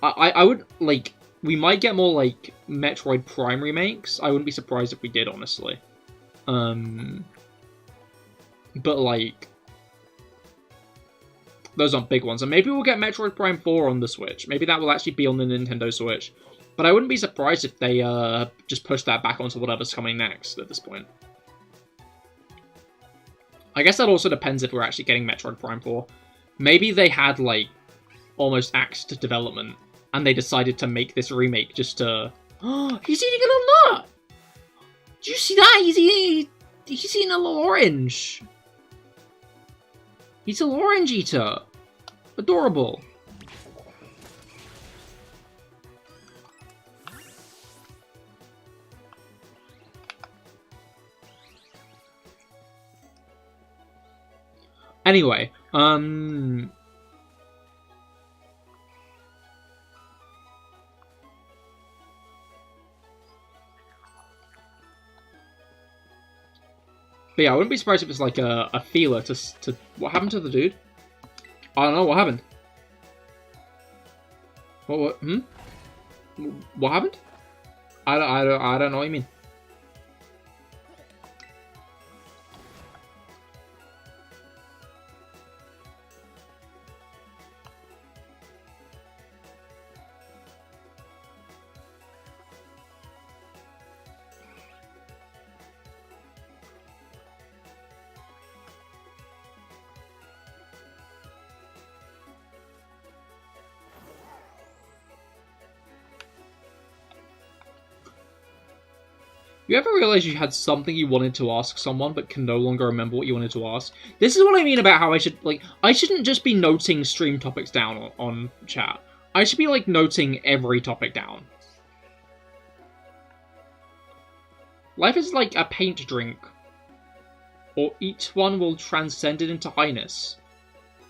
Speaker 1: I would, like... We might get more, like, Metroid Prime remakes. I wouldn't be surprised if we did, honestly. But, like... Those aren't big ones. And maybe we'll get Metroid Prime 4 on the Switch. Maybe that will actually be on the Nintendo Switch. But I wouldn't be surprised if they just push that back onto whatever's coming next at this point. I guess that also depends if we're actually getting Metroid Prime 4. Maybe they had, like, almost axed development, and they decided to make this remake just to... Oh, he's eating a nut! Did you see that? He's eating a little orange. He's a little orange eater. Adorable. Anyway, But yeah, I wouldn't be surprised if it's like a feeler to... What happened to the dude? I don't know, what happened? What, What happened? I don't know what you mean. You ever realize you had something you wanted to ask someone but can no longer remember what you wanted to ask? This is what I mean about how I shouldn't just be noting stream topics down on chat. I should be, like, noting every topic down. Life is like a paint drink. Or each one will transcend it into highness.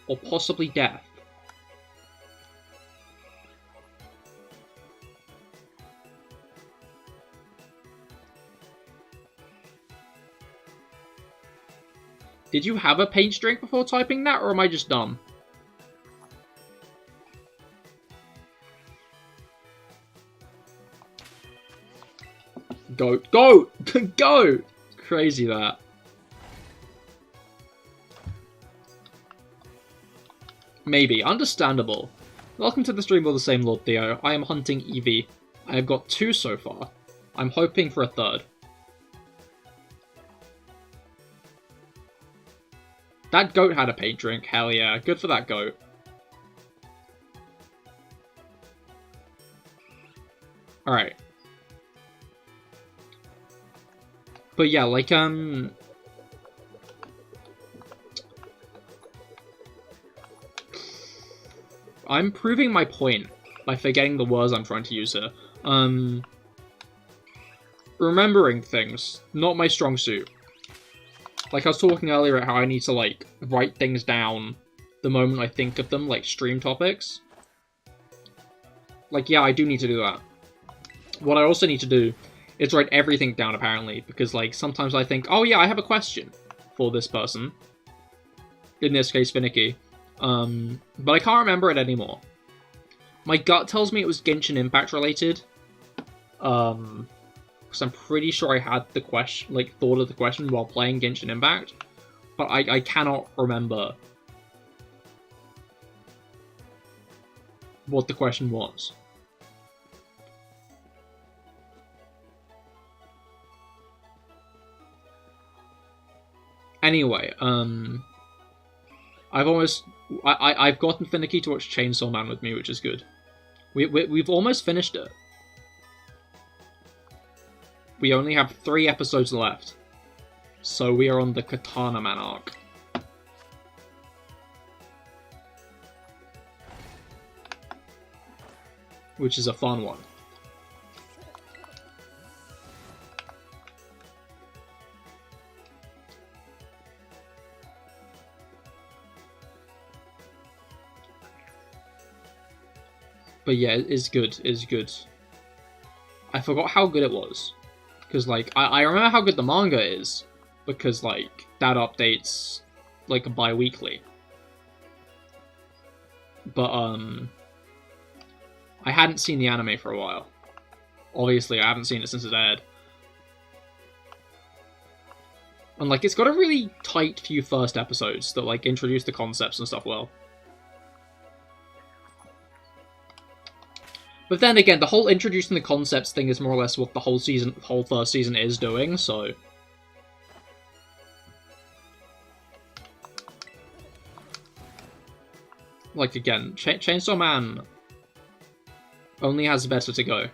Speaker 1: Or possibly death. Did you have a paint drink before typing that, or am I just dumb? Goat. Goat! Goat! Crazy that. Maybe. Understandable. Welcome to the stream of the same Lord Theo. I am hunting Eevee. I have got 2 so far. I'm hoping for a 3rd. That goat had a paint drink. Hell yeah. Good for that goat. Alright. But yeah, like, I'm proving my point by forgetting the words I'm trying to use here. Remembering things, not my strong suit. Like, I was talking earlier about how I need to, like, write things down the moment I think of them, like stream topics. Like, yeah, I do need to do that. What I also need to do is write everything down, apparently, because, like, sometimes I think, oh yeah, I have a question for this person. In this case, Finicky. But I can't remember it anymore. My gut tells me it was Genshin Impact related. Because I'm pretty sure I had the question, like, thought of the question while playing Genshin Impact. But I cannot remember what the question was. Anyway, I've gotten Finicky to watch Chainsaw Man with me, which is good. We've almost finished it. We only have 3 episodes left. So we are on the Katana Man arc. Which is a fun one. But yeah, it's good, it's good. I forgot how good it was. Because, like, I remember how good the manga is. Because, like, that updates, like, bi-weekly. But, I hadn't seen the anime for a while. Obviously, I haven't seen it since it aired. And, like, it's got a really tight few first episodes that, like, introduce the concepts and stuff well. But then again, the whole introducing the concepts thing is more or less what the whole first season is doing, so... Like, again, Chainsaw Man only has better to go.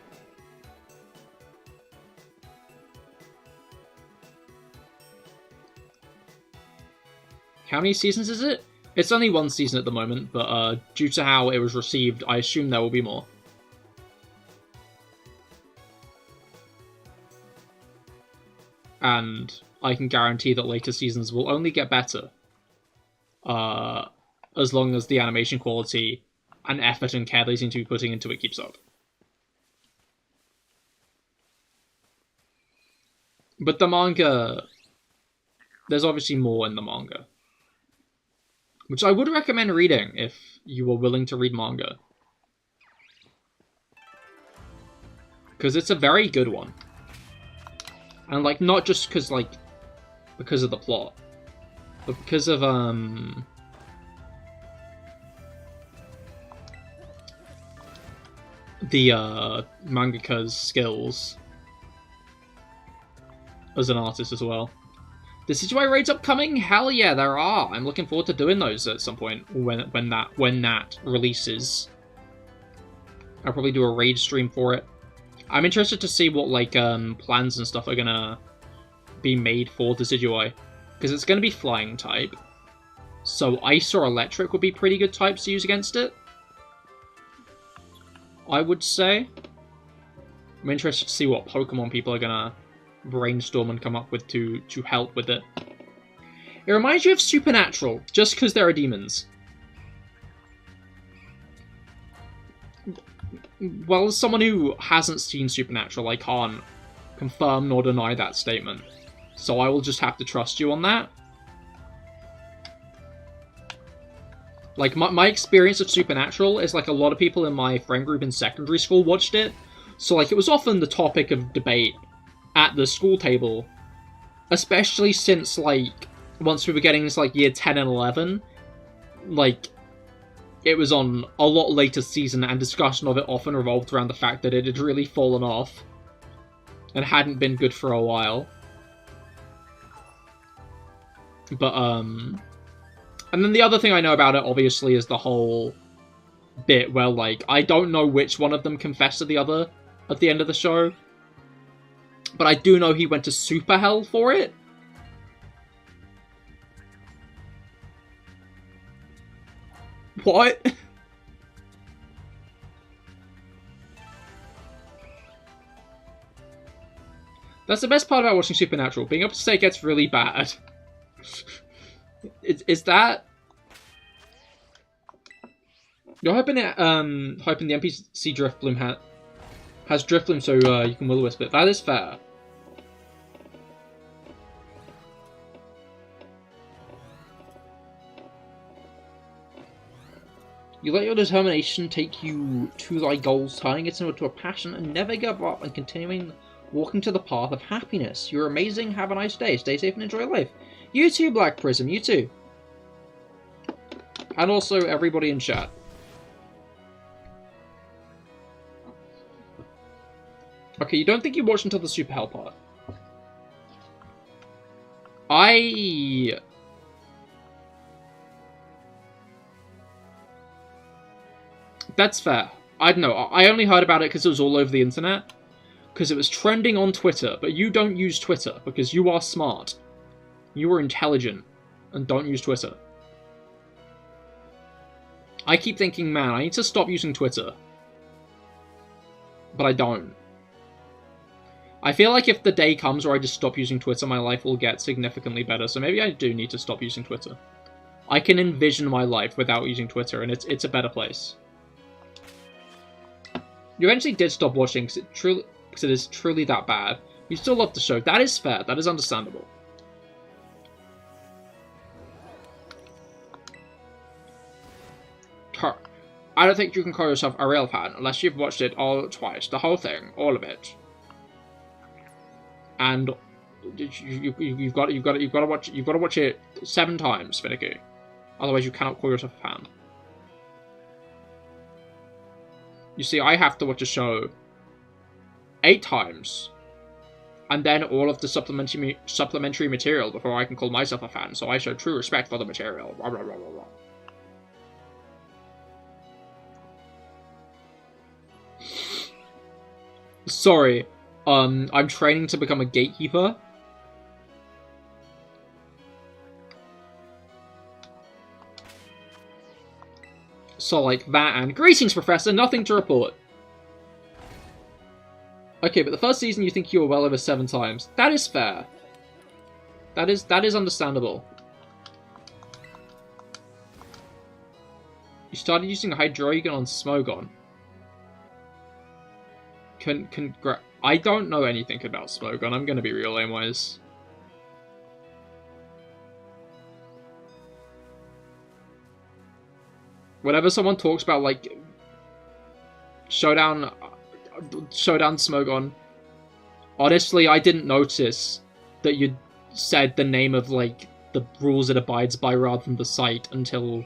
Speaker 1: How many seasons is it? It's only 1 season at the moment, but due to how it was received, I assume there will be more. And I can guarantee that later seasons will only get better. As long as the animation quality and effort and care they seem to be putting into it keeps up. But the manga... There's obviously more in the manga. Which I would recommend reading if you were willing to read manga. Because it's a very good one. And, like, not just because, like, because of the plot, but because of, the, mangaka's skills as an artist as well. The CGI raids upcoming? Hell yeah, there are! I'm looking forward to doing those at some point when that releases. I'll probably do a raid stream for it. I'm interested to see what, like, plans and stuff are gonna be made for Decidueye. Because it's gonna be flying type. So Ice or Electric would be pretty good types to use against it. I would say. I'm interested to see what Pokemon people are gonna brainstorm and come up with to help with it. It reminds you of Supernatural, just because there are demons. Well, as someone who hasn't seen Supernatural, I can't confirm nor deny that statement. So I will just have to trust you on that. Like, my experience of Supernatural is, like, a lot of people in my friend group in secondary school watched it. So, like, it was often the topic of debate at the school table. Especially since, like, once we were getting into, like, year 10 and 11, like, it was on a lot later season, and discussion of it often revolved around the fact that it had really fallen off. And hadn't been good for a while. But, and then the other thing I know about it, obviously, is the whole bit where, like, I don't know which one of them confessed to the other at the end of the show. But I do know he went to super hell for it. What? That's the best part about watching Supernatural. Being able to say it gets really bad. Is that... You're hoping it, hoping the NPC Drifbloom has Drifbloom so you can Will-O-Wisp it. That is fair. You let your determination take you to thy goals, turning it into a passion, and never give up and continuing walking to the path of happiness. You're amazing, have a nice day, stay safe and enjoy life. You too, Black Prism, you too. And also everybody in chat. Okay, you don't think you watched until the Super Hell part. That's fair. I don't know. I only heard about it because it was all over the internet. Because it was trending on Twitter, but you don't use Twitter because you are smart. You are intelligent and don't use Twitter. I keep thinking, man, I need to stop using Twitter. But I don't. I feel like if the day comes where I just stop using Twitter, my life will get significantly better. So maybe I do need to stop using Twitter. I can envision my life without using Twitter, and it's a better place. You eventually did stop watching because it is truly that bad. You still love the show. That is fair. That is understandable. I don't think you can call yourself a real fan unless you've watched it all twice. The whole thing. All of it. And you've got to watch it 7 times, Finicky. Otherwise, you cannot call yourself a fan. You see, I have to watch a show 8 times, and then all of the supplementary material before I can call myself a fan. So I show true respect for the material. Blah, blah, blah, blah, blah. Sorry, I'm training to become a gatekeeper. So, like, that and... Greetings, Professor! Nothing to report! Okay, but the first season you think you were well over 7 times. That is fair. That is understandable. You started using Hydreigon on Smogon. I don't know anything about Smogon, I'm gonna be real lame-wise. Whenever someone talks about, like, Showdown Smogon, honestly, I didn't notice that you said the name of, like, the rules it abides by rather than the site until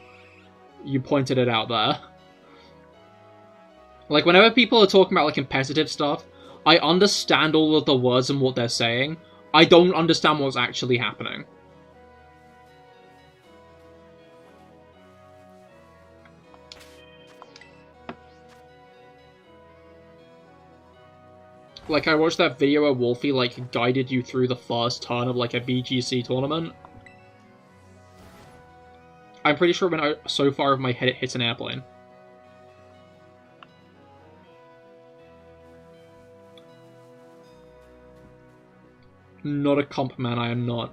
Speaker 1: you pointed it out there. Like, whenever people are talking about, like, competitive stuff, I understand all of the words and what they're saying. I don't understand what's actually happening. Like, I watched that video where Wolfie, like, guided you through the first turn of, like, a VGC tournament. I'm pretty sure it went so far over my head it hit an airplane. Not a comp man, I am not.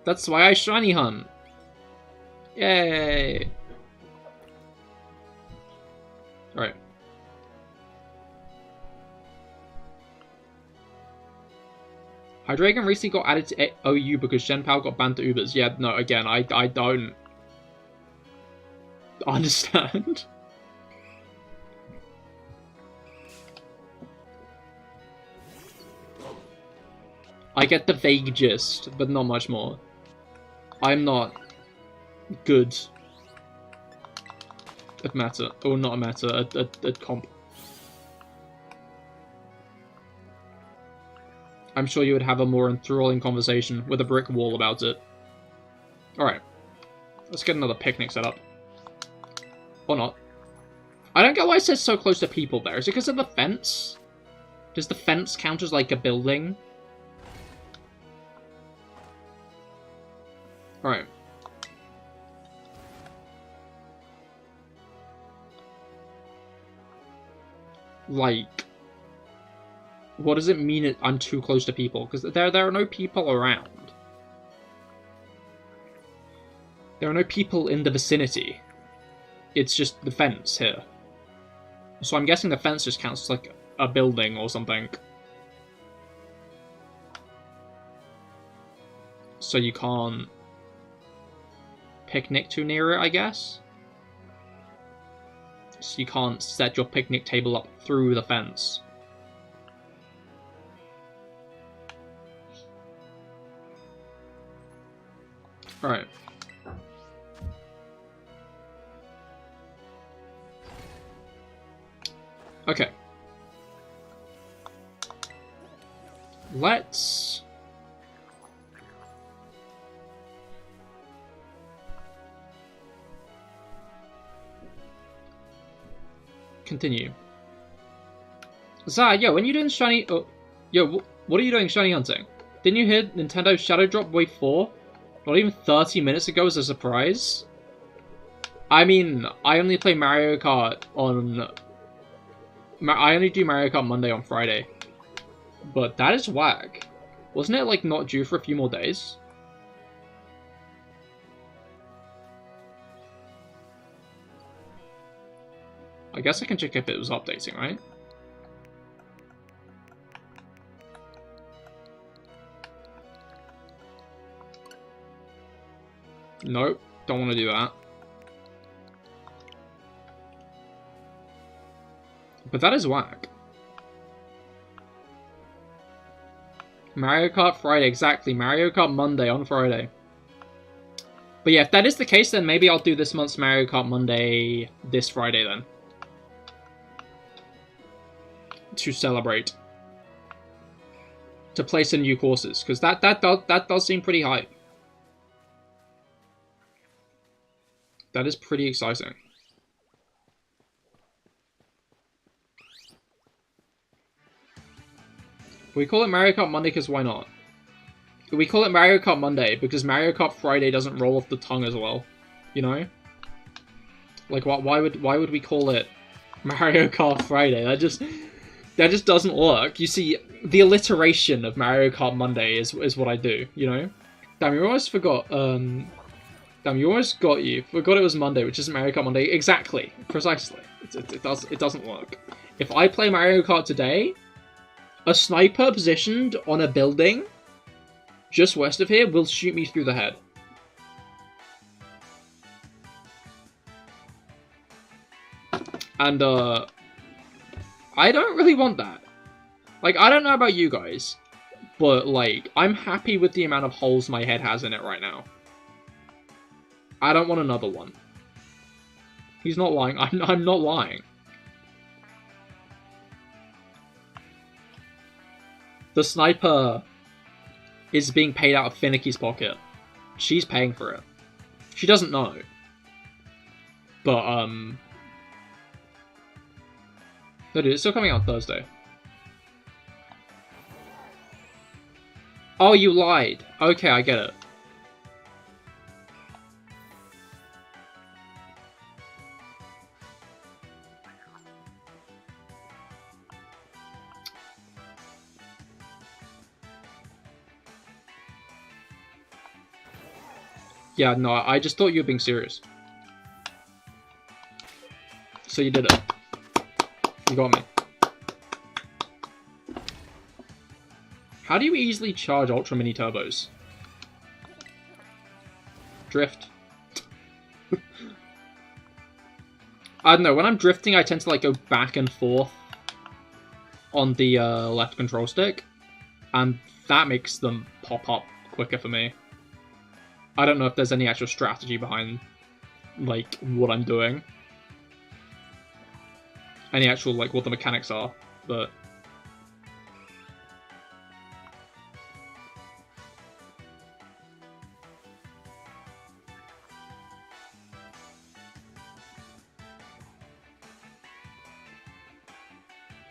Speaker 1: That's why I shiny hunt. Yay! Alright. Hydreigon recently got added to OU because Shenpao got banned to Ubers. Yeah, no, again, I don't understand. I get the vague gist, but not much more. I'm not good at meta, or not a meta, at comp. I'm sure you would have a more enthralling conversation with a brick wall about it. Alright. Let's get another picnic set up. Or not. I don't get why it says so close to people there. Is it because of the fence? Does the fence count as, like, a building? Alright. Like, what does it mean I'm too close to people? Because there are no people around. There are no people in the vicinity. It's just the fence here. So I'm guessing the fence just counts as, like, a building or something. So you can't picnic too near it, I guess? So you can't set your picnic table up through the fence. Alright. Okay. Let's continue. Zah, yo, when you doing shiny... Oh, yo, what are you doing shiny hunting? Didn't you hear Nintendo Shadow Drop Wave 4? Not even 30 minutes ago as a surprise? I mean, I only play Mario Kart on... I only do Mario Kart Monday on Friday. But that is whack. Wasn't it, like, not due for a few more days? I guess I can check if it was updating, right? Nope, don't want to do that. But that is whack. Mario Kart Friday, exactly. Mario Kart Monday on Friday. But yeah, if that is the case, then maybe I'll do this month's Mario Kart Monday this Friday then. To celebrate. To play some new courses, because that does seem pretty hype. That is pretty exciting. We call it Mario Kart Monday because why not? We call it Mario Kart Monday because Mario Kart Friday doesn't roll off the tongue as well. You know? Like, why would we call it Mario Kart Friday? That just doesn't work. You see, the alliteration of Mario Kart Monday is what I do, you know? Damn, you almost forgot, damn, you almost got you. Forgot it was Monday, which isn't Mario Kart Monday. Exactly. Precisely. It doesn't work. If I play Mario Kart today, a sniper positioned on a building just west of here will shoot me through the head. And, I don't really want that. Like, I don't know about you guys, but, like, I'm happy with the amount of holes my head has in it right now. I don't want another one. He's not lying. I'm not lying. The sniper is being paid out of Finicky's pocket. She's paying for it. She doesn't know. But, no, dude, it's still coming out Thursday. Oh, you lied. Okay, I get it. Yeah, no, I just thought you were being serious. So you did it. You got me. How do you easily charge Ultra Mini Turbos? Drift. I don't know, when I'm drifting I tend to like go back and forth on the left control stick, and that makes them pop up quicker for me. I don't know if there's any actual strategy behind like what I'm doing. Any actual like what the mechanics are, but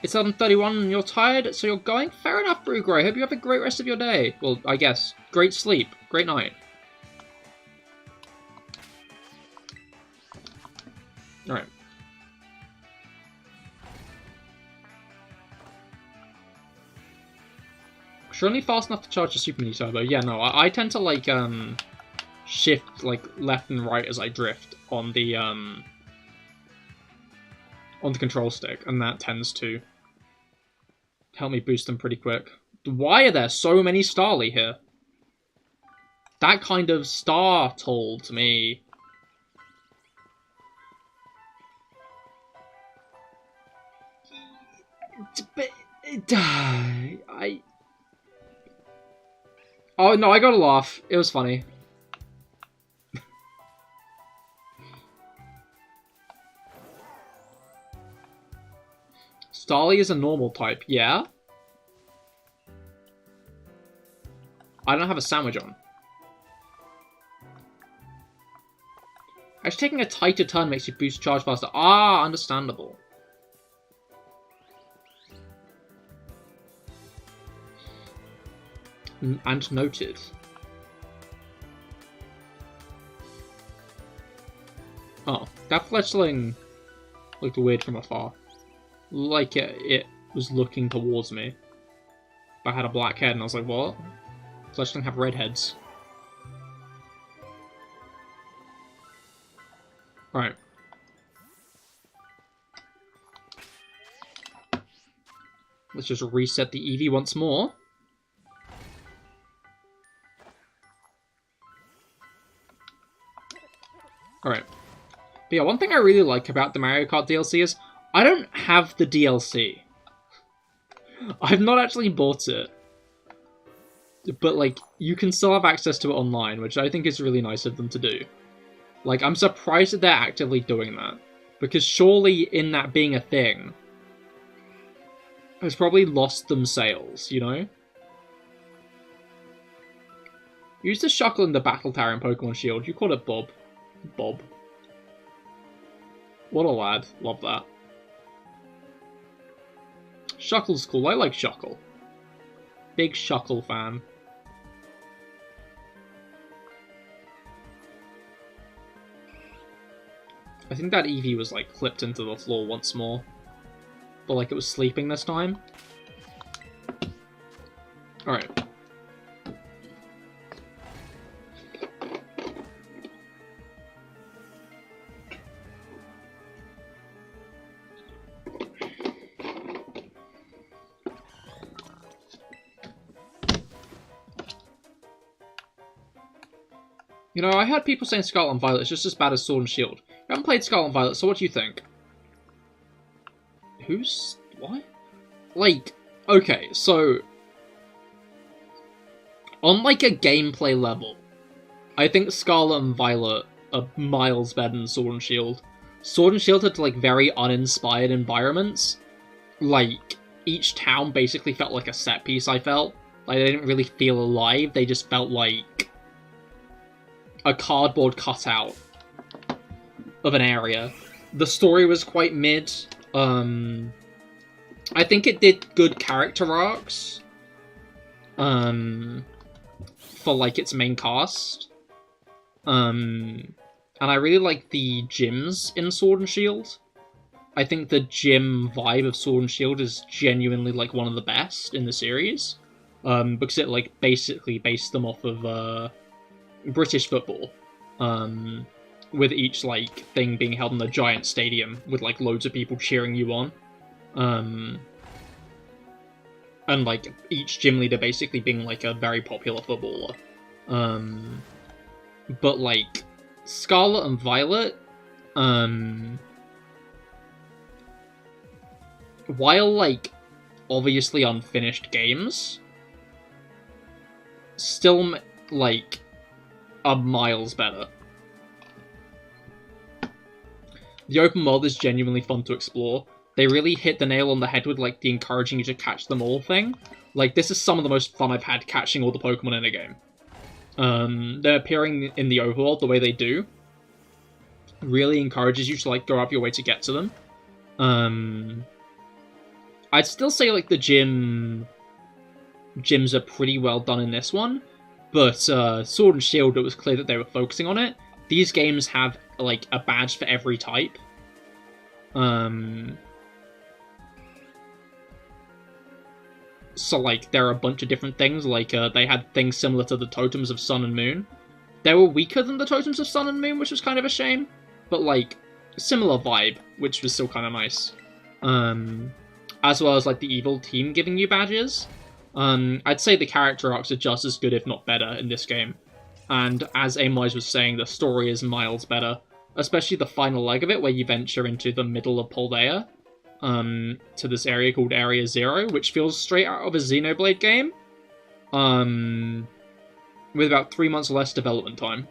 Speaker 1: it's 11:31 and you're tired, so you're going? Fair enough, Brugro. I hope you have a great rest of your day. Well, I guess. Great sleep. Great night. Alright. Surely fast enough to charge a Super Mini Turbo. Yeah, no, I tend to, like, shift, like, left and right as I drift on the control stick, and that tends to help me boost them pretty quick. Why are there so many Starly here? That kind of startled me. But, oh no, I got a laugh. It was funny. Starly is a normal type, yeah? I don't have a sandwich on. Actually, taking a tighter turn makes you boost charge faster. Ah, understandable. And noted. Oh, that fletchling looked weird from afar. Like it was looking towards me. But I had a black head and I was like, what? Fletchling have red heads. Right. Let's just reset the Eevee once more. Alright. But yeah, one thing I really like about the Mario Kart DLC is I don't have the DLC. I've not actually bought it. But, like, you can still have access to it online, which I think is really nice of them to do. Like, I'm surprised that they're actively doing that. Because surely in that being a thing, it's probably lost them sales, you know? Use the Shuckle in the Battle Tower in Pokemon Shield. You called it Bob. Bob. What a lad. Love that. Shuckle's cool. I like Shuckle. Big Shuckle fan. I think that Eevee was, like, clipped into the floor once more. But, like, it was sleeping this time. Alright. You know, I heard people saying Scarlet and Violet is just as bad as Sword and Shield. You haven't played Scarlet and Violet, so what do you think? Who's... what? Like, okay, so... on, like, a gameplay level, I think Scarlet and Violet are miles better than Sword and Shield. Sword and Shield had, like, very uninspired environments. Like, each town basically felt like a set piece, I felt. Like, they didn't really feel alive, they just felt like a cardboard cutout of an area. The story was quite mid. I think it did good character arcs. for like its main cast. And I really like the gyms in Sword and Shield. I think the gym vibe of Sword and Shield is genuinely like one of the best in the series, because it like basically based them off of British football, with each like thing being held in a giant stadium with like loads of people cheering you on, and like each gym leader basically being like a very popular footballer. But like Scarlet and Violet, while like obviously unfinished games, still like are miles better. The open world is genuinely fun to explore. They really hit the nail on the head with like the encouraging you to catch them all thing. Like, this is some of the most fun I've had catching all the Pokemon in a game. They're appearing in the overworld the way they do really encourages you to like go out of your way to get to them. I'd still say like the gyms are pretty well done in this one, but Sword and Shield, it was clear that they were focusing on it. These games have like a badge for every type. So like there are a bunch of different things. Like they had things similar to the totems of Sun and Moon. They were weaker than the totems of Sun and Moon, which was kind of a shame, but like similar vibe, which was still kind of nice. As well as like the evil team giving you badges. I'd say the character arcs are just as good, if not better, in this game. And as Aimwise was saying, the story is miles better. Especially the final leg of it, where you venture into the middle of Paldea, to this area called Area Zero, which feels straight out of a Xenoblade game, with about 3 months less development time.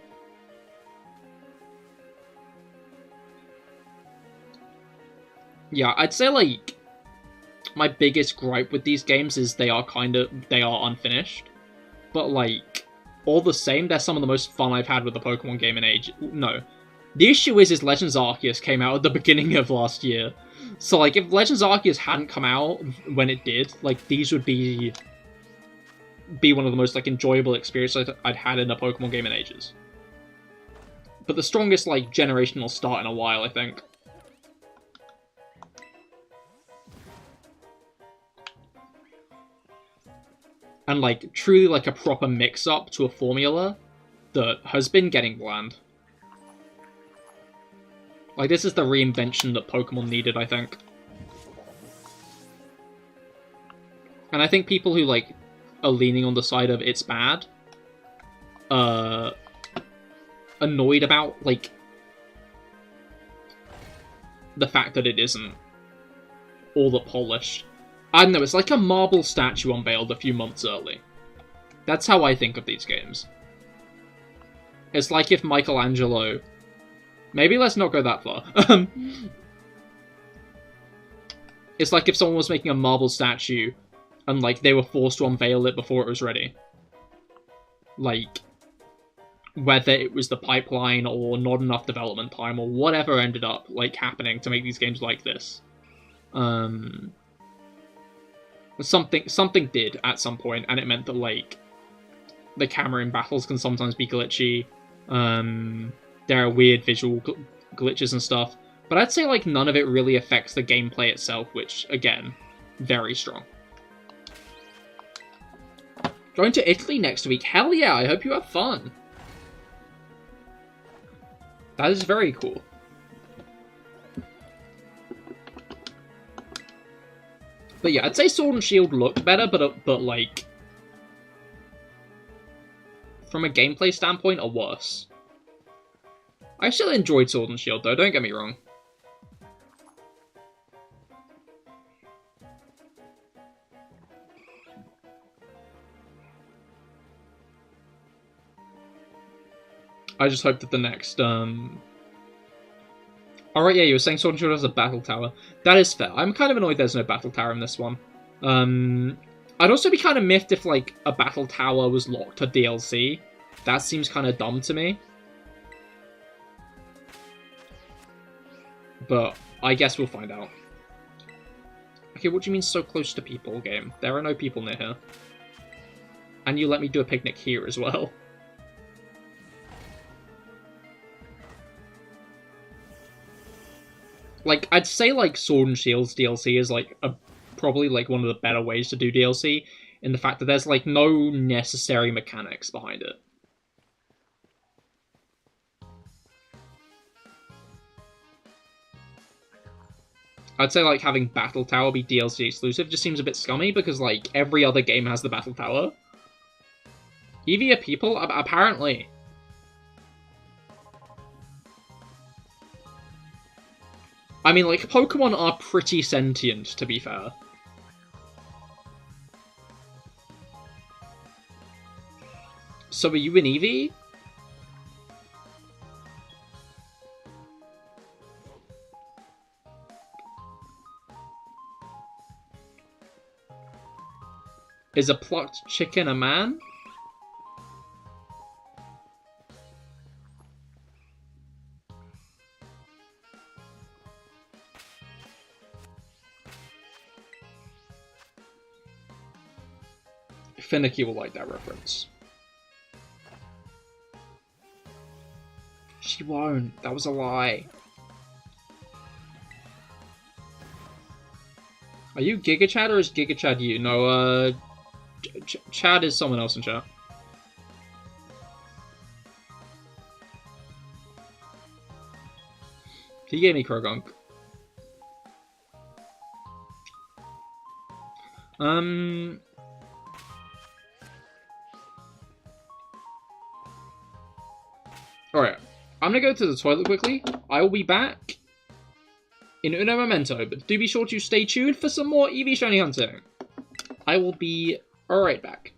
Speaker 1: Yeah, I'd say, like, my biggest gripe with these games is they are unfinished. But, like, all the same, they're some of the most fun I've had with a Pokemon game in age. No. The issue is Legends Arceus came out at the beginning of last year. So, like, if Legends Arceus hadn't come out when it did, like, these would be one of the most, like, enjoyable experiences I'd had in a Pokemon game in ages. But the strongest, like, generational start in a while, I think. And, like, truly, like, a proper mix-up to a formula that has been getting bland. Like, this is the reinvention that Pokemon needed, I think. And I think people who, like, are leaning on the side of it's bad, annoyed about, like, the fact that it isn't all that polished. I don't know, it's like a marble statue unveiled a few months early. That's how I think of these games. It's like if Michelangelo... Maybe let's not go that far. It's like if someone was making a marble statue and, like, they were forced to unveil it before it was ready. Like, whether it was the pipeline or not enough development time or whatever ended up, like, happening to make these games like this. Something did at some point, and it meant that, like, the camera in battles can sometimes be glitchy. There are weird visual glitches and stuff. But I'd say, like, none of it really affects the gameplay itself, which, again, very strong. Going to Italy next week. Hell yeah, I hope you have fun. That is very cool. But yeah, I'd say Sword and Shield looked better, but like, from a gameplay standpoint, are worse. I still enjoyed Sword and Shield, though, don't get me wrong. I just hope that the next, Alright, yeah, you were saying Sword and Shield has a battle tower. That is fair. I'm kind of annoyed there's no battle tower in this one. I'd also be kind of miffed if, like, a battle tower was locked to DLC. That seems kind of dumb to me. But I guess we'll find out. Okay, what do you mean so close to people, game? There are no people near here. And you let me do a picnic here as well. Like, I'd say, like, Sword and Shield's DLC is, like, probably, like, one of the better ways to do DLC, in the fact that there's, like, no necessary mechanics behind it. I'd say, like, having Battle Tower be DLC exclusive just seems a bit scummy, because, like, every other game has the Battle Tower. Eevee are people? Apparently. I mean, like, Pokemon are pretty sentient, to be fair. So are you an Eevee? Is a plucked chicken a man? Finicky will like that reference. She won't. That was a lie. Are you Giga Chad or is Giga Chad you? No, Chad is someone else in chat. He gave me Krogunk. Alright, I'm gonna go to the toilet quickly. I will be back in uno momento, but do be sure to stay tuned for some more Eevee shiny hunting. I will be right back.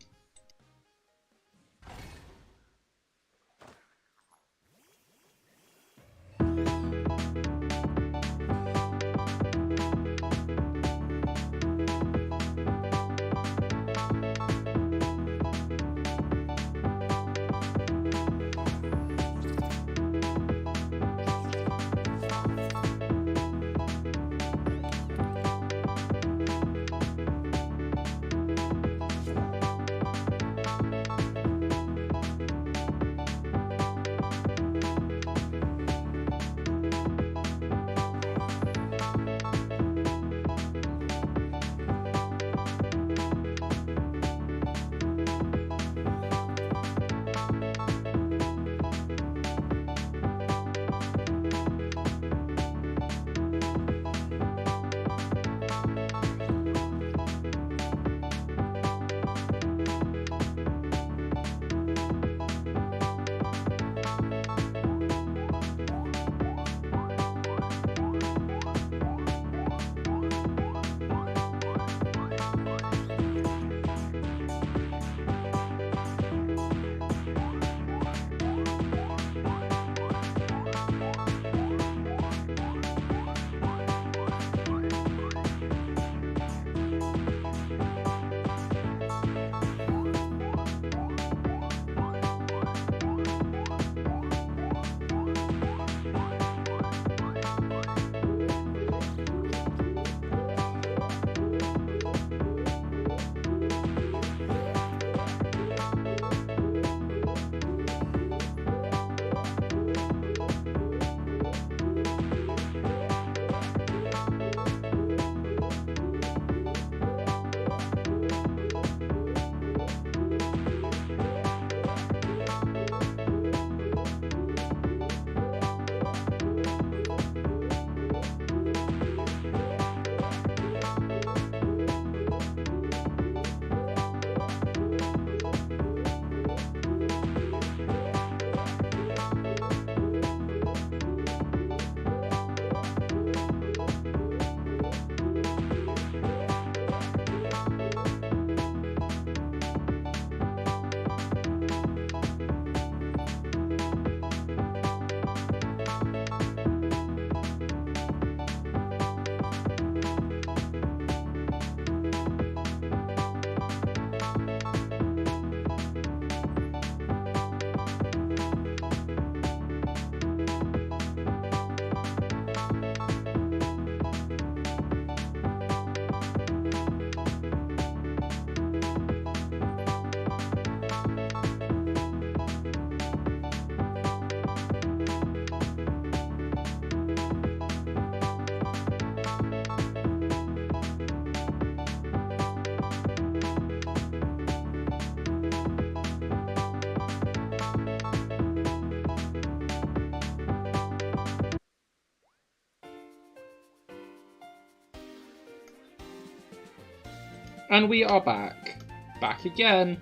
Speaker 1: And we are back. Back again.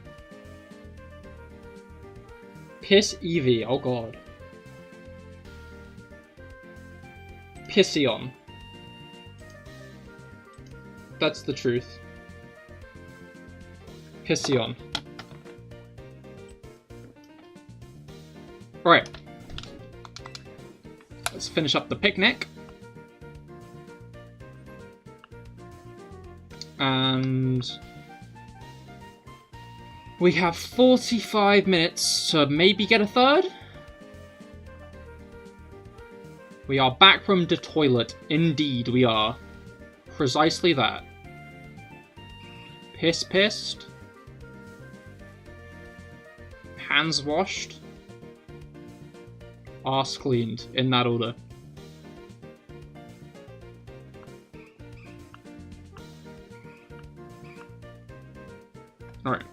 Speaker 1: Piss Eevee, oh god. Pission. That's the truth. Pission. Alright. Let's finish up the picnic. And we have 45 minutes to maybe get a third. We are back from the toilet. Indeed, we are. Precisely that. Pissed. Hands washed. Arse cleaned, in that order. Alright.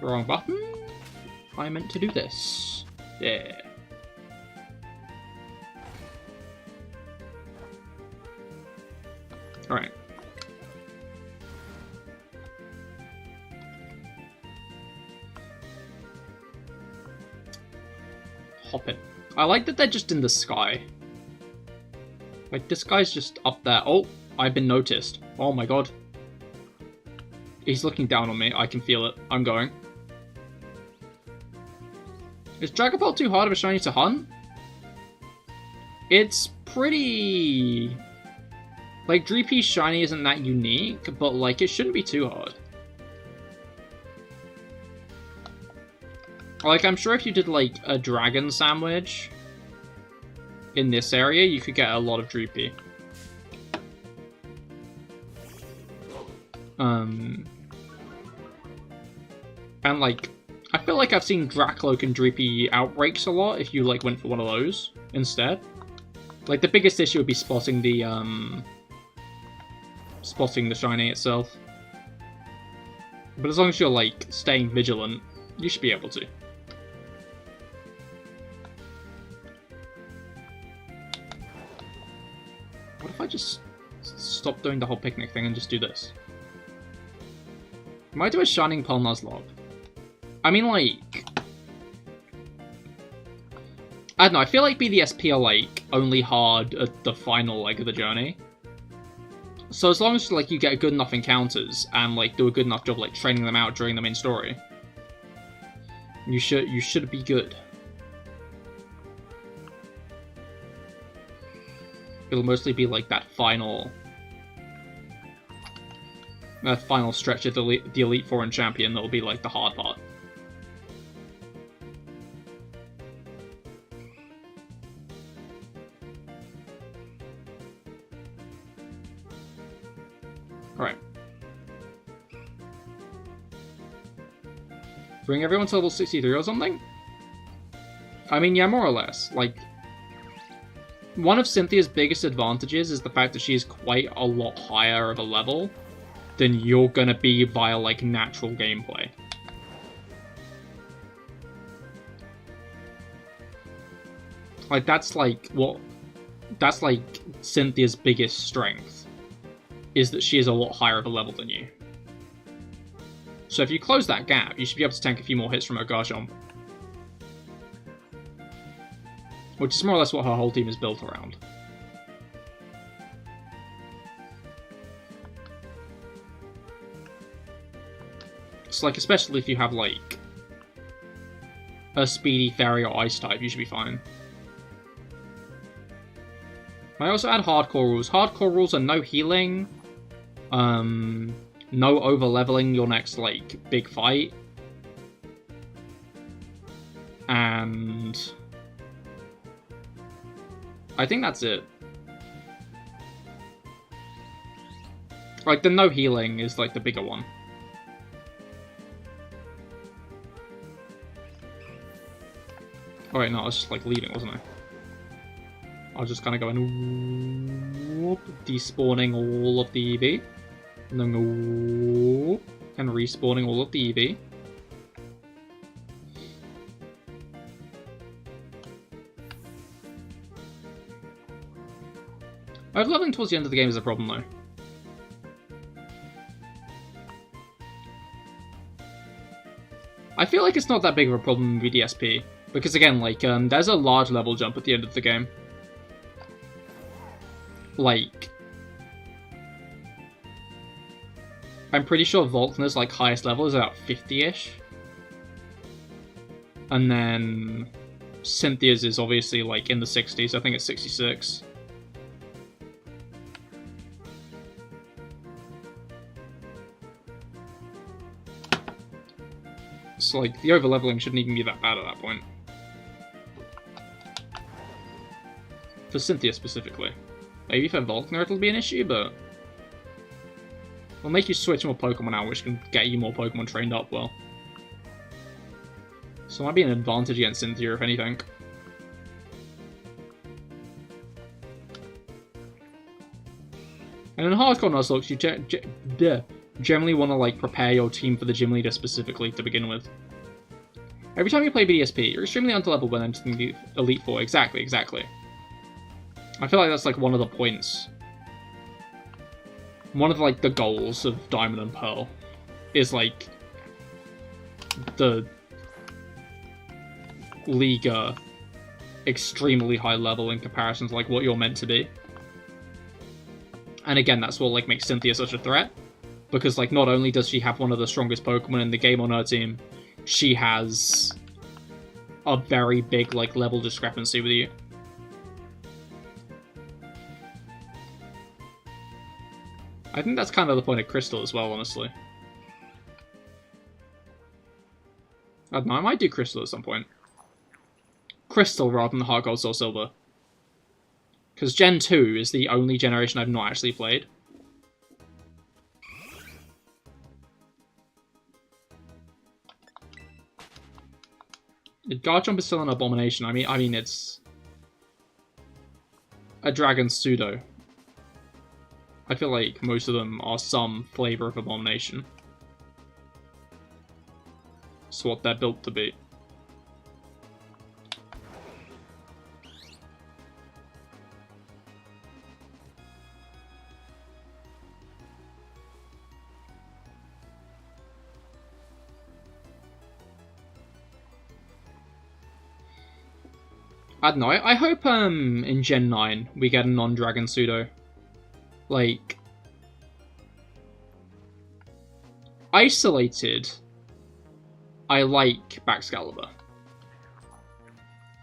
Speaker 1: Wrong button. I meant to do this. Yeah. Alright. Hop it. I like that they're just in the sky. Like, this guy's just up there. Oh, I've been noticed. Oh my god. He's looking down on me. I can feel it. I'm going. Is Dragapult too hard of a shiny to hunt? It's pretty... Like, Dreepy's shiny isn't that unique, but, like, it shouldn't be too hard. Like, I'm sure if you did, like, a dragon sandwich in this area, you could get a lot of Dreepy. And, like, I feel like I've seen Dracloak and Dreepy outbreaks a lot if you, like, went for one of those instead. Like, the biggest issue would be spotting the shiny itself. But as long as you're, like, staying vigilant, you should be able to. What if I just stop doing the whole picnic thing and just do this? Might do a Shining Pearl Nuzlocke. I mean, like... I don't know, I feel like BDSP are, like, only hard at the final leg of the journey. So as long as, like, you get good enough encounters and, like, do a good enough job, like, training them out during the main story, you should be good. It'll mostly be, like, that final stretch of the Elite Four and Champion that'll be, like, the hard part. Alright. Bring everyone to level 63 or something? I mean, yeah, more or less. Like, one of Cynthia's biggest advantages is the fact that she is quite a lot higher of a level than you're gonna be via, like, natural gameplay. Like, that's like Cynthia's biggest strength, is that she is a lot higher of a level than you. So if you close that gap, you should be able to tank a few more hits from her Garchomp. Which is more or less what her whole team is built around. So, like, especially if you have, like, a Speedy, Fairy, or Ice type, you should be fine. I also add hardcore rules. Hardcore rules are no healing, no over-leveling your next, like, big fight, and I think that's it. Like, the no healing is, like, the bigger one. Oh wait, no, I was just, like, leaving, wasn't I? I was just kind of going, whoop, despawning all of the Eevee, and then whoop, and respawning all of the Eevee. Leveling towards the end of the game is a problem, though. I feel like it's not that big of a problem in VDSP, because again, like, there's a large level jump at the end of the game. Like, I'm pretty sure Volkner's, like, highest level is about 50-ish. And then Cynthia's is obviously, like, in the 60s. I think it's 66. So, like, the overleveling shouldn't even be that bad at that point. For Cynthia specifically. Maybe for Volkner it'll be an issue, but it'll make you switch more Pokemon out, which can get you more Pokemon trained up well. So it might be an advantage against Cynthia, if anything. And in Hardcore Nuzlocke, you generally want to, like, prepare your team for the gym leader specifically to begin with. Every time you play BDSP, you're extremely underleveled when entering the Elite Four. Exactly. I feel like that's, like, one of the points. One of, like, the goals of Diamond and Pearl is, like, the League extremely high level in comparison to, like, what you're meant to be. And again, that's what, like, makes Cynthia such a threat. Because, like, not only does she have one of the strongest Pokemon in the game on her team, she has a very big, like, level discrepancy with you. I think that's kind of the point of Crystal as well, honestly. I don't know, I might do Crystal at some point. Crystal rather than Heart Gold, Soul Silver. Because Gen 2 is the only generation I've not actually played. Garchomp is still an abomination. I mean, it's a dragon pseudo. I feel like most of them are some flavor of abomination. It's what they're built to be. I don't know, I hope in Gen 9 we get a non-dragon pseudo. Like, isolated, I like Baxcalibur.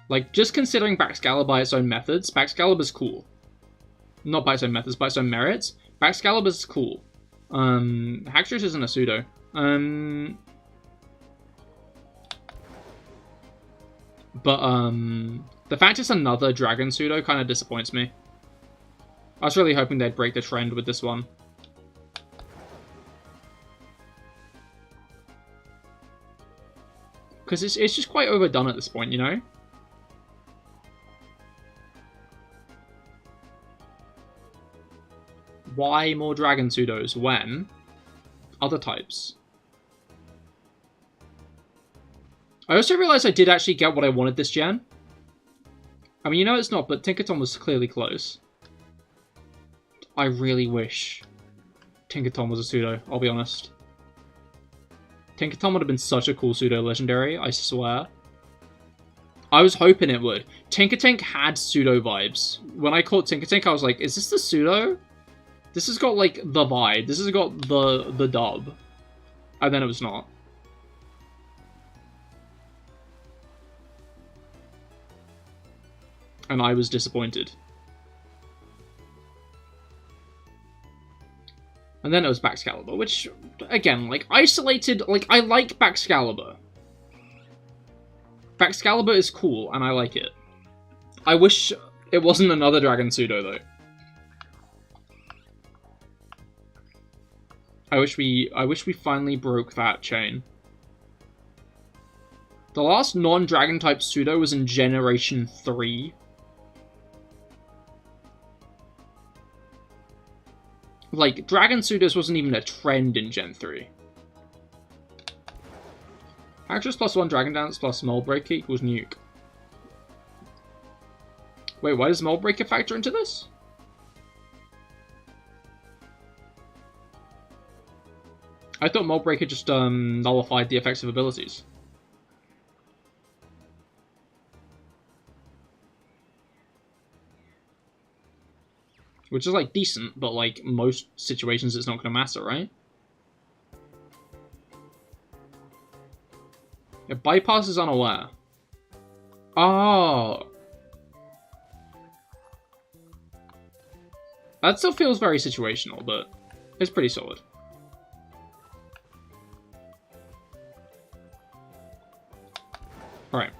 Speaker 1: Like, just considering Baxcalibur by its own methods, Baxcalibur's cool. Not by its own methods, by its own merits, Baxcalibur's cool. Haxorus isn't a pseudo. But, the fact it's another dragon pseudo kind of disappoints me. I was really hoping they'd break the trend with this one. Because it's just quite overdone at this point, you know? Why more dragon pseudos when other types? I also realized I did actually get what I wanted this gen. I mean, you know it's not, but Tinkaton was clearly close. I really wish Tinkaton was a pseudo, I'll be honest. Tinkaton would have been such a cool pseudo legendary, I swear. I was hoping it would. Tinkaton had pseudo vibes. When I caught Tinkaton, I was like, is this the pseudo? This has got, like, the vibe. This has got the dub. And then it was not. And I was disappointed. And then it was Baxcalibur, which, again, like, isolated, like, I like Baxcalibur. Baxcalibur is cool, and I like it. I wish it wasn't another dragon pseudo, though. I wish we finally broke that chain. The last non-dragon type pseudo was in Generation 3. Like, Dragon Pseudos wasn't even a trend in Gen 3. Haxorus plus 1 Dragon Dance plus Mold Breaker equals Nuke. Wait, why does Mold Breaker factor into this? I thought Mold Breaker just nullified the effects of abilities. which is, like, decent, but, like, most situations it's not going to matter, right? It bypasses unaware. Oh. That still feels very situational, but it's pretty solid. Alright.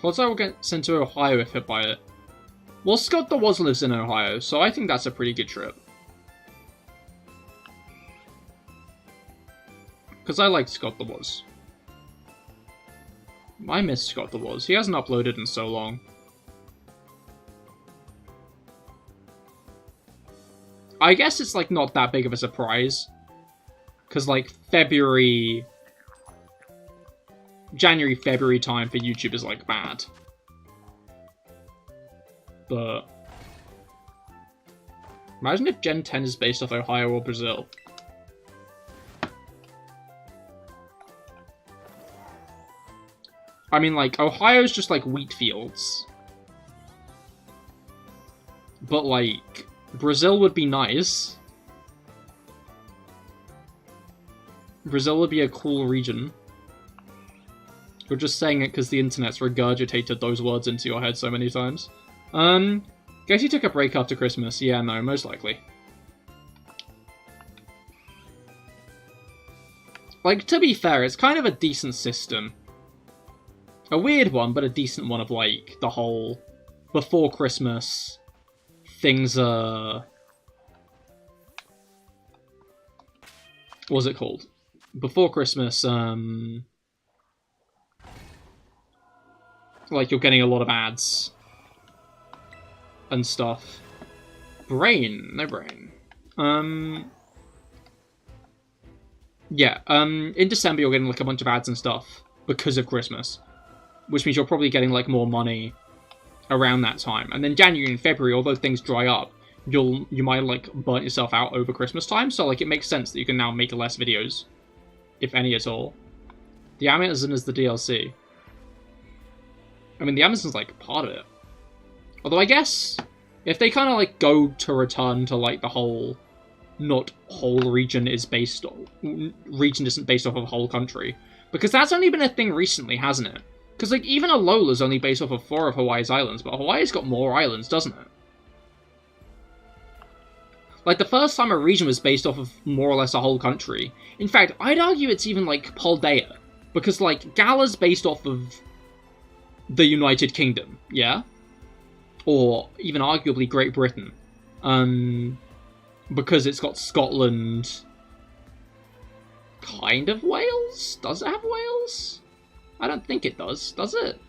Speaker 1: Quasar will get sent to Ohio if hit by it. Well, Scott the Woz lives in Ohio, so I think that's a pretty good trip. Because I like Scott the Woz. I miss Scott the Woz. He hasn't uploaded in so long. I guess it's, like, not that big of a surprise. Because, like, January, February time for YouTube is, like, bad. But imagine if Gen 10 is based off Ohio or Brazil. I mean, like, Ohio's just, like, wheat fields. But, like, Brazil would be nice. Brazil would be a cool region. You're just saying it because the internet's regurgitated those words into your head so many times. Guess you took a break after Christmas. Yeah, no, most likely. Like, to be fair, it's kind of a decent system. A weird one, but a decent one of, like, the whole... Before Christmas, things are... What's it called? Before Christmas, like, you're getting a lot of ads and stuff. Brain. No brain. Yeah, in December you're getting, like, a bunch of ads and stuff because of Christmas. Which means you're probably getting, like, more money around that time. And then January and February, although things dry up, you might, like, burn yourself out over Christmas time. So, like, it makes sense that you can now make less videos. If any at all. The Amazon is the DLC. I mean, the Amazon's, like, part of it. Although, I guess, if they kind of, like, go to return to, like, the whole... Not whole region is based on... Region isn't based off of a whole country. Because that's only been a thing recently, hasn't it? Because, like, even Alola's only based off of 4 of Hawaii's islands, but Hawaii's got more islands, doesn't it? Like, the first time a region was based off of more or less a whole country. In fact, I'd argue it's even, like, Paldea. Because, like, Gala's based off of the United Kingdom, yeah? Or even arguably Great Britain. Because it's got Scotland... Kind of Wales? Does it have Wales? I don't think it does. Does it?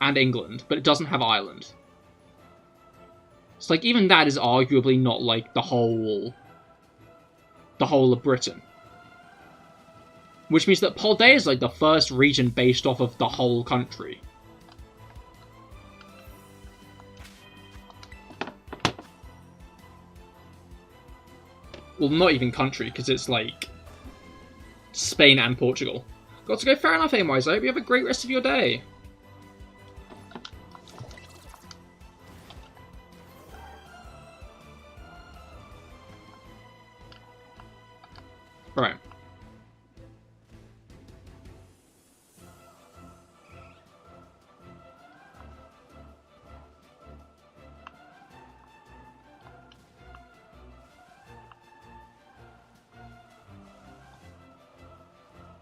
Speaker 1: And England, but it doesn't have Ireland. It's like, even that is arguably not, like, the whole of Britain. Which means that Paldea is, like, the first region based off of the whole country. Well, not even country, because it's, like, Spain and Portugal. Got to go. Fair enough, Aimwise. I hope you have a great rest of your day. Right.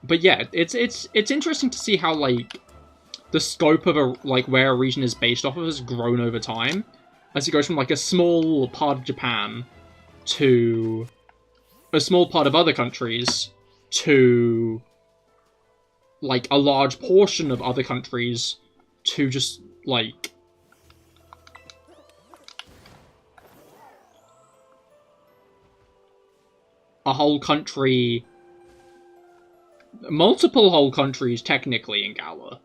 Speaker 1: But yeah, it's interesting to see how, like, the scope of where a region is based off of has grown over time, as it goes from, like, a small part of Japan to a small part of other countries to, like, a large portion of other countries to just, like, a whole country... Multiple whole countries, technically, in Gala.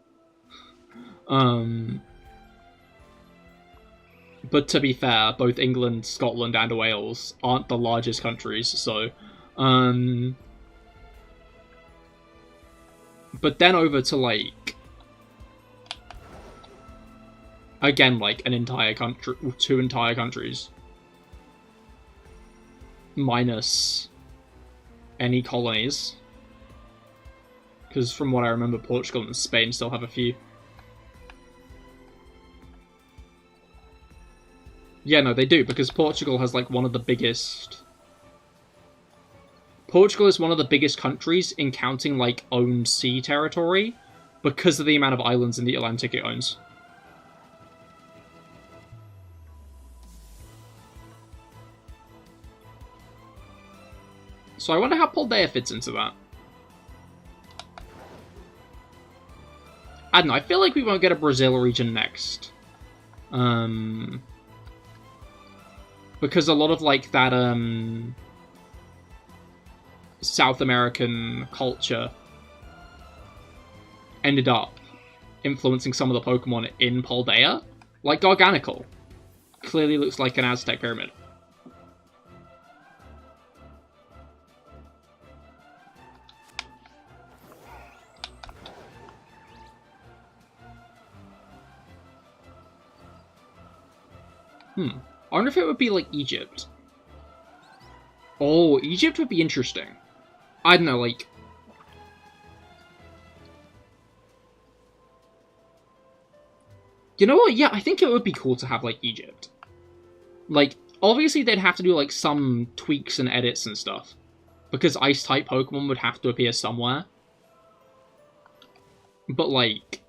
Speaker 1: But to be fair, both England, Scotland, and Wales aren't the largest countries, so... But then over to, like... Again, like, an entire country... 2 entire countries. Minus any colonies. Because from what I remember, Portugal and Spain still have a few. Yeah, no, they do, because Portugal has, like, one of the biggest... Portugal is one of the biggest countries in counting, like, owned sea territory, because of the amount of islands in the Atlantic it owns. So I wonder how Paldea fits into that. I don't know, I feel like we won't get a Brazil region next. Because a lot of, like, that, South American culture ended up influencing some of the Pokemon in Paldea. Like Garganical. Clearly looks like an Aztec pyramid. I wonder if it would be like Egypt. Oh, Egypt would be interesting. I don't know, like... You know what? Yeah, I think it would be cool to have, like, Egypt. Like, obviously they'd have to do, like, some tweaks and edits and stuff. Because Ice-type Pokemon would have to appear somewhere. But, like...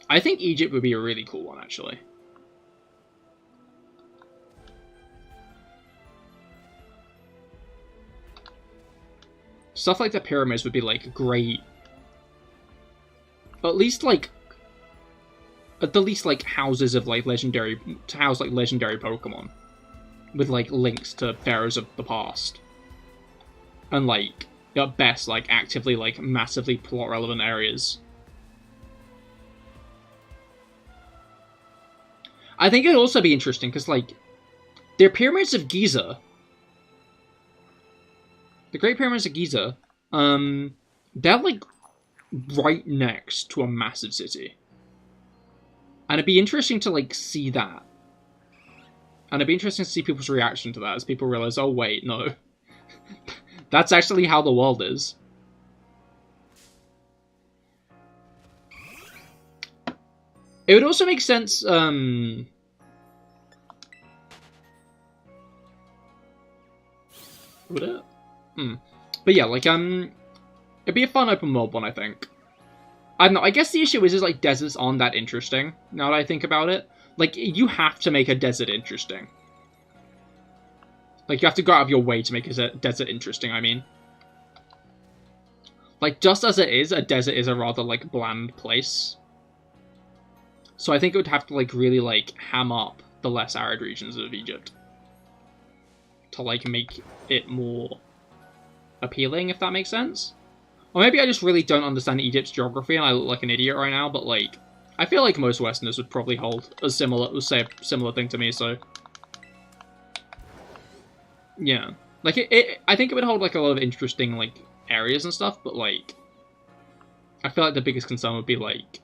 Speaker 1: I think Egypt would be a really cool one, actually. Stuff like the pyramids would be, like, great. At least, like... At the least, like, houses of, like, legendary... To house, like, legendary Pokemon. With, like, links to pharaohs of the past. And, like, at best, like, actively, like, massively plot-relevant areas. I think it'd also be interesting, because, like... The pyramids of Giza... The Great Pyramids of Giza, they're, like, right next to a massive city. And it'd be interesting to, like, see that. And it'd be interesting to see people's reaction to that, as people realize, oh, wait, no. That's actually how the world is. It would also make sense, would it? But yeah, like, it'd be a fun open world one, I think. I don't know, I guess the issue is like, deserts aren't that interesting, now that I think about it. Like, you have to make a desert interesting. Like, you have to go out of your way to make a desert interesting, I mean. Like, just as it is, a desert is a rather, like, bland place. So I think it would have to, like, really, like, ham up the less arid regions of Egypt. To, like, make it more appealing, if that makes sense. Or maybe I just really don't understand Egypt's geography and I look like an idiot right now, but, like, I feel like most Westerners would probably hold a similar, say a similar thing to me, so... Yeah. Like, I think it would hold, like, a lot of interesting, like, areas and stuff, but, like... I feel like the biggest concern would be, like...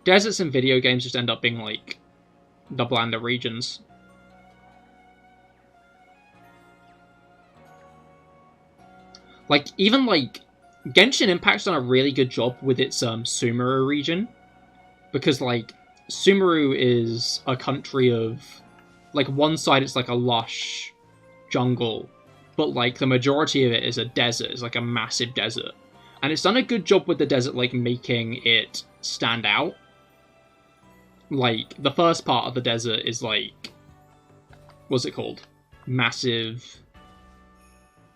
Speaker 1: Deserts in video games just end up being, like, the blander regions. Like, even, like, Genshin Impact's done a really good job with its, Sumeru region. Because, like, Sumeru is a country of... Like, one side it's, like, a lush jungle. But, like, the majority of it is a desert. It's, like, a massive desert. And it's done a good job with the desert, like, making it stand out. Like, the first part of the desert is, like... What's it called? Massive...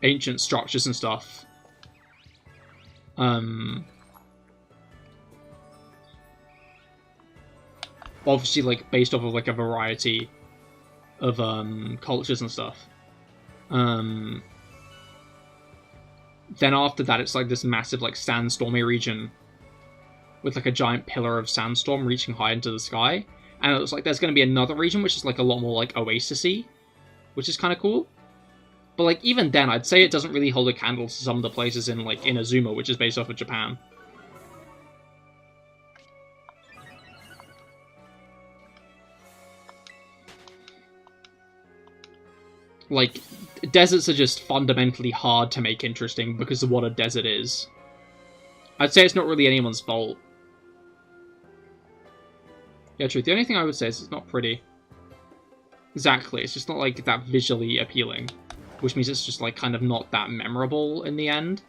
Speaker 1: ancient structures and stuff. Obviously, like, based off of, like, a variety of, cultures and stuff. Then after that, it's, like, this massive, like, sandstormy region with like a giant pillar of sandstorm reaching high into the sky. And it looks like there's going to be another region which is like a lot more like oasis-y, which is kind of cool. But like even then, I'd say it doesn't really hold a candle to some of the places in like Inazuma, which is based off of Japan. Like, deserts are just fundamentally hard to make interesting because of what a desert is. I'd say it's not really anyone's fault. Yeah, true. The only thing I would say is it's not pretty. Exactly. It's just not, like, that visually appealing. Which means it's just, like, kind of not that memorable in the end.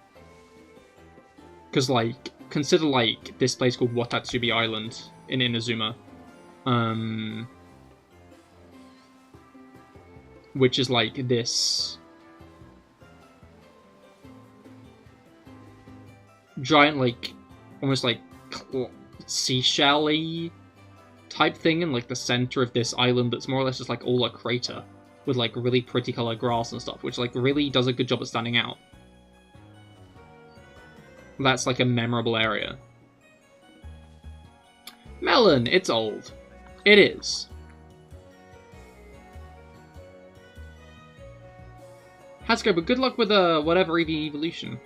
Speaker 1: Because, like, consider, like, this place called Watatsubi Island in Inazuma. Which is, like, this giant, like, almost, like, seashell-y type thing in, like, the center of this island that's more or less just, like, all a crater with, like, really pretty colored grass and stuff, which, like, really does a good job at standing out. That's, like, a memorable area. Melon, it's old. It is. Has to go, but good luck with whatever Eevee evolution.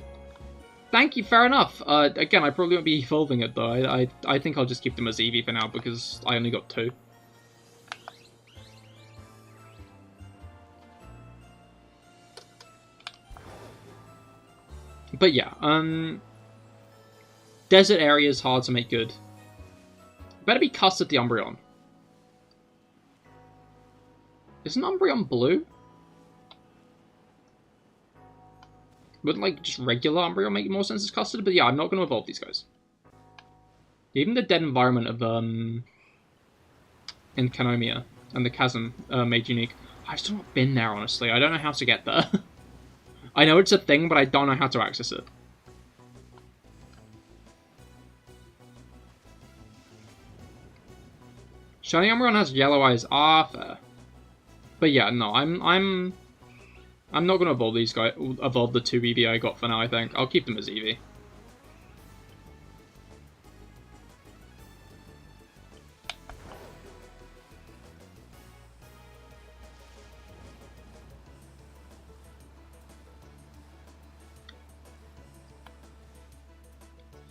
Speaker 1: Thank you, fair enough. Again, I probably won't be evolving it, though. I think I'll just keep them as Eevee for now, because I only got 2. But yeah, desert area is hard to make good. Better be Custard the Umbreon. Isn't Umbreon blue? Wouldn't, like, just regular Umbreon make more sense as Custard? But yeah, I'm not going to evolve these guys. Even the dead environment of, in Kanomia and the chasm made unique. I've still not been there, honestly. I don't know how to get there. I know it's a thing, but I don't know how to access it. Shiny Umbreon has yellow eyes. Ah, fair. But yeah, no, I'm not going to evolve these guys. Evolve the 2 Eevee I got for now, I think. I'll keep them as Eevee.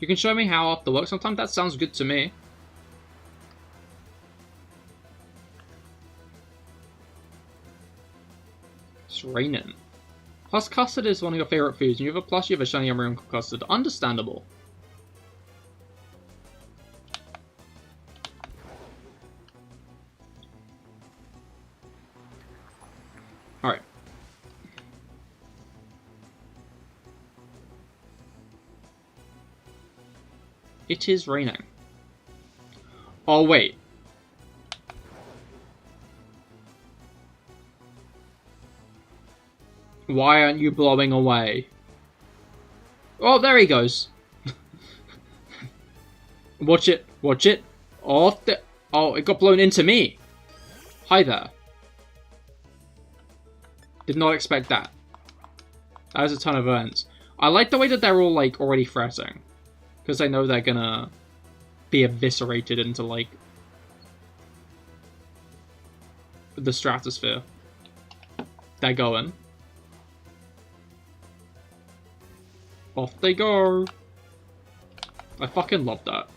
Speaker 1: You can show me how after work sometime? That sounds good to me. It's raining. Plus, custard is one of your favourite foods, and you have a plushie of a shiny Umbreon called Custard. Understandable. Alright. It is raining. Oh, wait. Why aren't you blowing away? Oh, there he goes. Watch it. Watch it. Oh, it got blown into me. Hi there. Did not expect that. That was a ton of events. I like the way that they're all, like, already fretting. Because I know they're gonna be eviscerated into, like, the stratosphere. They're going. Off they go. I fucking love that.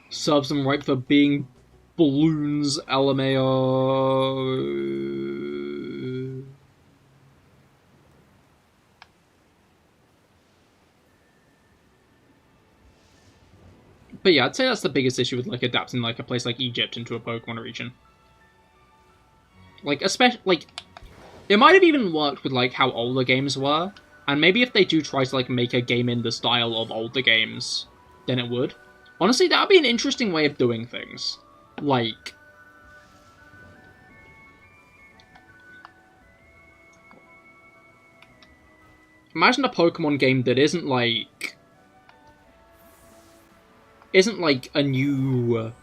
Speaker 1: Serves them right for being balloons, LMAO. But yeah, I'd say that's the biggest issue with, like, adapting, like, a place like Egypt into a Pokemon region. Like, especially, like, it might have even worked with, like, how older games were, and maybe if they do try to, like, make a game in the style of older games, then it would. Honestly, that would be an interesting way of doing things. Like, imagine a Pokemon game that isn't, like, a new... let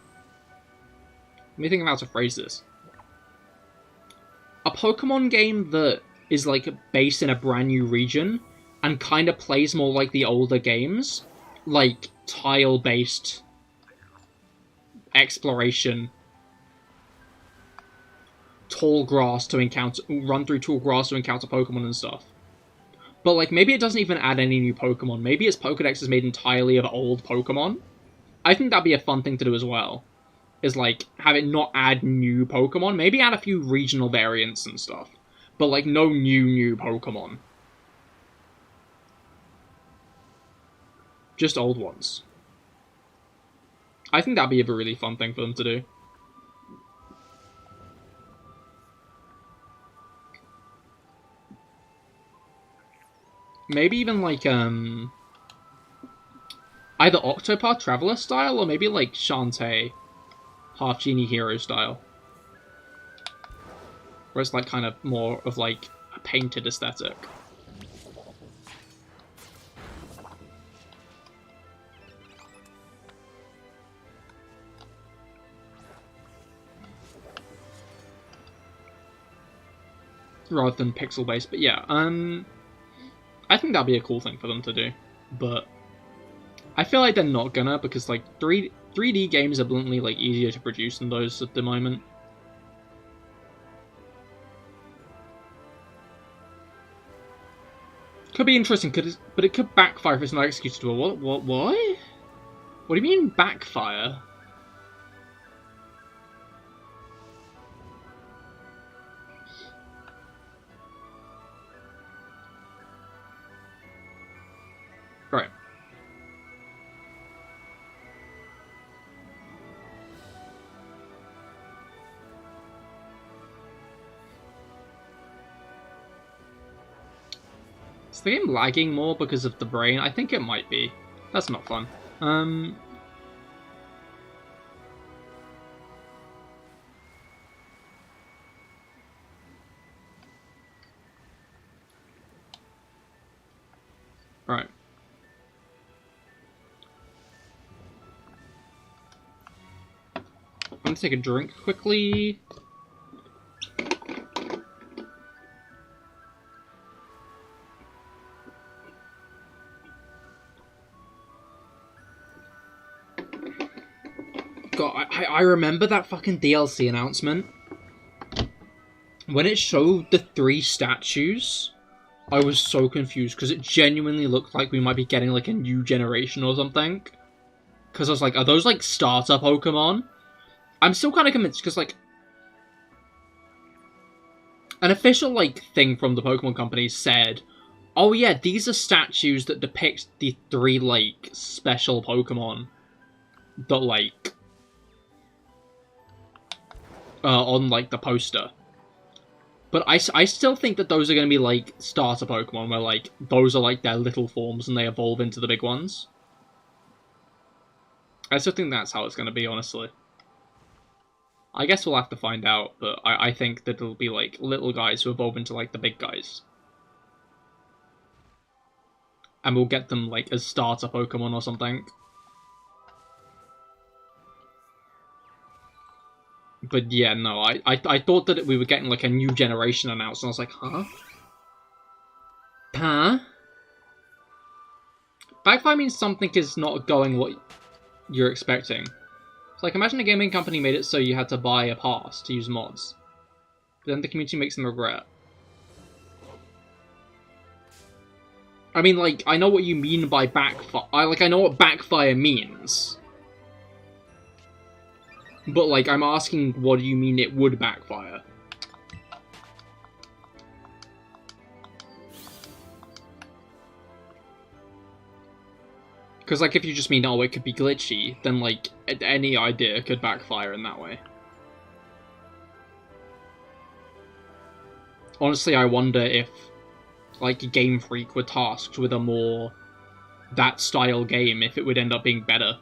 Speaker 1: me think of how to phrase this. A Pokemon game that is, like, based in a brand new region, and kind of plays more like the older games, like tile-based exploration, tall grass to encounter, run through tall grass to encounter Pokemon and stuff. But like maybe it doesn't even add any new Pokemon. Maybe its Pokedex is made entirely of old Pokemon. I think that'd be a fun thing to do as well. Is like have it not add new Pokemon. Maybe add a few regional variants and stuff. But like no new Pokemon. Just old ones. I think that'd be a really fun thing for them to do. Maybe even like either Octopath Traveler style or maybe like Shantae Half Genie Hero style. Where it's like kind of more of like a painted aesthetic. Rather than pixel based, but yeah, I think that'd be a cool thing for them to do, but I feel like they're not gonna, because like 3D games are bluntly like easier to produce than those at the moment. Could be interesting, but it could backfire if it's not executed well. What? What do you mean backfire? Right. Is the game lagging more because of the brain? I think it might be. That's not fun. Right. I'm gonna take a drink quickly. God, I remember that fucking DLC announcement. When it showed the 3 statues, I was so confused, because it genuinely looked like we might be getting like a new generation or something. Because I was like, are those like starter Pokemon? I'm still kind of convinced, because like an official like thing from the Pokemon company said, oh yeah, these are statues that depict the 3 like special Pokemon that like on like the poster. But I still think that those are going to be like starter Pokemon, where like those are like their little forms and they evolve into the big ones. I still think that's how it's going to be, honestly. I guess we'll have to find out, but I think that it'll be like little guys who evolve into like the big guys. And we'll get them like as starter Pokemon or something. But yeah, no, I thought that we were getting like a new generation announced, and I was like, huh? Huh? Backfire means something is not going what you're expecting. It's like, imagine a gaming company made it so you had to buy a pass to use mods. But then the community makes them regret. I mean, like, I know what you mean by backfire. I know what backfire means. But, like, I'm asking, what do you mean it would backfire? Because, like, if you just mean, oh, it could be glitchy, then, like, any idea could backfire in that way. Honestly, I wonder if, like, Game Freak were tasked with a more that style game, if it would end up being better.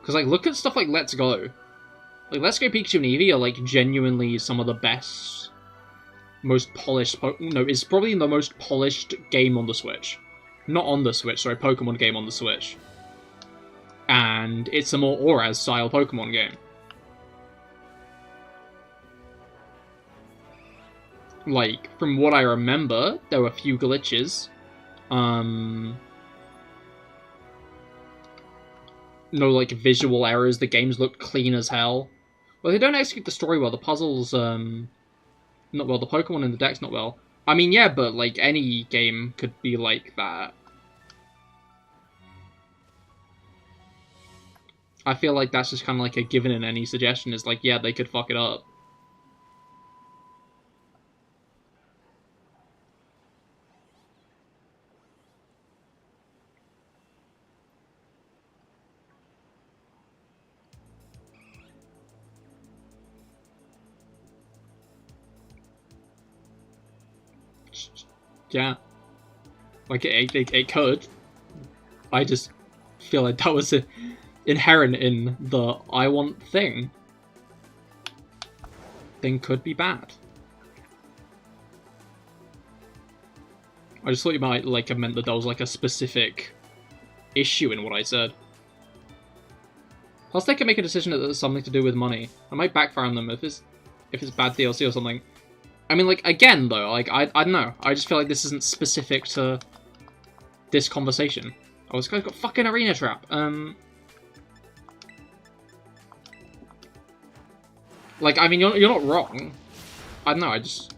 Speaker 1: Because, like, look at stuff like Let's Go. Like, Let's Go Pikachu and Eevee are, like, genuinely some of the best, most polished... it's probably the most polished game on the Switch. Not on the Switch, sorry, Pokemon game on the Switch. And it's a more ORAS-style Pokemon game. Like, from what I remember, there were a few glitches. No, like, visual errors. The games look clean as hell. Well, they don't execute the story well. The puzzles, not well. The Pokemon in the deck's not well. I mean, yeah, but, like, any game could be like that. I feel like that's just kind of like a given in any suggestion, is like, yeah, they could fuck it up. Yeah. Like, it could. I just feel like that was inherent in the I want thing. Thing could be bad. I just thought you might, like, have meant that there was, like, a specific issue in what I said. Plus, they can make a decision that there's something to do with money. I might backfire on them if it's bad DLC or something. I mean, like, again, though, like, I don't know. I just feel like this isn't specific to this conversation. Oh, this guy's got fucking arena trap. Like, I mean, you're not wrong. I don't know, I just...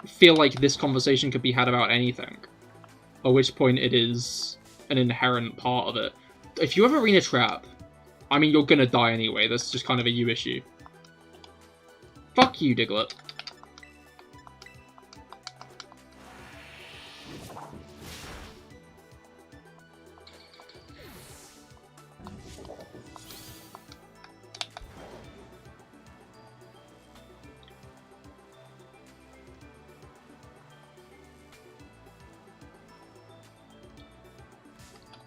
Speaker 1: feel like this conversation could be had about anything. At which point it is an inherent part of it. If you have arena trap, I mean, you're gonna die anyway. That's just kind of a you issue. Fuck you, Diglett.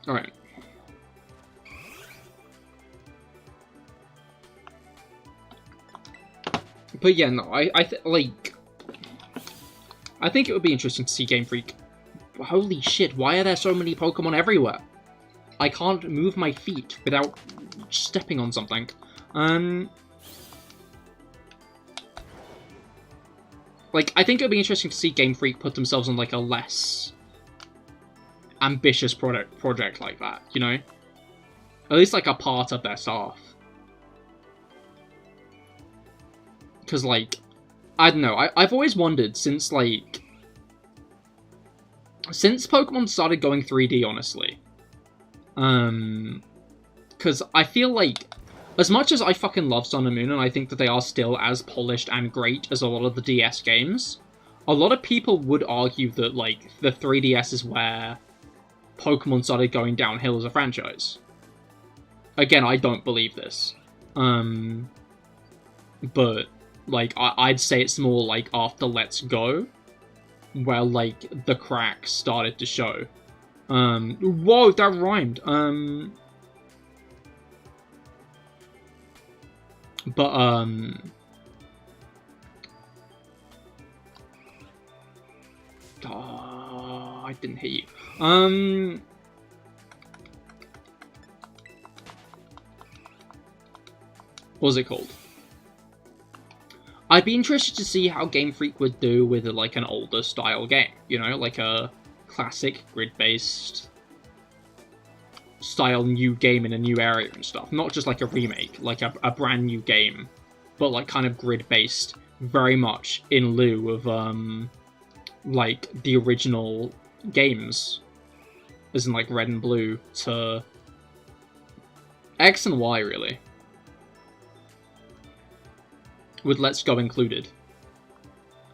Speaker 1: Alright. But yeah, no, I think it would be interesting to see Game Freak. Holy shit, why are there so many Pokemon everywhere? I can't move my feet without stepping on something. Like, I think it would be interesting to see Game Freak put themselves on, like, a less ambitious project like that, you know? At least, like, a part of their staff. Because, like, I don't know, I've always wondered since, like... since Pokemon started going 3D, honestly. Because I feel like, as much as I fucking love Sun and Moon, and I think that they are still as polished and great as a lot of the DS games, a lot of people would argue that, like, the 3DS is where Pokemon started going downhill as a franchise. Again, I don't believe this. But... like, I'd say it's more, like, after Let's Go, where, like, the cracks started to show. Whoa, that rhymed. Oh, I didn't hit you. What was it called? I'd be interested to see how Game Freak would do with, like, an older style game, you know, like a classic grid-based style new game in a new area and stuff. Not just like a remake, like a brand new game, but like kind of grid-based, very much in lieu of, like, the original games, as in, like, Red and Blue to X and Y, really. With Let's Go included.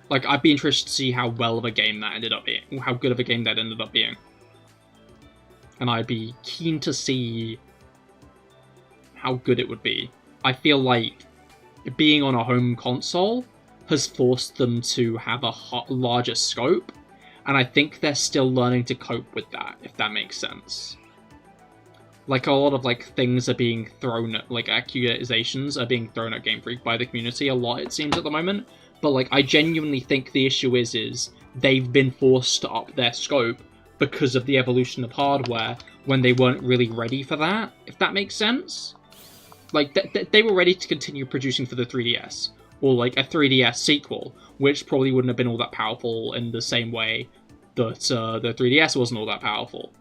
Speaker 1: Like, I'd be interested to see how well of a game that ended up being. How good of a game that ended up being. And I'd be keen to see how good it would be. I feel like being on a home console has forced them to have a larger scope, and I think they're still learning to cope with that, if that makes sense. Like, a lot of, like, things are being thrown at, like, accusations are being thrown at Game Freak by the community a lot, it seems, at the moment. But, like, I genuinely think the issue is they've been forced to up their scope because of the evolution of hardware when they weren't really ready for that, if that makes sense. Like, they were ready to continue producing for the 3DS. or like a 3DS sequel, which probably wouldn't have been all that powerful in the same way that the 3DS wasn't all that powerful.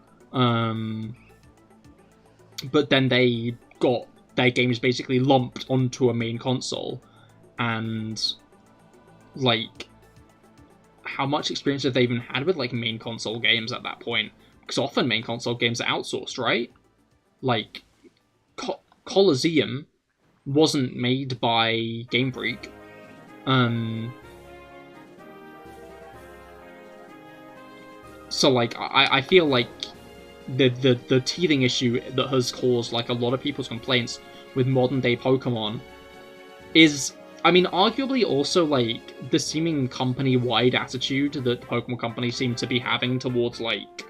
Speaker 1: But then they got their games basically lumped onto a main console, and like, how much experience have they even had with like main console games at that point? Because often main console games are outsourced, right? Like, Colosseum wasn't made by Game Freak. So like, I feel like the teething issue that has caused like a lot of people's complaints with modern day Pokemon is, I mean, arguably also like the seeming company-wide attitude that the Pokemon Company seem to be having towards like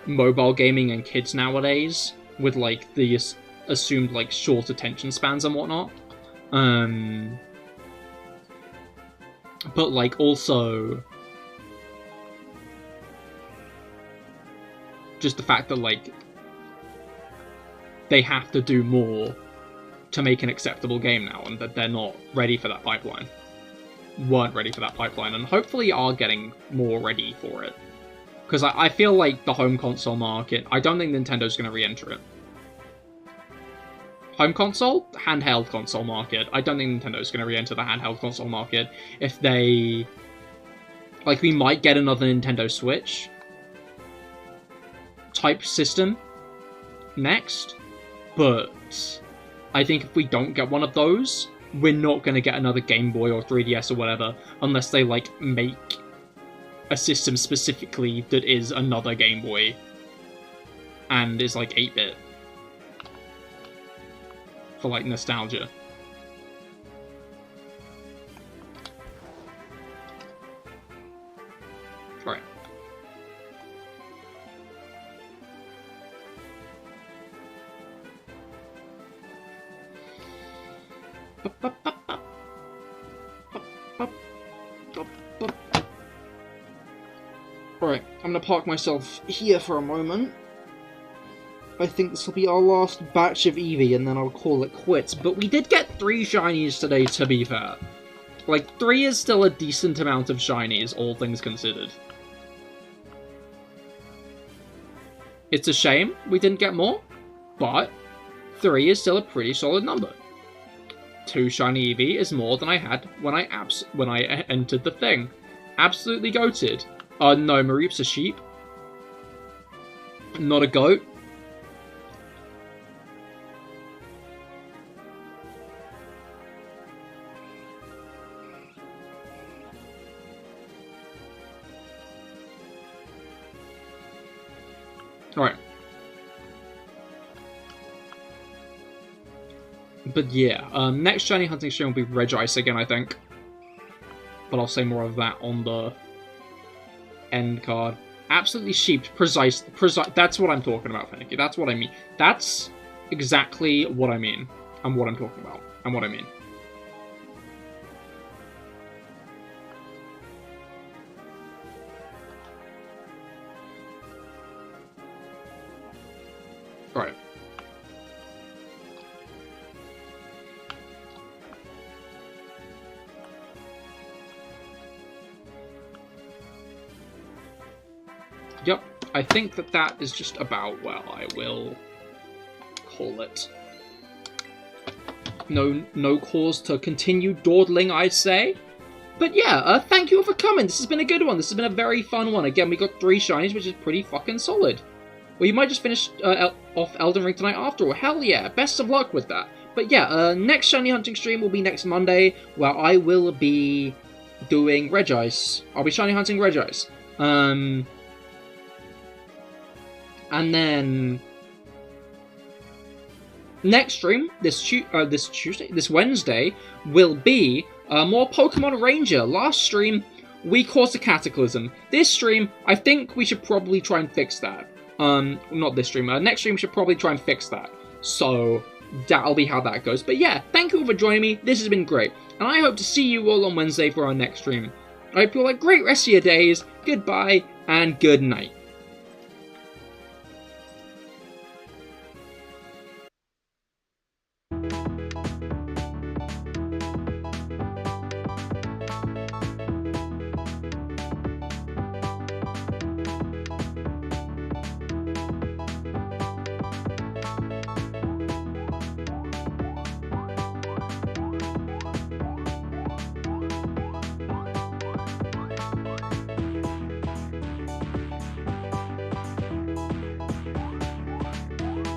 Speaker 1: mobile gaming and kids nowadays, with like the assumed like short attention spans and whatnot. But like also just the fact that like they have to do more to make an acceptable game now, and that they're not ready for that pipeline. Weren't ready for that pipeline, and hopefully are getting more ready for it. Because I feel like the home console market, I don't think Nintendo's going to re-enter it. Home console? Handheld console market. I don't think Nintendo's going to re-enter the handheld console market. If they... Like, we might get another Nintendo Switch type system next, but I think if we don't get one of those, we're not going to get another Game Boy or 3DS or whatever, unless they, like, make a system specifically that is another Game Boy and is, like, 8-bit. For, like, nostalgia. Right. Alright, I'm gonna park myself here for a moment. I think this will be our last batch of Eevee, and then I'll call it quits. But we did get 3 shinies today, to be fair. Like, 3 is still a decent amount of shinies, all things considered. It's a shame we didn't get more, but 3 is still a pretty solid number. 2 shiny Eevee is more than I had when I entered the thing. Absolutely goated. No, Mareep's a sheep. Not a goat. Alright. But yeah, next shiny hunting stream will be Regice again, I think. But I'll say more of that on the end card. Absolutely sheep, precise, that's what I'm talking about, Finicky. That's what I mean. That's exactly what I mean, and what I'm talking about, and what I mean. Right. Yep, I think that is just about where I will call it. No cause to continue dawdling, I say. But yeah, thank you all for coming. This has been a good one. This has been a very fun one. Again, we got 3 shinies, which is pretty fucking solid. Well, you might just finish off Elden Ring tonight after all. Hell yeah, best of luck with that. But yeah, next shiny hunting stream will be next Monday, where I will be doing Regice. I'll be shiny hunting Regice. And then next stream, this Wednesday, will be more Pokemon Ranger. Last stream, we caused a cataclysm. This stream, I think we should probably try and fix that. Not this stream. Next stream, we should probably try and fix that. So that'll be how that goes. But yeah, thank you all for joining me. This has been great. And I hope to see you all on Wednesday for our next stream. I hope you all have a great rest of your days. Goodbye and good night.